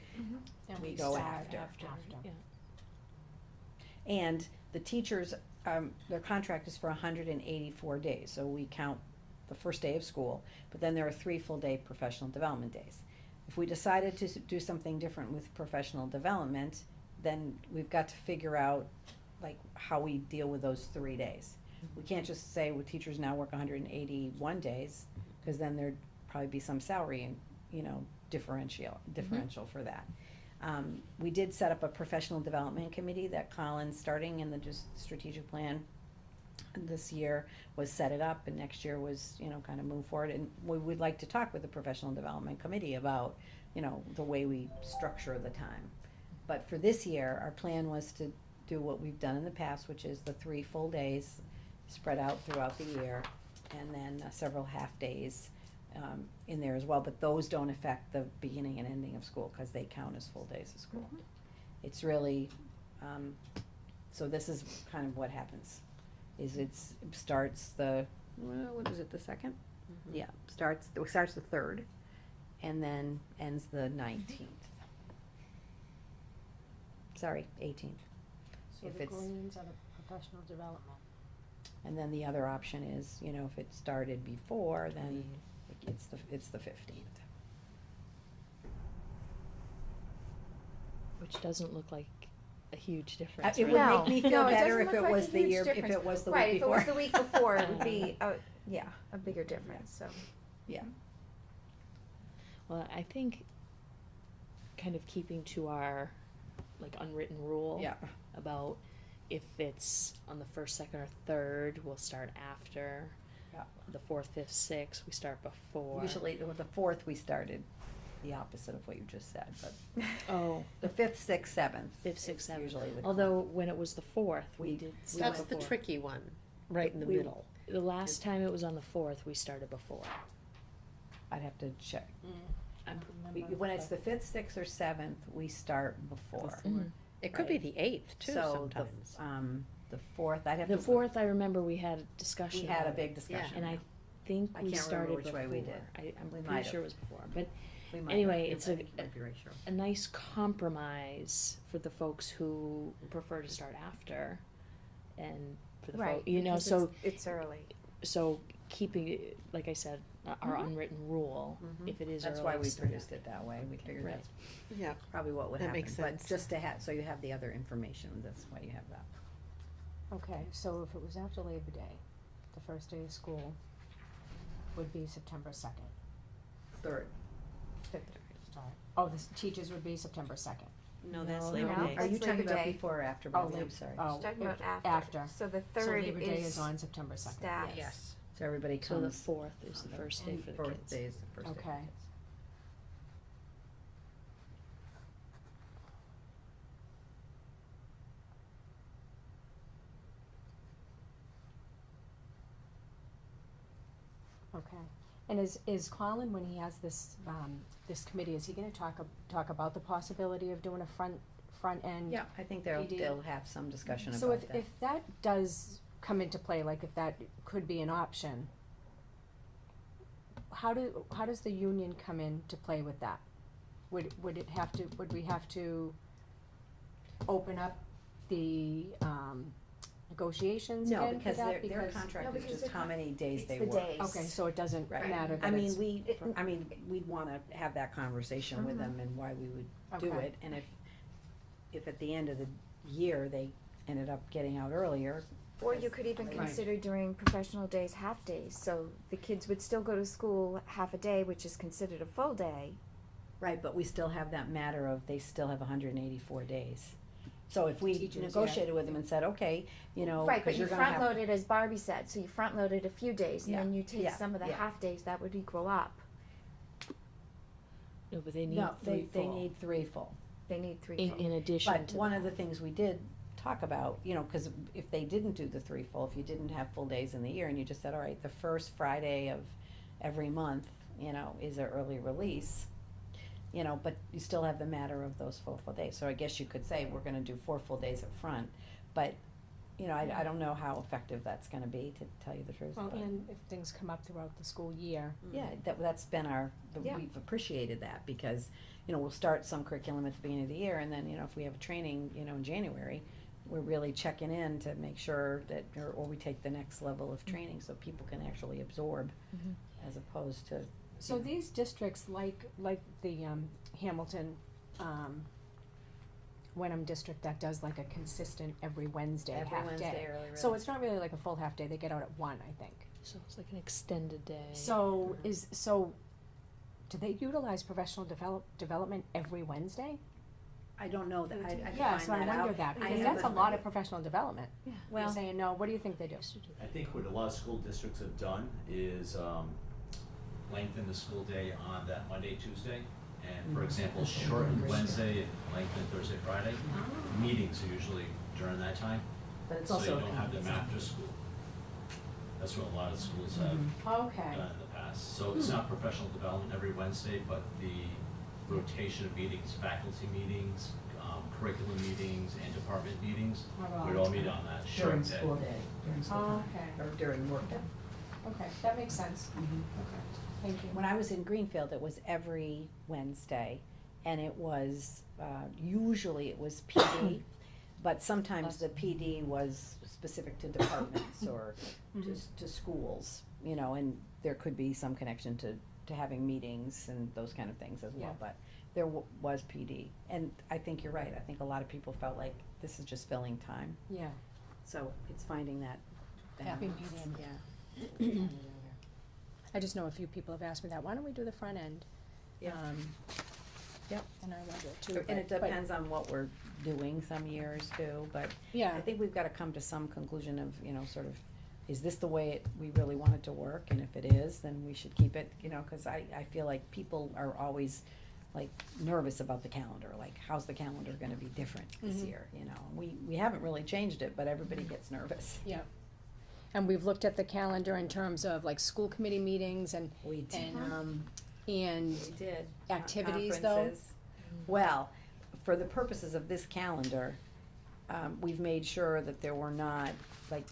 we go after. And the teachers, their contract is for 184 days, so we count the first day of school, but then there are 3 full-day professional development days. If we decided to do something different with professional development, then we've got to figure out, like, how we deal with those 3 days. We can't just say, well, teachers now work 181 days, because then there'd probably be some salary and, you know, differential for that. We did set up a professional development committee that Colin's starting in the strategic plan this year was set it up, and next year was, you know, kind of move forward. And we would like to talk with the professional development committee about, you know, the way we structure the time. But for this year, our plan was to do what we've done in the past, which is the 3 full days spread out throughout the year, and then several half days in there as well, but those don't affect the beginning and ending of school, cause they count as full days of school. It's really, so this is kind of what happens, is it starts what is it, the 2nd? Yeah, starts the 3rd, and then ends the 19th. Sorry, 18th. So If the it's- greens are the professional development. And then the other option is, you know, if it started before, then it's the 15th. Which doesn't look like a huge difference, It right? would No. make me feel No, it better doesn't if look it like was a the huge year, if difference. it was the Right, week if it before. was the week before, it would be, a bigger difference, so. Well, I think kind of keeping to our like unwritten rule Yeah. about if it's on the first, second, or third, we'll start after. Yeah. The fourth, fifth, sixth, we start before. Usually, with the 4th, we started the opposite of what you just said, but Oh, the 5th, 6th, 7th. fifth, sixth, seventh. Usually the. Although when it was the fourth, we We- did. we start That's the before. tricky one, right in the We- middle. The last time it was on the fourth, we started before. I'd have to check. I'm- When it's the 5th, 6th, or 7th, we start before. It could be Right. the 8th too So sometimes. the 4th, I'd have to. The fourth, I remember we had a discussion. We had a about it, big discussion. And I think I we can't remember started which before. way we did. I'm We might pretty have. sure it was before, but We might anyway, have. it's I think you might be right, Cheryl. a nice compromise for the folks who prefer to start after, and for the Right, folk, you know, because so it's early. so keeping it, like I said, our unwritten rule, if it is That's early, why we start produced it that way. We figured Right. that's Yeah, probably what would That happen. makes But sense. just to have, so you have the other information, that's why you have that. Okay, so if it was after Labor Day, the first day of school would be September 2nd. 3rd. Sorry. Oh, the teachers would be September 2nd. No, that's No, Labor no. Day. Are you That's talking Labor about Day. before or after, Oh, Bobby? I'm Labor- sorry. oh. She's talking about if- after. So the So 3rd Labor Day is is on September 2nd. staff. Yes. So everybody So the comes. fourth is the first day for the kids. Birthday is the first day for the Okay. kids. Okay, and is Colin, when he has this, this committee, is he gonna talk about the possibility of doing a front end? Yeah, I think PD. they'll have some discussion So about that. if that does come into play, like if that could be an option, how does the union come into play with that? Would we have to open up the, negotiations No, again for because that? their Because- contract No, is because just the how many days It's they the work. days. Okay, so it doesn't Right. matter I that mean, it's. we'd wanna have that conversation with them and why we would do Okay. it, and if at the end of the year they ended up getting out earlier. Or you could even Right. consider doing professional days, half days, so the kids would still go to school half a day, which is considered a full day. Right, but we still have that matter of, they still have 184 days. So if we Teachers, yeah. negotiated with them and said, okay, you know, Right, but cause you you're gonna front have. loaded, as Barbie said, so you front loaded a few days, and Yeah, then you take yeah, some of the yeah. half days, that would equal up. No, but they need No, three they full. need 3 full. They need 3 In, full. in addition But to one that. of the things we did talk about, you know, cause if they didn't do the 3 full, if you didn't have full days in the year and you just said, all right, the first Friday of every month, you know, is an early release, you know, but you still have the matter of those full days. So I guess you could say, we're gonna do 4 full days up front, but, you know, I don't know how effective that's gonna be, to tell you the truth. Well, but- and if things come up throughout the school year. Yeah, that's been Yeah. we've appreciated that, because, you know, we'll start some curriculum at the beginning of the year, and then, you know, if we have a training, you know, in January, we're really checking in to make sure that, or we take the next level of training, so people can actually absorb, as opposed to. So these districts, like the, Hamilton, Wenham district that does like a consistent every Wednesday, half day. So it's not really like a full half day, they get out at 1, I think. So it's like an extended day. So do they utilize professional development every Wednesday? I don't know that, I can Yeah, find so I that wonder out. that, I because have that's a the- lot of professional development. You're Well, saying no, what do you think they do? I think what a lot of school districts have done is lengthen the school day on that Monday, Tuesday. And for example, shorten Wednesday, and lengthen Thursday, Friday. Meetings are usually during that time, but it's so also. you don't have them after school. That's what a lot of schools have Okay. done in the past. So it's not professional development every Wednesday, but the rotation of meetings, faculty meetings, curriculum meetings, and department meetings, we'd all meet on that short During day. school day, during school time, Okay, or during work day. okay, that makes sense. Okay, thank you. When I was in Greenfield, it was every Wednesday, and it was, usually it was PD, But sometimes the PD was specific to departments or to schools, you know, and there could be some connection to having meetings and those kind of things as well, Yeah. but there was PD. And I think you're right, I think a lot of people felt like this is just filling time, Yeah. so it's finding that Happy balance. medium. Yeah. I just know a few people have asked me that, why don't we do the front end? Yeah. Yep, and I wonder too. And it but- depends on what we're doing some years too, but Yeah, I think we've gotta come to some conclusion of, you know, sort of, is this the way we really want it to work? And if it is, then we should keep it, you know, cause I feel like people are always like nervous about the calendar, like how's the calendar gonna be different this Mhm. year, you know? We haven't really changed it, but everybody gets nervous. yeah. And we've looked at the calendar in terms of like school committee meetings and, We did. and We did. activities though. Conferences. Well, for the purposes of this calendar, we've made sure that there were not like,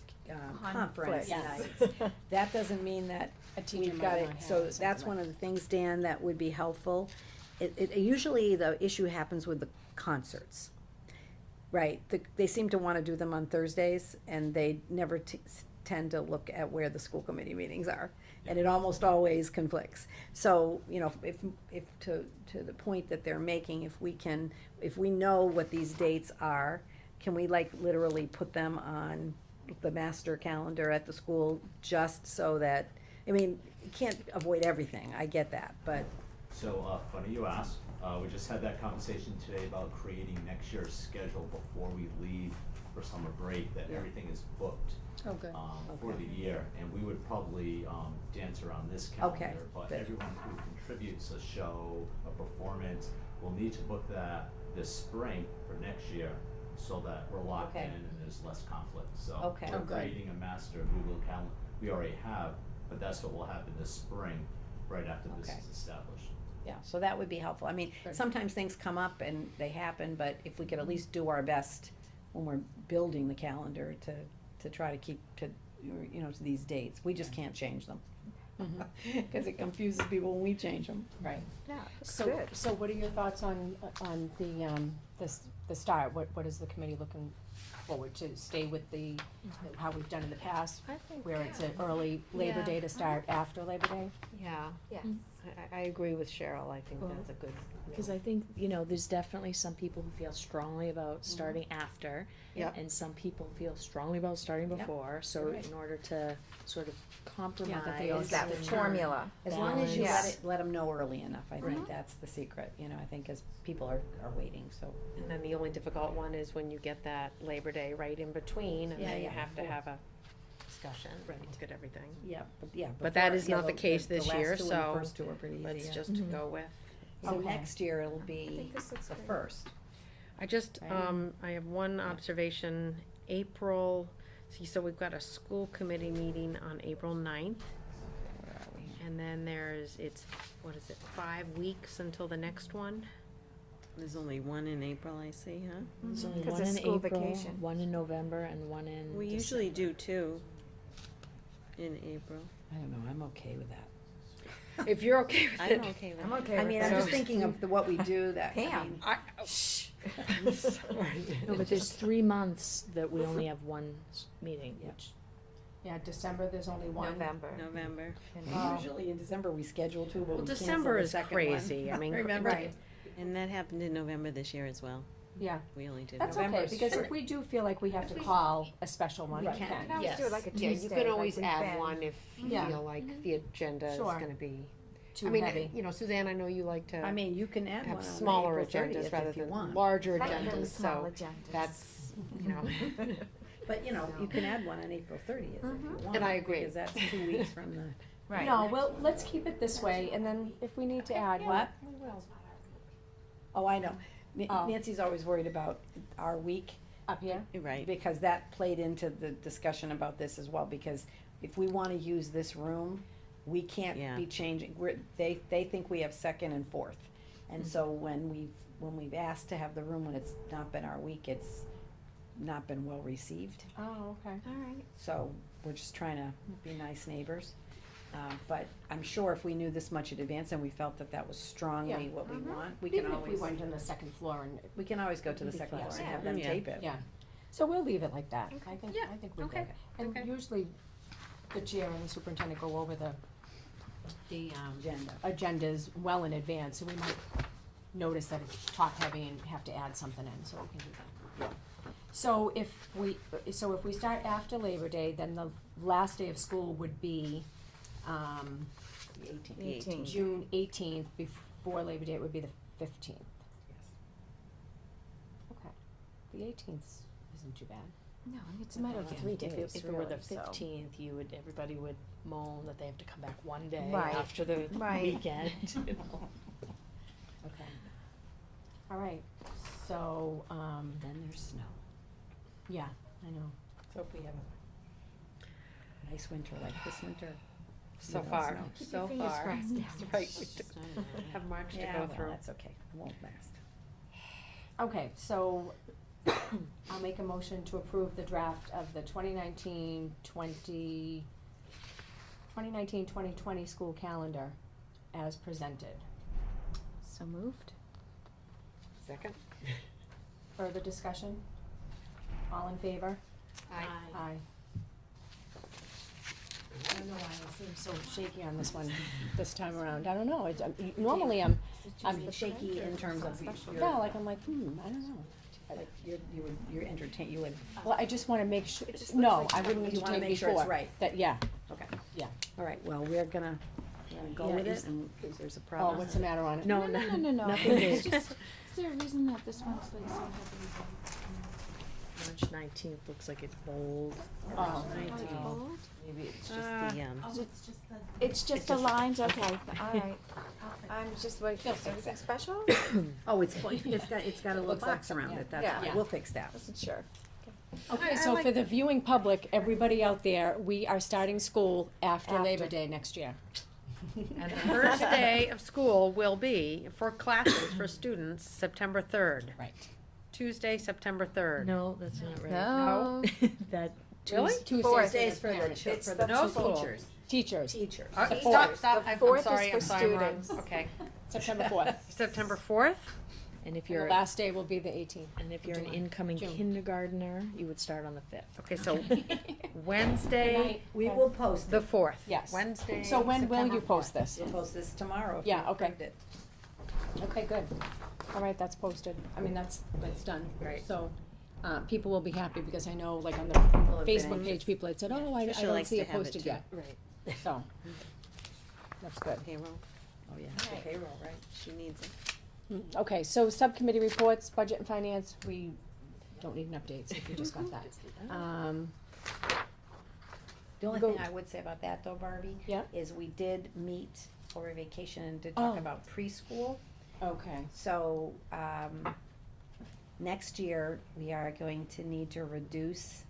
conference Conflicts. nights. That doesn't mean that A teacher we've might got not it, have so something that's like one of the things, Dan, that would be helpful. It usually the issue happens with the concerts. Right, they seem to wanna do them on Thursdays, and they never tend to look at where the school committee meetings are. And it almost always conflicts. So, you know, if to the point that they're making, if we know what these dates are, can we like literally put them on the master calendar at the school, just so that, I mean, you can't avoid everything, I get that, but, So, funny you ask, we just had that conversation today about creating next year's schedule before we leave for summer break, that Yeah. everything is booked, Oh, good. for the year, and we would probably, dance around this Okay, calendar, but good. everyone who contributes a show, a performance, will need to book that this spring for next year, so that we're locked in Okay. and there's less conflict, so. Okay. We're Oh, good. creating a master Google calendar, we already have, but that's what will happen this spring, right after this Okay. is established. yeah, so that would be helpful. I mean, Good. sometimes things come up and they happen, but if we could at least do our best when we're building the calendar to try to keep to, you know, to these dates, we just can't change them. Cause it confuses people when we change them. Right. Yeah, So, good. so what are your thoughts on the start? What is the committee looking forward to? Stay with how we've done in the past, I think, where it's an early Labor Yeah. Day to start after Labor Day? yeah, Yes. I agree with Cheryl, I think that's a good. Because I think, you know, there's definitely some people who feel strongly about starting after. Yep. And some people feel strongly about starting Yep. before, so Right. in order to sort of compromise. they all Is that the and formula? As long as you Balance. let them know early enough, I think Right. that's the secret, you know, I think as people are waiting, so. And then the only difficult one is when you get that Labor Day right in between, and Yeah, then you yeah. have to have a discussion, and look at everything. Yeah, But that before- is yeah, not the case this last year, two and so the first two are pretty easy, Let's yeah. just go with. So Okay. next year it'll I be think this looks the great. first. I just, Right. I have one observation, April, so we've got a school committee meeting on April 9th, Where are we? and then it's, 5 weeks until the next one? There's only one in April, I see, huh? There's only 'Cause one of in school April, vacation. one in November, and one in We usually do two in April. I don't know, I'm okay with that. If you're okay with I'm it. okay with I'm it. okay I with mean, I'm that. just thinking of what we do that, I Pam. mean, I'm sorry. No, but there's 3 months that we only have one meeting, Yeah. which, Yeah, December, there's only one. November. November. Oh. usually in December we schedule two, but Well, we cancel December the is second one. crazy, I mean, Remember? Right, And that happened in November this year as well. yeah, We only did. that's November okay, is because short. if we do feel like we have to call a special one, we Right. can. can always do it like a Yeah, Tuesday. you can like always we've add been. one if you Yeah. feel like the agenda is Sure. gonna be, Too I mean, heavy. you know, Suzanne, I know you like to I mean, you can add one have on smaller April agendas 30th rather if you than want. larger Like really agendas, small so agendas. that's, you know. But, you know, you can add one on April 30th if you want. And I agree. Because that's 2 weeks from the. Right. No, well, let's keep it this way, and then if we need to add. What? Oh, I know. Oh. Nancy's always worried about our week, Up here? Right. because that played into the discussion about this as well, because if we wanna use this room, we can't Yeah. be changing, they think we have second and fourth. And so when we've asked to have the room when it's not been our week, it's not been well received. Oh, okay. All right. So we're just trying to be nice neighbors. But I'm sure if we knew this much in advance and we felt that that was strongly what we want, we can Even if we always, went on the second floor and, we can always go to the second floor and have them Yeah. tape it. yeah, So we'll leave it like that. I think we're okay, good. And usually the chair and the superintendent go over the Agenda. agendas well in advance, so we might notice that it's top heavy and have to add something in, so we can do that. So if we start after Labor Day, then the last day of school would be, The 18th. June 18th. Before Labor Day, it would be the 15th. Okay, the 18th isn't too bad. No, it's a matter of 3 days, If it were the really, so. 15th, everybody would moan that they have to come back one day Right, after the right. weekend, you know. Okay. All right, so, Then there's snow. yeah, I know. So if we have a nice winter like this winter. So without far, snow. Keep so your fingers far. crossed. Right, we have March to Yeah, go well, through. that's okay, it won't last. Okay, so I'll make a motion to approve the draft of the 2019-2020 school calendar as presented. So moved? Second? Further discussion? All in favor? Aye. Aye. I don't know why I seem so shaky on this one, this time around. I don't know. Normally I'm Shaky in terms of your, yeah, like I'm like, I don't know. you're entertain, you would, Well, I just wanna make sure, no, I wouldn't you wanna entertain make sure it's before. right. That, yeah, okay. yeah. All right, well, we're gonna go Yeah, with is- it, and if there's a Oh, problem. what's the matter on it? No, No, nothing It's big. just, is there a reason that this one's like so heavily? March 19th looks like it's bold. Oh, Bold? Maybe it's just the, It's just the lines, okay, alright. I'm just like, anything special? Oh, it's got a little looks like box some- around yeah. it, that's Yeah. all, we'll fix that. Wasn't sure. Okay, so for the viewing public, everybody out there, we are starting school after Labor Day next year. And the first day of school will be, for classes, for students, September 3rd. Right. Tuesday, September 3rd. No, that's not right. No. That Really? Tuesdays Tuesdays for for the, parents. for It's the the No teachers. school. Teachers, Teachers. The Stop, fourth. stop, The I'm fourth is sorry, for I'm sorry, I'm wrong. students. Okay, September 4th. September 4th? And if And the you're, last day will be the 18th. and if you're an July. incoming June. kindergartner, you would start on the 5th. Okay, so Wednesday, We will post the it. 4th. Yes. Wednesday, So when will September you post 4th. this? We'll post this tomorrow if Yeah, you okay. print it. Okay, good. All right, that's posted. I mean, that's done. Right. So, people will be happy because I know, like, on the have been Facebook anxious. page, people had said, oh, I Tricia don't likes see to it have it posted too. yet. Right. So, that's good. payroll. Oh, yeah, Right. the payroll, right? She needs it. Okay, so subcommittee reports, budget and finance, we don't need an update, so you just got that. The only Go- thing I would say about that though, Barbie, Yeah. is we did meet over vacation and did talk Oh. about preschool. Okay. So, next year, we are going to need to reduce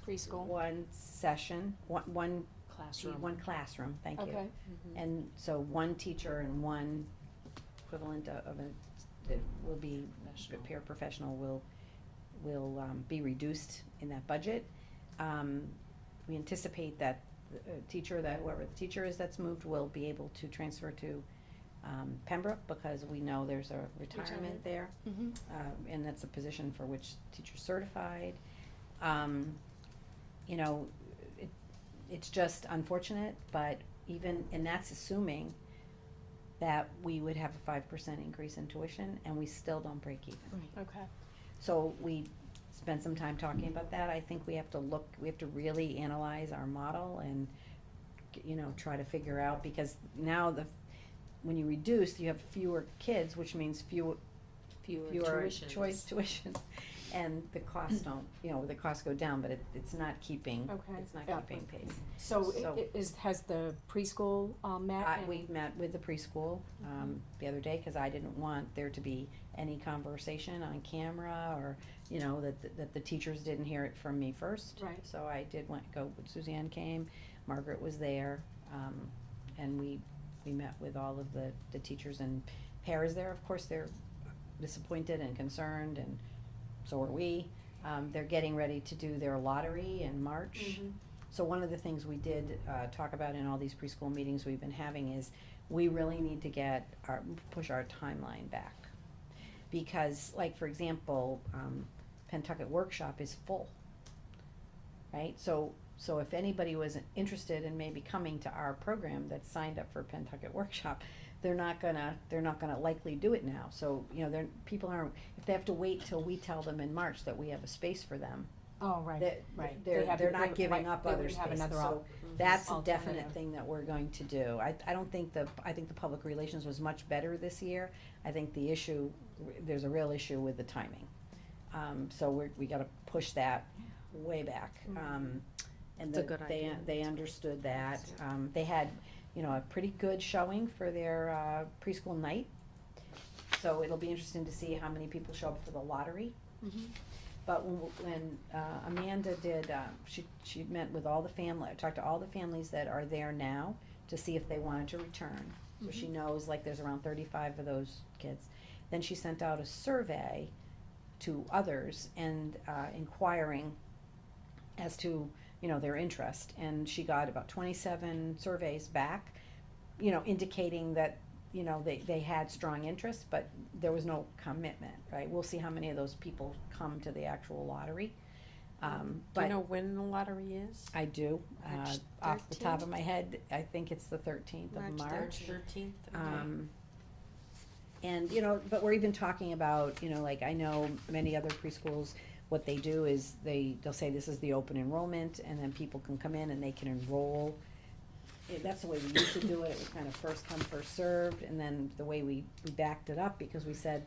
Preschool. one session, one classroom, thank you. Okay. And so one teacher and one equivalent of a, that will be, paraprofessional will be reduced in that budget. We anticipate that the teacher, that whoever the teacher is that's moved will be able to transfer to Pembroke, because we know there's a retirement there. Mhm. And that's a position for which teacher's certified. You know, it's just unfortunate, but even, and that's assuming that we would have a 5% increase in tuition and we still don't break even. Okay. So we spent some time talking about that. I think we have to really analyze our model and, you know, try to figure out, because now when you reduce, you have fewer kids, which means fewer tuitions. choice tuitions. And the costs don't, you know, the costs go down, but it's not keeping, Okay. it's not Yeah. keeping pace. So So- has the preschool, met? We met with the preschool, the other day, cause I didn't want there to be any conversation on camera, or, you know, that the teachers didn't hear it from me first. Right. So I did go, Suzanne came, Margaret was there, and we met with all of the teachers and pairs there. Of course, they're disappointed and concerned, and so are we. They're getting ready to do their lottery in March. So one of the things we did talk about in all these preschool meetings we've been having is we really need to push our timeline back. Because, like, for example, Pentucket Workshop is full. Right, so if anybody was interested in maybe coming to our program that signed up for Pentucket Workshop, they're not gonna likely do it now. So, people aren't, if they have to wait till we tell them in March that we have a space for them, Oh, right, they're not giving up other They have spaces, another so that's a definite alternative. thing that we're going to do. I don't think I think the public relations was much better this year. I think the issue, there's a real issue with the timing. So we gotta push that way back. And It's a good they understood that. They had, a pretty good showing for their preschool night. So it'll be interesting to see how many people show up for the lottery. But when Amanda did, she met with all the family, talked to all the families that are there now to see if they wanted to return. So she knows like there's around 35 of those kids. Then she sent out a survey to others and inquiring as to, their interest. And she got about 27 surveys back, indicating that, they had strong interest, but there was no commitment, right? We'll see how many of those people come to the actual lottery. Do But you know when the lottery is? I do, March off the top of my head, I think it's the 13th of March. 13th. And, but we're even talking about, like I know many other preschools, what they do is they'll say this is the open enrollment, and then people can come in and they can enroll. That's the way we used to do it. It was kind of first come, first served, and then the way we backed it up, because we said,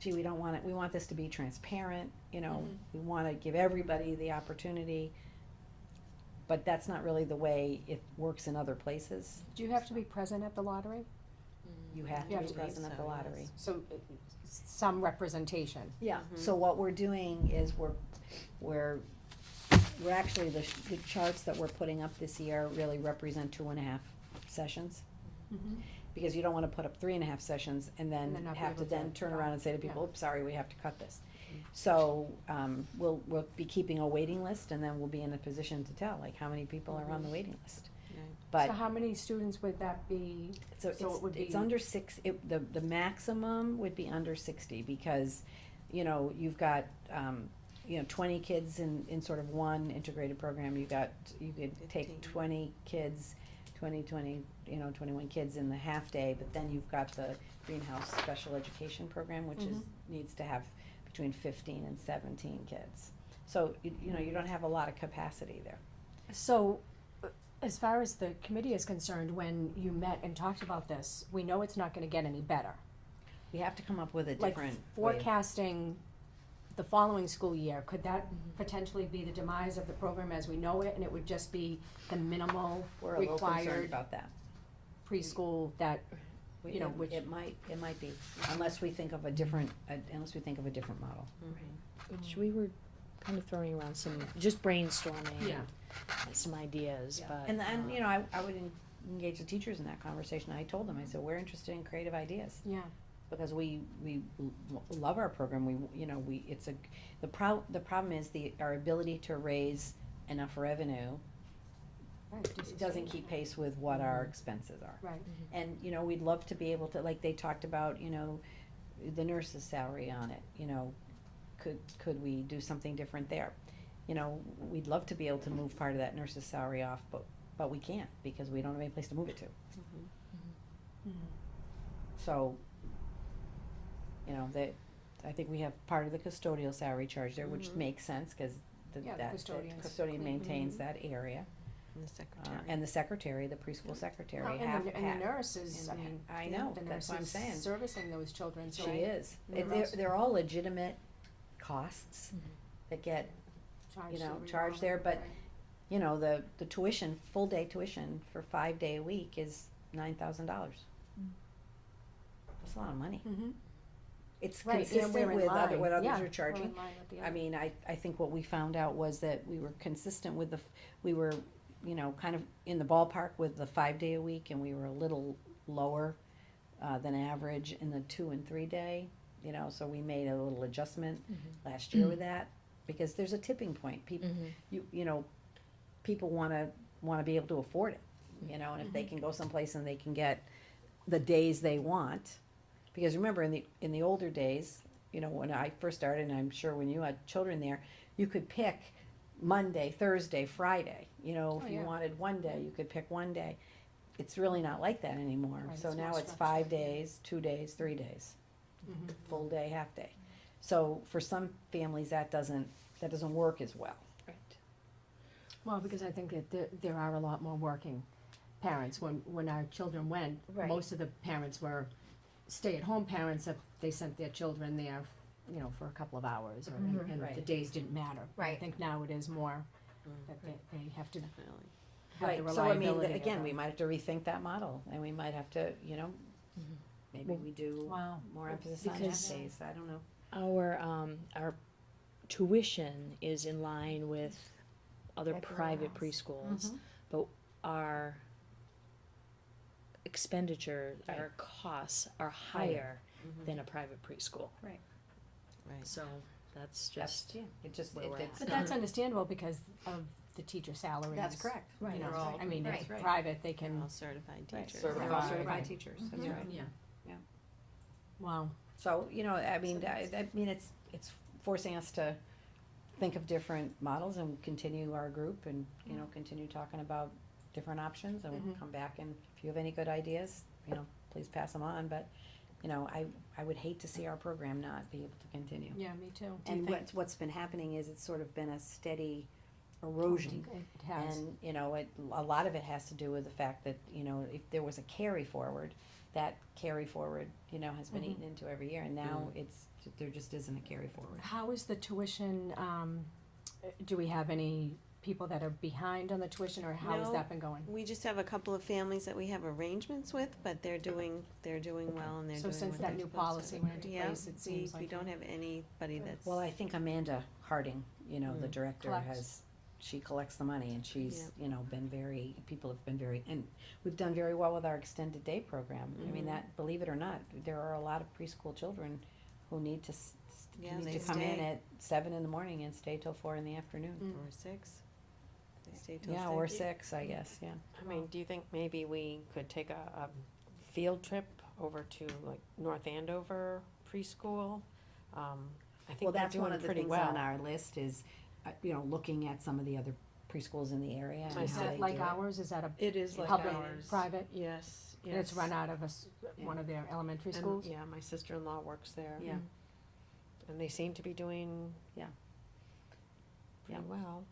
gee, we don't want it, we want this to be transparent, we wanna give everybody the opportunity. But that's not really the way it works in other places. Do you have to be present at the lottery? You have You to have be to be, present at the lottery. So, some representation. Yeah, so what we're doing is we're actually, the charts that we're putting up this year really represent 2.5 sessions. Because you don't wanna put up 3.5 sessions and then And then not be have to able then to turn go. around and say to people, oops, sorry, we have to cut this. So, we'll be keeping a waiting list, and then we'll be in a position to tell, like, how many people are on the waiting list. But, So how many students would that be? so it would it's be- under the maximum would be under 60, because, you've got, 20 kids in sort of one integrated program, you could take 15. 20 kids, 21 kids in the half day, but then you've got the greenhouse special education program, which needs to have between 15 and 17 kids. So, you don't have a lot of capacity there. So, as far as the committee is concerned, when you met and talked about this, we know it's not gonna get any better. We have to come up with a Like different way of- forecasting the following school year, could that potentially be the demise of the program as we know it, and it would just be the minimal We're a little concerned required about that. preschool that, which. It might be, unless we think of a different, model. Which we were kind of throwing around just brainstorming. Yeah. Some ideas, but. And I would engage the teachers in that conversation. I told them, I said, we're interested in creative ideas. Yeah. Because we love our program, the problem is our ability to raise enough revenue doesn't keep pace with what our expenses are. Right. And, we'd love to be able to, like they talked about, the nurse's salary on it, could we do something different there? We'd love to be able to move part of that nurse's salary off, but we can't, because we don't have any place to move it to. So, I think we have part of the custodial salary charge there, which makes sense, cause Yeah, the that custodians. custodian maintains that area. And the secretary. And the secretary, the preschool secretary, Well, have and the nurses, I and mean. I know, the that's what I'm nurses saying. Servicing those children, so. She is. And the They're all legitimate costs that get, charged there, but, the tuition, full day tuition for 5 day a week is $9,000. That's a lot of money. Mm-hmm. It's Right, and consistent we're in with line. what Yeah, others are we're in charging. line with the I other. mean, I think what we found out was that we were consistent with we were, kind of in the ballpark with the 5 day a week, and we were a little lower than average in the 2 and 3 day, so we made a little adjustment last year with that, because there's a tipping point. People, people wanna be able to afford it, and if they can go someplace and they can get the days they want, because remember, in the older days, you know, when I first started, and I'm sure when you had children there, you could pick Monday, Thursday, Friday, you know, Oh, if you yeah. wanted one day, you could pick one day. It's really not like that anymore, Right, so it's more now it's structured, 5 yeah. days, 2 days, 3 days, Mhm. full day, half day. So for some families, that doesn't work as well. Well, because I think that there are a lot more working parents. When our children went, Right. most of the parents were stay-at-home parents that they sent their children there, you know, for a couple of hours, or, and the Right. days didn't matter. I Right. think now it is more that they have to have the Right, so I reliability. mean, of again, a- we might have to rethink that model, and we might have to, you know, maybe we do Wow. more emphasis on half Because- days, I don't know. Our tuition is in line with other Everywhere private else. preschools, but our expenditure, our costs are higher than a private preschool. Right. Right. So that's That's, just, yeah, it just, where we're it's. But that's understandable because of the teacher salaries. That's correct. You Right. know, They're all- I mean, right. it's Right. private, they They're can, all certified Right, teachers. they're all Right. certified Right. teachers, that's yeah, right. yeah. Yeah. Wow. So, you know, I mean, I mean, it's forcing us to think of different models and continue our group and, you know, continue talking about different options and we'll come back and if you have any good ideas, you know, please pass them on, but, you know, I would hate to see our program not be able to continue. Yeah, me too. And what's been happening is it's sort of been a steady erosion. It has. And, you know, a lot of it has to do with the fact that, you know, if there was a carry forward, that carry forward, you know, has been eaten into every year, and now there just isn't a carry forward. How is the tuition, do we have any people that are behind on the tuition, or how has No. that been going? We just have a couple of families that we have arrangements with, but they're doing well and they're So doing since what that they're new supposed policy to. went into Yeah, place, it seems we like. don't have anybody that's. Well, I think Amanda Harding, you know, the director Collects. she collects the money and she's, Yeah. you know, people have been very, and we've done very well with our extended day program. I mean, that, believe it or not, there are a lot of preschool children who need to, Yeah, need they to come in stay. at 7 in the morning and stay till 4 in the afternoon. Or 6. They stay till Yeah, 6. or 6, I guess, yeah. I mean, do you think maybe we could take a field trip over to like North Andover preschool? I think Well, they're that's one doing of the pretty things well. on our list is, you know, looking at some of the other preschools in the area and Is how they that like do it. ours, is that a It is like public, ours. private? Yes, yes. And it's run out of one of their elementary And, schools? yeah, my sister-in-law works there. Yeah. And they seem to be doing. Yeah. Pretty well.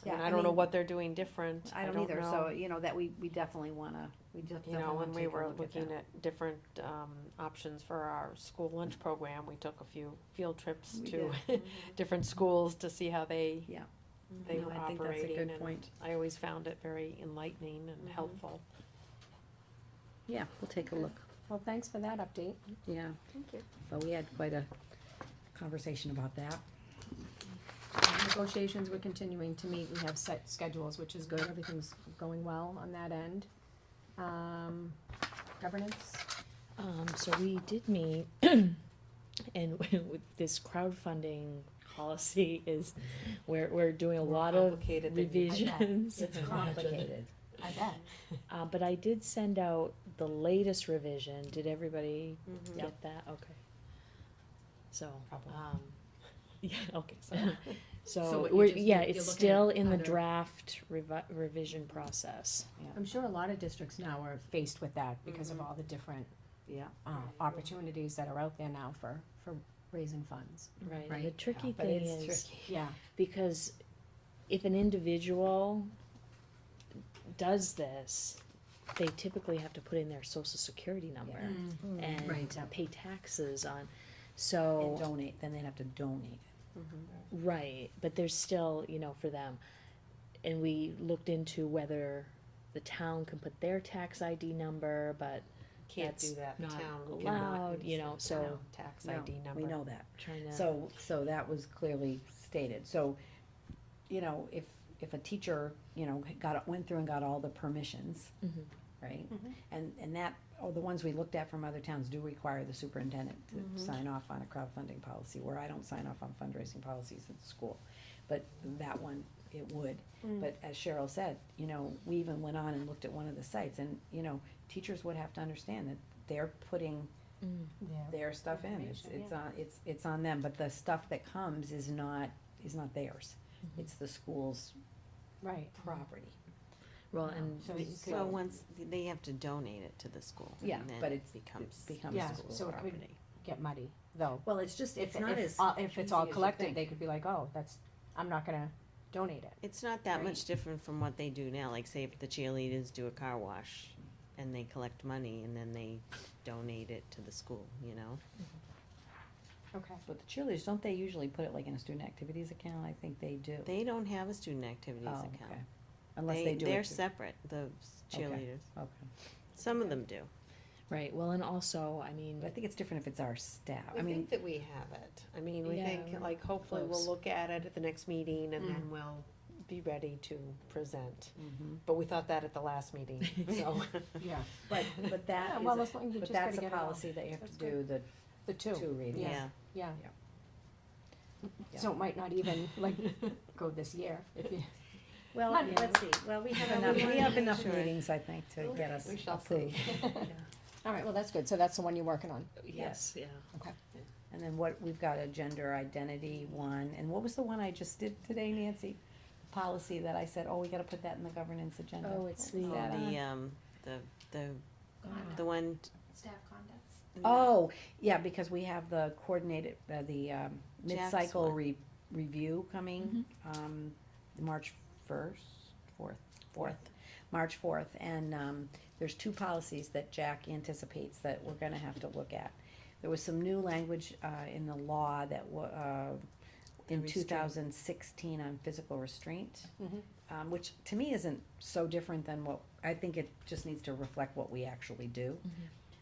Yeah, And I I don't know mean- what they're doing different. I don't either, so, know. you know, that we definitely wanna, we just You definitely know, wanna when we take a were look at looking that. at different, options for our school lunch program, we took a few field trips We to did. different schools to see how they Yeah. they No, were I think that's a operating, good and point. I always found it very enlightening and helpful. Yeah, we'll take a look, Well, thanks for that update. yeah. Thank you. So we had quite a conversation about that. Negotiations, we're continuing to meet, we have set schedules, which is good, everything's going well on that end. Governance, so we did meet, and with this crowdfunding policy is, we're doing a lot of complicated than you revisions. It's complicated. I bet. But I did send out the latest revision. Did everybody get that? Okay. So, yeah, okay, so, So so what, you we're, just- yeah, you're it's looking still at in the other- draft revision process. I'm sure a lot of districts now are faced with that because of all the different, Yeah. opportunities that are out there now for raising funds. Right, and Right. the tricky But thing it's is, tricky. Yeah, because if an individual does this, they typically have to put in their social security number and Right. pay taxes on, And so, donate, then they'd have to donate. right, but there's still, you know, for them. And we looked into whether the town can put their tax ID number, but Can't that's do that, the not town cannot allowed, use you know, the so town tax No, ID number. we know that. trying to. So that was clearly stated, so, you know, if a teacher, you know, went through and got all the permissions, Mhm. right? And that, the ones we looked at from other towns do require the superintendent to sign off on a crowdfunding policy, where I don't sign off on fundraising policies at the school. But that one, it would, but as Cheryl said, you know, we even went on and looked at one of the sites, and, you know, teachers would have to understand that they're putting their stuff in, it's on them, but the stuff that comes is not theirs. It's the school's Right. property. Well, and So you could, So once, they have to donate it to the school. Yeah, and then but it it becomes. becomes yeah, the school's so it could property. get muddy, though. Well, it's just, it's not as If it's easy all as you collected, think. they could be like, oh, I'm not gonna donate it. It's not that Right. much different from what they do now, like say if the cheerleaders do a car wash and they collect money and then they donate it to the school, you know? Okay. But the cheerleaders, don't they usually put it like in a student activities account? I think they do. They don't have a student activities Oh, account. okay. Unless they do it. They're to- separate, the cheerleaders. Okay. Some of them do. right, well, and also, I mean, But I think it's different if it's our staff. I I mean, think that we have it. I mean, we Yeah, think, we're like, hopefully we'll close. look at it at the next meeting and then we'll be ready to present. mhm. But we thought that at the last meeting, so. Yeah. but Yeah, that well, is, as long as you but just gotta that's a get it all. policy that you have That's to do, the The two. two readings. Yeah. Yeah. Yeah. So it might not even like go this year if you. Well, Monday. let's see, well, we have Yeah, enough, we we wanna have make enough sure. meetings, I think, to get us We shall up to. All right, well, that's good. So that's the one you're working on. yes, yeah. And then what, we've got a gender identity one, and what was the one I just did today, Nancy? Policy that I said, oh, we gotta put that in the governance agenda. Oh, it's What was the, that The, on? the one, Staff conduct. Oh, yeah, because we have the coordinated, the, Jack's mid-cycle one. review coming, March March fourth, and, there's two policies that Jack anticipates that we're gonna have to look at. There was some new language, in the law that in restraint. 2016 on physical restraint, Mhm. which to me isn't so different than what, I think it just needs to reflect what we actually do.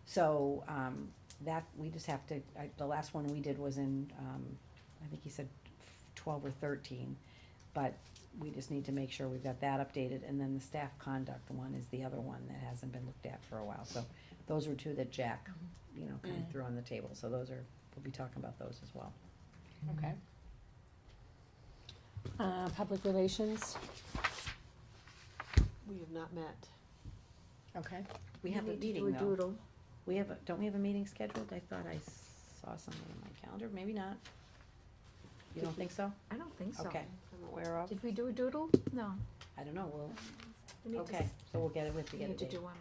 So, that, we just have to, the last one we did was in, I think he said 12 or 13, but we just need to make sure we've got that updated, and then the staff conduct one is the other one that hasn't been looked at for a while, so those were two that Jack, you know, kind of threw on the table, so those are, we'll be talking about those as well. Okay. Public relations. We have not met. Okay. We have a need to meeting do a though. doodle. We have, don't we have a meeting scheduled? I thought I saw something on my calendar, maybe not. You don't think so? I don't think so. Okay, I'm aware of. Did we do a doodle? No. I don't know, We need to okay, so we'll get it with, We get a need to date. do one.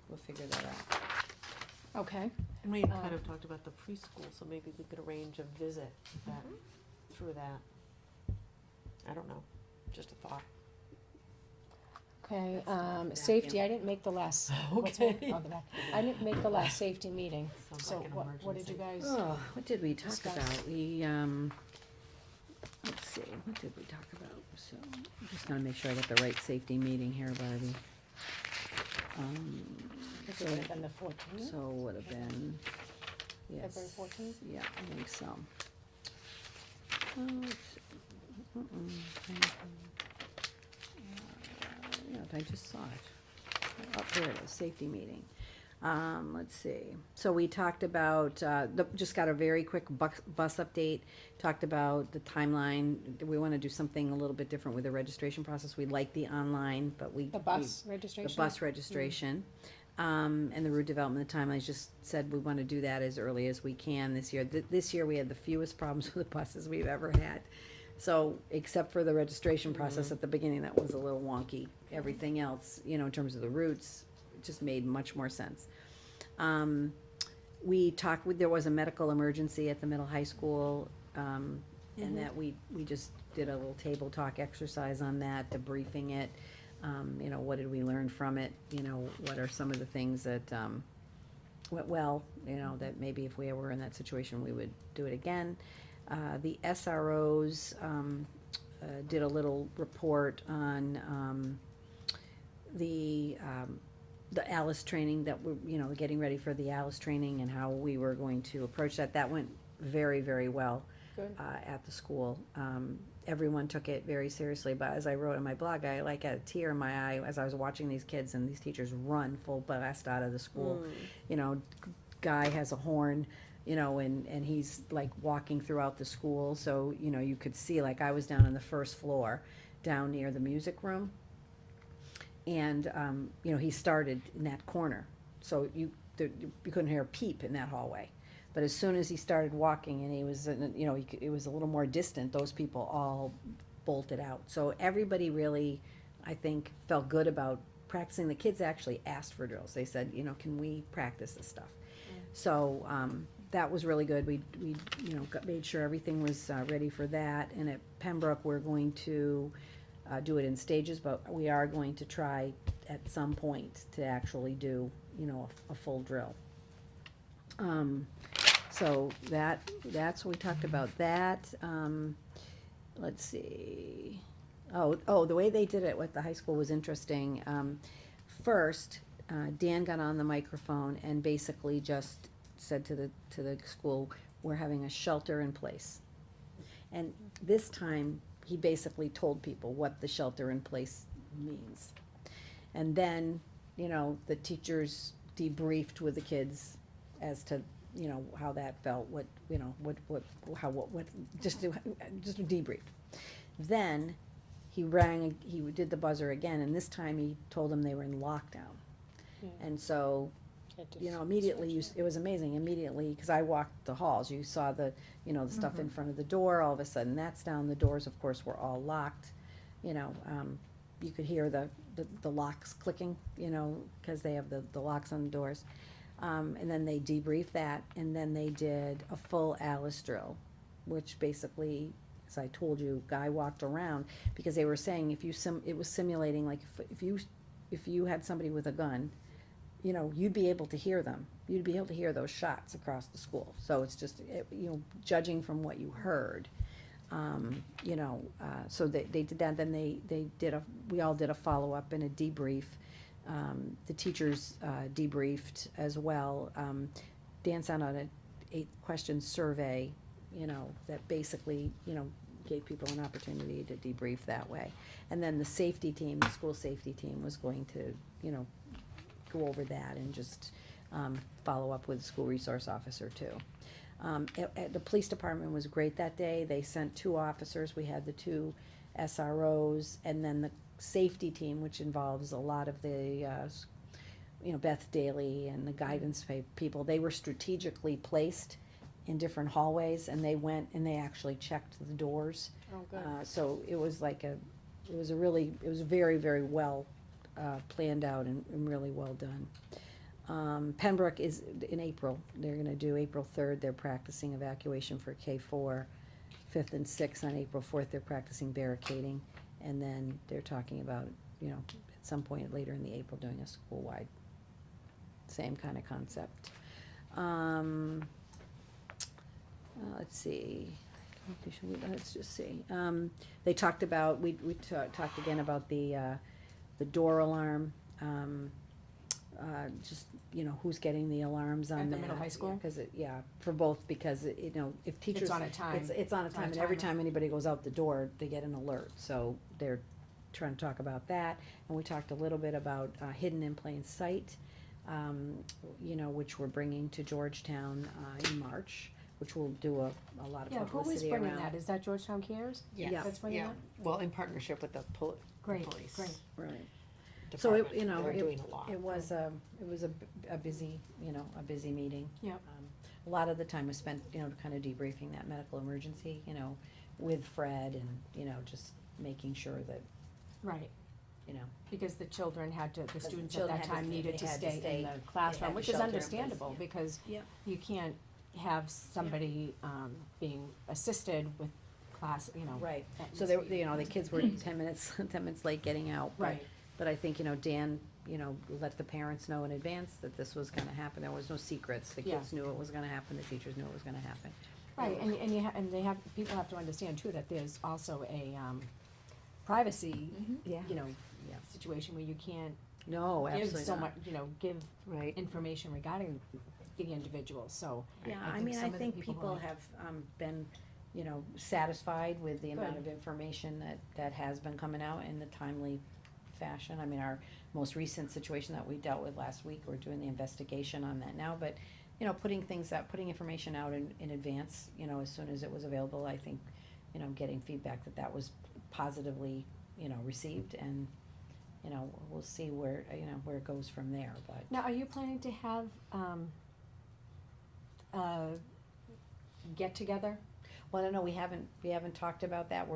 We'll figure that out. Okay. And we had kind of talked about the preschool, so maybe we could arrange a visit that, through that. I don't know, just a thought. Okay, That's safety, I didn't make the last. what's that? Okay. Oh, the back. I didn't make the last safety meeting, Sounds so like an what did you emergency. guys? Oh, what did we talk Discuss. about? Let's see, what did we talk about? So, I'm just gonna make sure I got the right safety meeting here, Barbie. This would have been the 14th, So would have been, yes. February 14th? Yeah, I think so. Let's see. Yeah, I just saw it. Oh, there it is, safety meeting. Let's see, so we talked about, just got a very quick bus update, talked about the timeline. We wanna do something a little bit different with the registration process. We like the online, but The bus registration? the bus registration, and the route development, the timelines, just said we wanna do that as early as we can this year. This year, we had the fewest problems with the buses we've ever had. So, except for the registration process at the beginning, that was a little wonky. Everything else, you know, in terms of the routes, just made much more sense. We talked, there was a medical emergency at the middle high school, and that we just did a little table talk exercise on that, debriefing it. You know, what did we learn from it? You know, what are some of the things that, went well, you know, that maybe if we were in that situation, we would do it again. The SROs, did a little report on, the Alice training that we're, you know, getting ready for the Alice training and how we were going to approach that. That went very, very well. Good. At the school. Everyone took it very seriously, but as I wrote in my blog, I like had a tear in my eye as I was watching these kids and these teachers run full blast out of the school. You know, guy has a horn, you know, and he's like walking throughout the school, so, you know, you could see, like, I was down on the first floor, down near the music room. And, you know, he started in that corner, so you couldn't hear a peep in that hallway. But as soon as he started walking and he was, it was a little more distant, those people all bolted out. So everybody really, I think, felt good about practicing. The kids actually asked for drills. They said, can we practice this stuff? So, that was really good. We made sure everything was ready for that. And at Pembroke, we're going to do it in stages, but we are going to try at some point to actually do, a full drill. So that's what we talked about that. Let's see. Oh, the way they did it with the high school was interesting. First, Dan got on the microphone and basically just said to the school, we're having a shelter in place. And this time, he basically told people what the shelter in place means. And then, the teachers debriefed with the kids as to, how that felt, just a debrief. Then he did the buzzer again, and this time he told them they were in lockdown. And so, immediately, it was amazing, immediately, because I walked the halls, you saw the stuff in front of the door, all of a sudden that's down, the doors, of course, were all locked, you could hear the locks clicking, because they have the locks on the doors. And then they debriefed that, and then they did a full Alice drill, which basically, as I told you, guy walked around, because they were saying it was simulating, like, if you had somebody with a gun, you'd be able to hear them. You'd be able to hear those shots across the school. So it's just, judging from what you heard, so they did that. Then we all did a follow-up and a debrief. The teachers debriefed as well. Dan sent out an 8-question survey, that basically, gave people an opportunity to debrief that way. And then the safety team, the school safety team, was going to, go over that and just follow up with the school resource officer too. The police department was great that day. They sent 2 officers. We had the 2 SROs, and then the safety team, which involves a lot of the, Beth Daly and the guidance people. They were strategically placed in different hallways, and they went and they actually checked the doors. Oh, good. So it was very, very well planned out and really well done. Pembroke is in April. They're gonna do April 3rd. They're practicing evacuation for K4. 5th and 6th on April 4th, they're practicing barricading. And then they're talking about, at some point later in the April, doing a school-wide, same kind of concept. Let's see. Let's just see. They talked about, we talked again about the door alarm. Just, who's getting the alarms on At the that. middle high school? Because for both, because, if teachers. It's on a time. It's on a time, and every timer. time anybody goes out the door, they get an alert, so they're trying to talk about that. And we talked a little bit about, hidden in plain sight, which we're bringing to Georgetown, in March, which will do a lot of Yeah, who is publicity bringing around. that? Is that Georgetown Cares? Yeah. That's bringing that? Well, in partnership with the Great, police. great. Right. So it, department. They're doing a lot. it was a busy, a busy meeting. Yep. A lot of the time was spent, kind of debriefing that medical emergency, with Fred and, just making sure that, Right, you know. because the children the students at children that had to time stay- needed they to had to stay stay- in the they classroom, had which to is shelter in place, understandable, yeah. because Yep. you can't have somebody, being assisted with class, Right, that so needs to they, be- the kids were 10 minutes late getting out. but- Right. But I think, Dan, let the parents know in advance that this was gonna happen. There was no secrets. The Yeah. kids knew it was gonna happen, the teachers knew it was gonna happen. Right, and people have to understand too, that there's also a, privacy, Yeah. Yeah. situation where you can't No, give absolutely so not. much, give Right. information regarding the individual, so. Yeah, I I think mean, some I of the think people people who- have, been, satisfied with the amount Good. of information that has been coming out in the timely fashion. I mean, our most recent situation that we dealt with last week, we're doing the investigation on that now, but, putting information out in advance, as soon as it was available, I think, getting feedback that was positively, received, and, you know, we'll see where, you know, where it goes from there, but. Now, are you planning to have, get together? Well, I don't know, we haven't talked about that,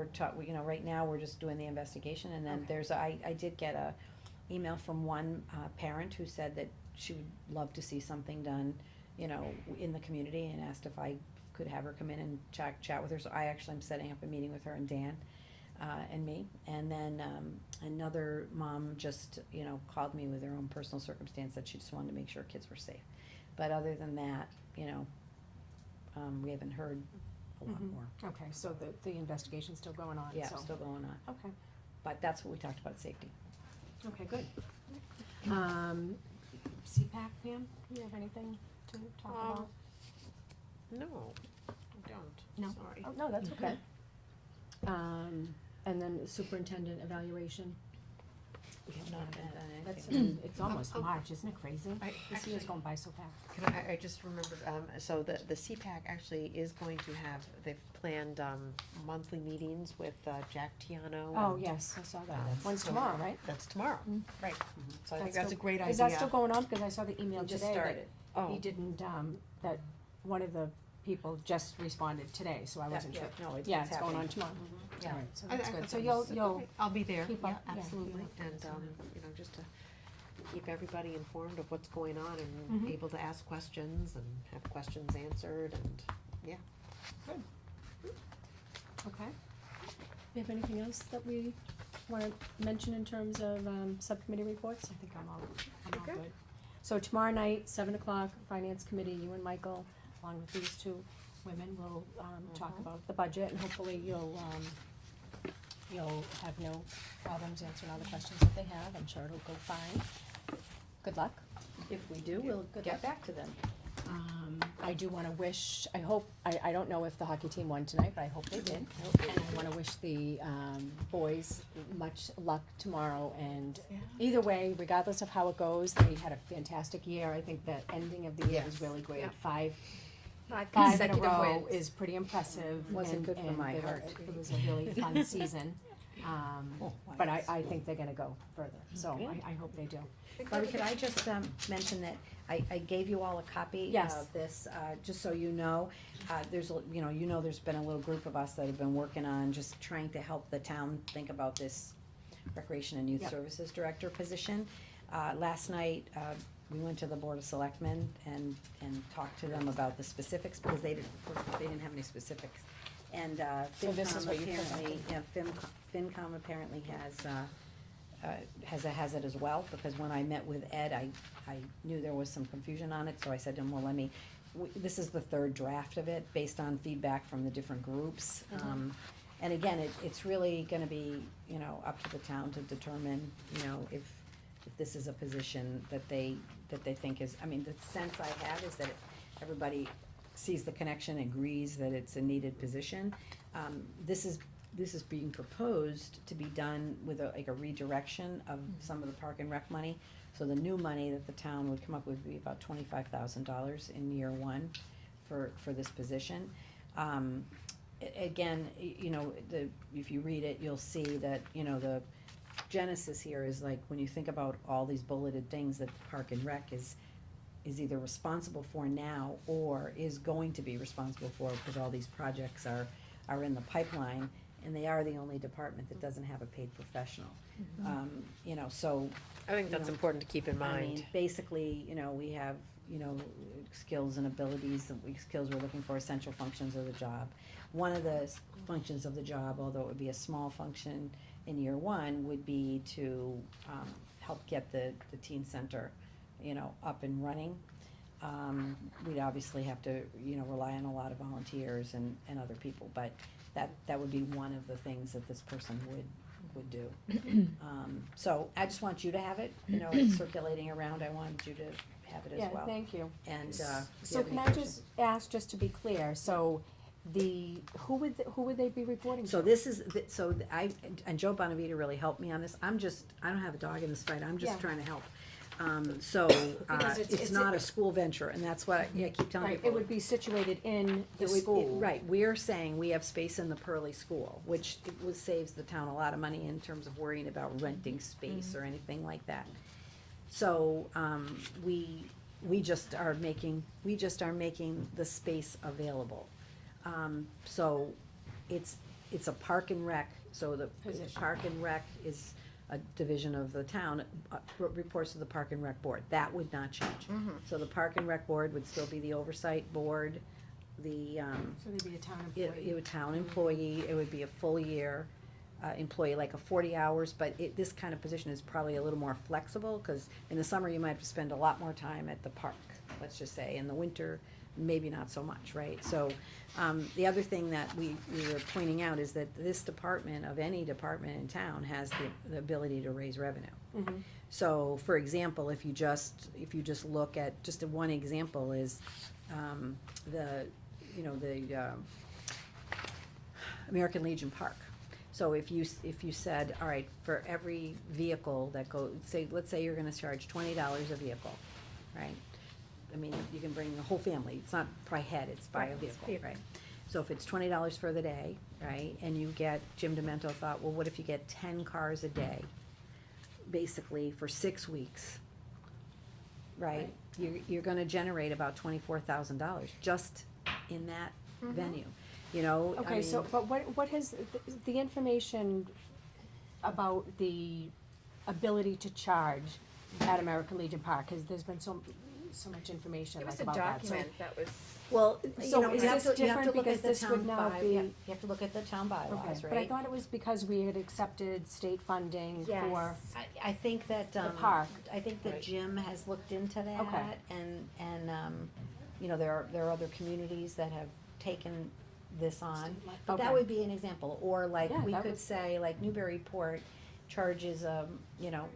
you know, right now, we're just doing the investigation, and then Okay. I did get a email from one, parent who said that she would love to see something done, you know, in the community, and asked if I could have her come in and chat with her, so I actually am setting up a meeting with her and Dan, and me, and then, another mom just, you know, called me with her own personal circumstance, that she just wanted to make sure kids were safe. But other than that, you know, we haven't heard a lot Mhm. more. Okay, so the investigation's still going on, Yeah, so. still going on, Okay, but that's what we talked about, safety. okay, good. CPAC, Pam, do you have anything to talk about? No, I don't. No? Sorry. Oh, no, that's okay. And then superintendent evaluation. We have not done That's, anything. it's almost March, isn't it crazy? This year's going by so fast. Can I just remembered, so the CPAC actually is going to have, they've planned, monthly meetings with, Jack Tiano. Oh, and, yes, I saw that. That's One's so- tomorrow, right? That's tomorrow, Mm. right. So I think That's that's a still- great idea. Is that still going on? Because I saw the email We just today that started. Oh. he didn't, that one of the people just responded today, so I wasn't sure. No, Yeah, it's going on tomorrow. Yeah. All right, so I- that's I good. thought So that you'll, was- you'll, I'll be there, keep yeah, up- yeah, absolutely, keep up. and, you know, just to keep everybody informed of what's going on and Mhm. able to ask questions and have questions answered and, yeah. okay. Do you have anything else that we wanna mention in terms of, subcommittee reports? I think I'm all good. So tomorrow night, 7 o'clock, Finance Committee, you and Michael, along with these two women, will, talk about the budget, and hopefully you'll have no problems answering all the questions that they have. I'm sure it'll go fine. Good luck. If we do, we'll Good get luck. back to them. I do wanna wish, I hope, I don't know if the hockey team won tonight, but I hope they did. And I wanna wish the, boys much luck tomorrow, and either way, regardless of how it goes, they had a fantastic year. I think the ending of the year was Yes. really great. Yeah. Five in a consecutive row wins. is pretty impressive. Wasn't and- good for and my they were- heart. It was a really fun season. Oh, But I think they're gonna go further, so I hope they do. Barbie, could I just, mention that I gave you all a copy Yes. of this, just so you know. There's, there's been a little group of us that have been working on just trying to help the town think about this Recreation and Youth Yep. Services Director position. Last night, we went to the Board of Selectmen and talked to them about the specifics, because they didn't have any specifics. And, So this is FinCom what you apparently, FinCom apparently has it as well, because when I met with Ed, I knew there was some confusion on it, so I said to him, well, this is the third draft of it, based on feedback from the different groups. And again, it's really gonna be, up to the town to determine, if this is a position that they think is, the sense I have is that everybody sees the connection, agrees that it's a needed position. This is being proposed to be done with a redirection of some of the park and rec money. So the new money that the town would come up with would be about $25,000 in year one for this position. Again, if you read it, you'll see that, the genesis here is like, when you think about all these bulleted things that the park and rec is either responsible for now or is going to be responsible for, because all these projects are in the pipeline, and they are the only department that doesn't have a paid professional. So. I think that's important to keep in mind. Basically, we have, skills and abilities, skills we're looking for, essential functions of the job. One of the functions of the job, although it would be a small function in year one, would be to, help get the teen center, up and running. We'd obviously have to, rely on a lot of volunteers and other people, but that would be one of the things that this person would do. So I just want you to have it, it's circulating around, I wanted you to have it as well. Yeah, thank you. And, So can I just ask, just to be clear, so who would they be reporting to? So this is, and Joe Bonavita really helped me on this, I don't have a dog in this fight, I'm just Yeah. trying to help. So, Because it's not a school venture, and that's what I keep telling Right, people. it would be situated in the It would- school. Right, we're saying we have space in the Pearly School, which saves the town a lot of money in terms of worrying about renting space or anything like that. So, we just are making the space available. So, it's a park and rec, so the park and rec is a division of the town, reports to the Park and Rec Board. That would not change. So the Park and Rec Board would still be the oversight board, the, So they'd be a town it employee. would town employee, it would be a full year, employee, like a 40 hours, but this kind of position is probably a little more flexible, cause in the summer you might have to spend a lot more time at the park, let's just say. In the winter, maybe not so much, right? So, the other thing that we were pointing out is that this department, of any department in town, has the ability to raise revenue. Mhm. So, for example, if you just look at, just one example is, the American Legion Park. So if you said, all right, for every vehicle that let's say you're gonna charge $20 a vehicle, right? I mean, you can bring the whole family, it's not by head, it's by a vehicle, right? So if it's $20 for the day, right, and you get, Jim Demento thought, well, what if you get 10 cars a day, basically for 6 weeks, right? You're gonna generate about $24,000 just in that venue, you know? I Okay, mean, so, but what has, the information about the ability to charge at American Legion Park, there's been so much information It was like a about that, so. document that was. Well, So is this different because this would now be? You have to look at the town bylaws, Okay, right? but I thought it was because we had accepted state funding for, Yes. I think that, the park. I think that Right. Jim has looked into that, Okay. and, you know, there are other communities that have taken this on. But Okay. that would be an example, or like, Yeah, we that could would- say, like Newburyport charges, you know,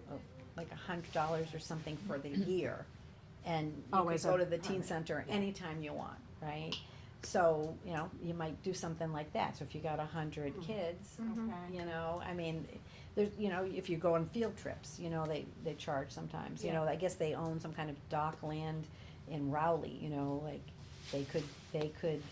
like $100 or something for the year. And you Oh, could as go a- to the teen center anytime you want, right? So, you know, you might do something like that, so if you got 100 kids, Okay. you know, I mean, there's, you know, if you go on field trips, you know, they charge sometimes, you know, I guess they own some kind of dock land in Rowley, you know, like, they could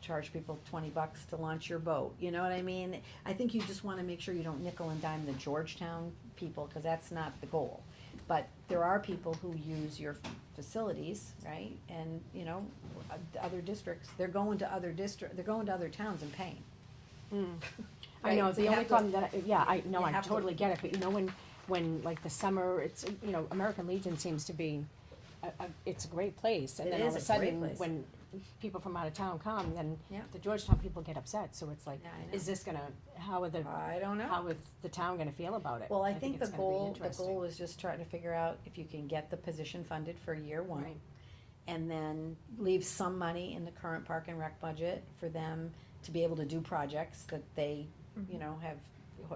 charge people $20 to launch your boat, you know what I mean? I think you just wanna make sure you don't nickel and dime the Georgetown people, cause that's not the goal. But there are people who use your facilities, right? And, you know, other districts, they're going to other towns and paying. I know, Right, so the you only have to- problem that, I know, you I have to- totally get it, but you know, when like the summer, it's, you know, American Legion seems to be, it's a great place, and It then all is of a a great sudden, place. when people from out of town come, then Yeah. the Georgetown people get upset, so it's like, Yeah, I know. is this gonna, how are the, I don't know. how is the town gonna feel about it? Well, I think the it's gonna be goal interesting. is just trying to figure out if you can get the position funded for year one. Right. And then leave some money in the current park and rec budget for them to be able to do projects that they, you know, have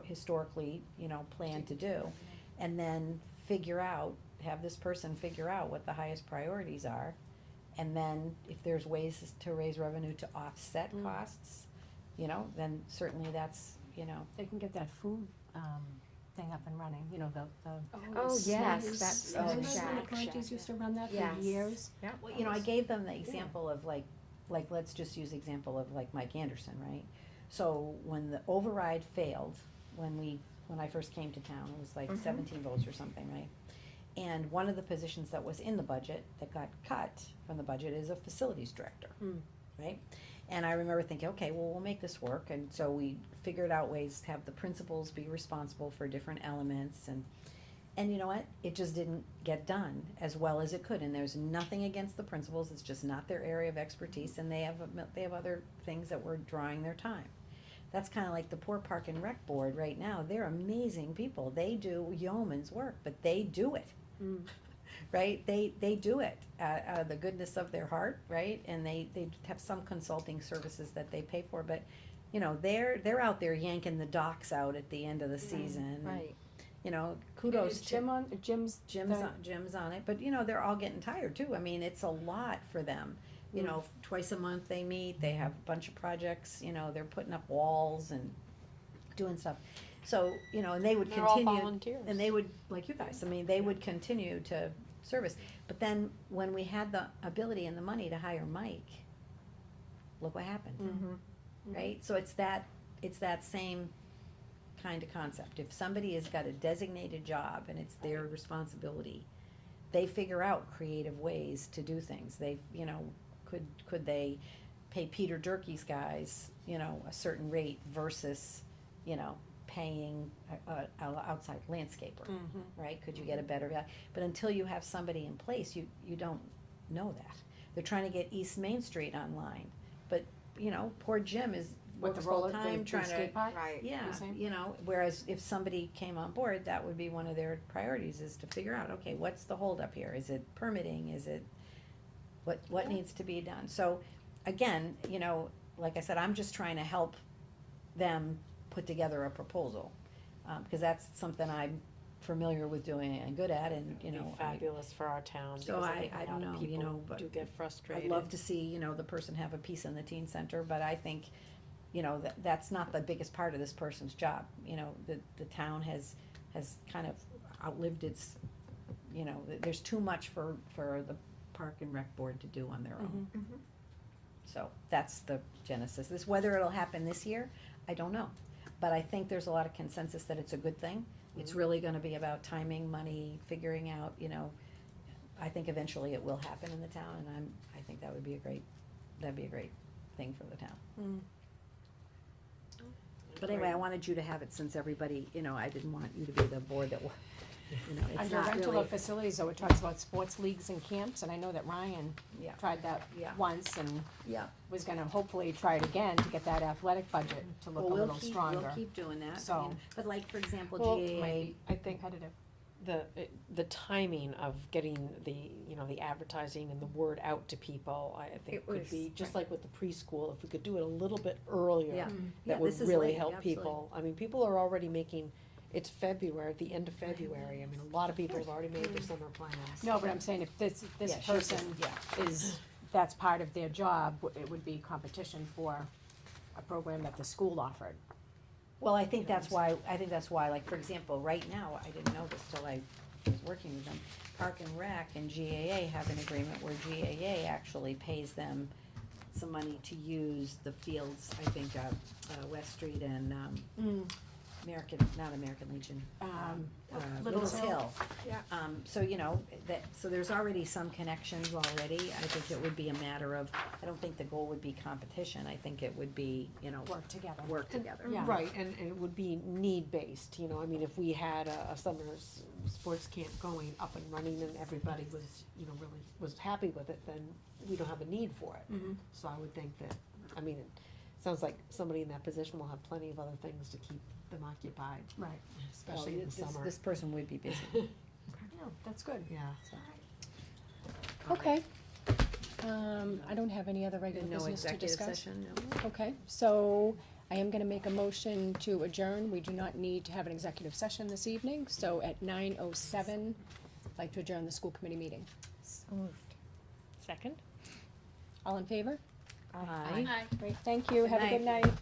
historically, you know, planned to do. And then have this person figure out what the highest priorities are. And then if there's ways to raise revenue to offset costs, you know, then certainly that's, you know. They can get that food, thing up and running, you know, the. Oh, yes, snacks. that's Remember the when the shack. Corinthians used to run that Yes. for years? Well, you know, I gave them the example of like, let's just use the example of like Mike Anderson, right? So when the override failed, when I first came to town, it was like 17 votes or something, right? And one of the positions that was in the budget that got cut from the budget is a facilities director, right? And I remember thinking, okay, well, we'll make this work, and so we figured out ways to have the principals be responsible for different elements, and you know what? It just didn't get done as well as it could, and there's nothing against the principals, it's just not their area of expertise, and they have other things that were drawing their time. That's kinda like the poor Park and Rec Board right now, they're amazing people, they do yeoman's work, but they do it. Right, they do it out of the goodness of their heart, right, and they have some consulting services that they pay for, but, you know, they're out there yanking the docks out at the end of the season. Right. You know, kudos to. Jim's Jim's on it, but you know, they're all getting tired too, I mean, it's a lot for them. You know, twice a month they meet, they have a bunch of projects, you know, they're putting up walls and doing stuff. So, you know, and they would They're all continue, volunteers. and they would, like you guys, I mean, they would continue to service. But then, when we had the ability and the money to hire Mike, look what happened. Right? So it's that same kind of concept. If somebody has got a designated job and it's their responsibility, they figure out creative ways to do things. They, you know, could they pay Peter Durkee's guys, you know, a certain rate versus, you know, paying a outside landscaper, right? Could you get a better value? But until you have somebody in place, you don't know that. They're trying to get East Main Street online, but, you know, poor Jim is With the works roller, full-time the trying to, skate park? Right. yeah, You're saying? you know, whereas if somebody came on board, that would be one of their priorities, is to figure out, okay, what's the holdup here? Is it permitting? Is it, what needs to be done? So, again, you know, like I said, I'm just trying to help them put together a proposal, because that's something I'm familiar with doing and good at, and, you It'd be know, fabulous for our town. so because I think a don't lot of know, you people know, but do get frustrated. I'd love to see, you know, the person have a piece in the teen center, but I think, you know, that's not the biggest part of this person's job. You know, the town has kind of outlived its, you know, there's too much for the Park and Rec Board to do on their own. So that's the genesis. Whether it'll happen this year, I don't know. But I think there's a lot of consensus that it's a good thing. It's really gonna be about timing, money, figuring out, you know, I think eventually it will happen in the town, and I think that'd be a great thing for the town. But anyway, I wanted you to have it, since everybody, you know, I didn't want you to be the board that, you know, it's Under not rental really. of facilities, though, it talks about sports leagues and camps, and I know that Ryan Yeah. tried that Yeah. once and Yeah. was gonna hopefully try it again to get that athletic budget to look a Well, little stronger. We'll keep doing that, So- you know. But like, for example, Well, GAA, I think Competitive. the timing of getting the, you know, the advertising and the word out to people, I think It could was- be, just like with the preschool, if we could do it a little bit earlier, Yeah. Yeah, that would this is really late, help absolutely. people. I mean, people are already making, it's February, the end of February, I mean, a lot of people have already made their summer plans. No, but I'm saying if this Yeah, she's person just- is, that's part of their job, it would be competition for a program that the school offered. well, I think that's why, like, for example, right now, I didn't know this till I was working with them. Park and Rec and GAA have an agreement where GAA actually pays them some money to use the fields, I think, West Street and, not American Legion, Little's Hill. Yeah. So, you know, so there's already some connections already. I think it would be a matter of, I don't think the goal would be competition. I think it would be, you know, Work together. work together. Yeah. Right, and it would be need-based, you know, I mean, if we had a summer sports camp going up and running and everybody was, you know, really was happy with it, then we don't have a need for it. So I would think that, I mean, it sounds like somebody in that position will have plenty of other things to keep them occupied, Right. especially in the summer. This person would be busy. No, that's good. Yeah. Okay. I don't have any other regular No business to executive discuss. session, no? Okay, so I am gonna make a motion to adjourn. We do not need to have an executive session this evening, so at 9:07, I'd like to adjourn the school committee meeting. Second? All in favor? Aye. Great, thank you. Good Have a good night. night.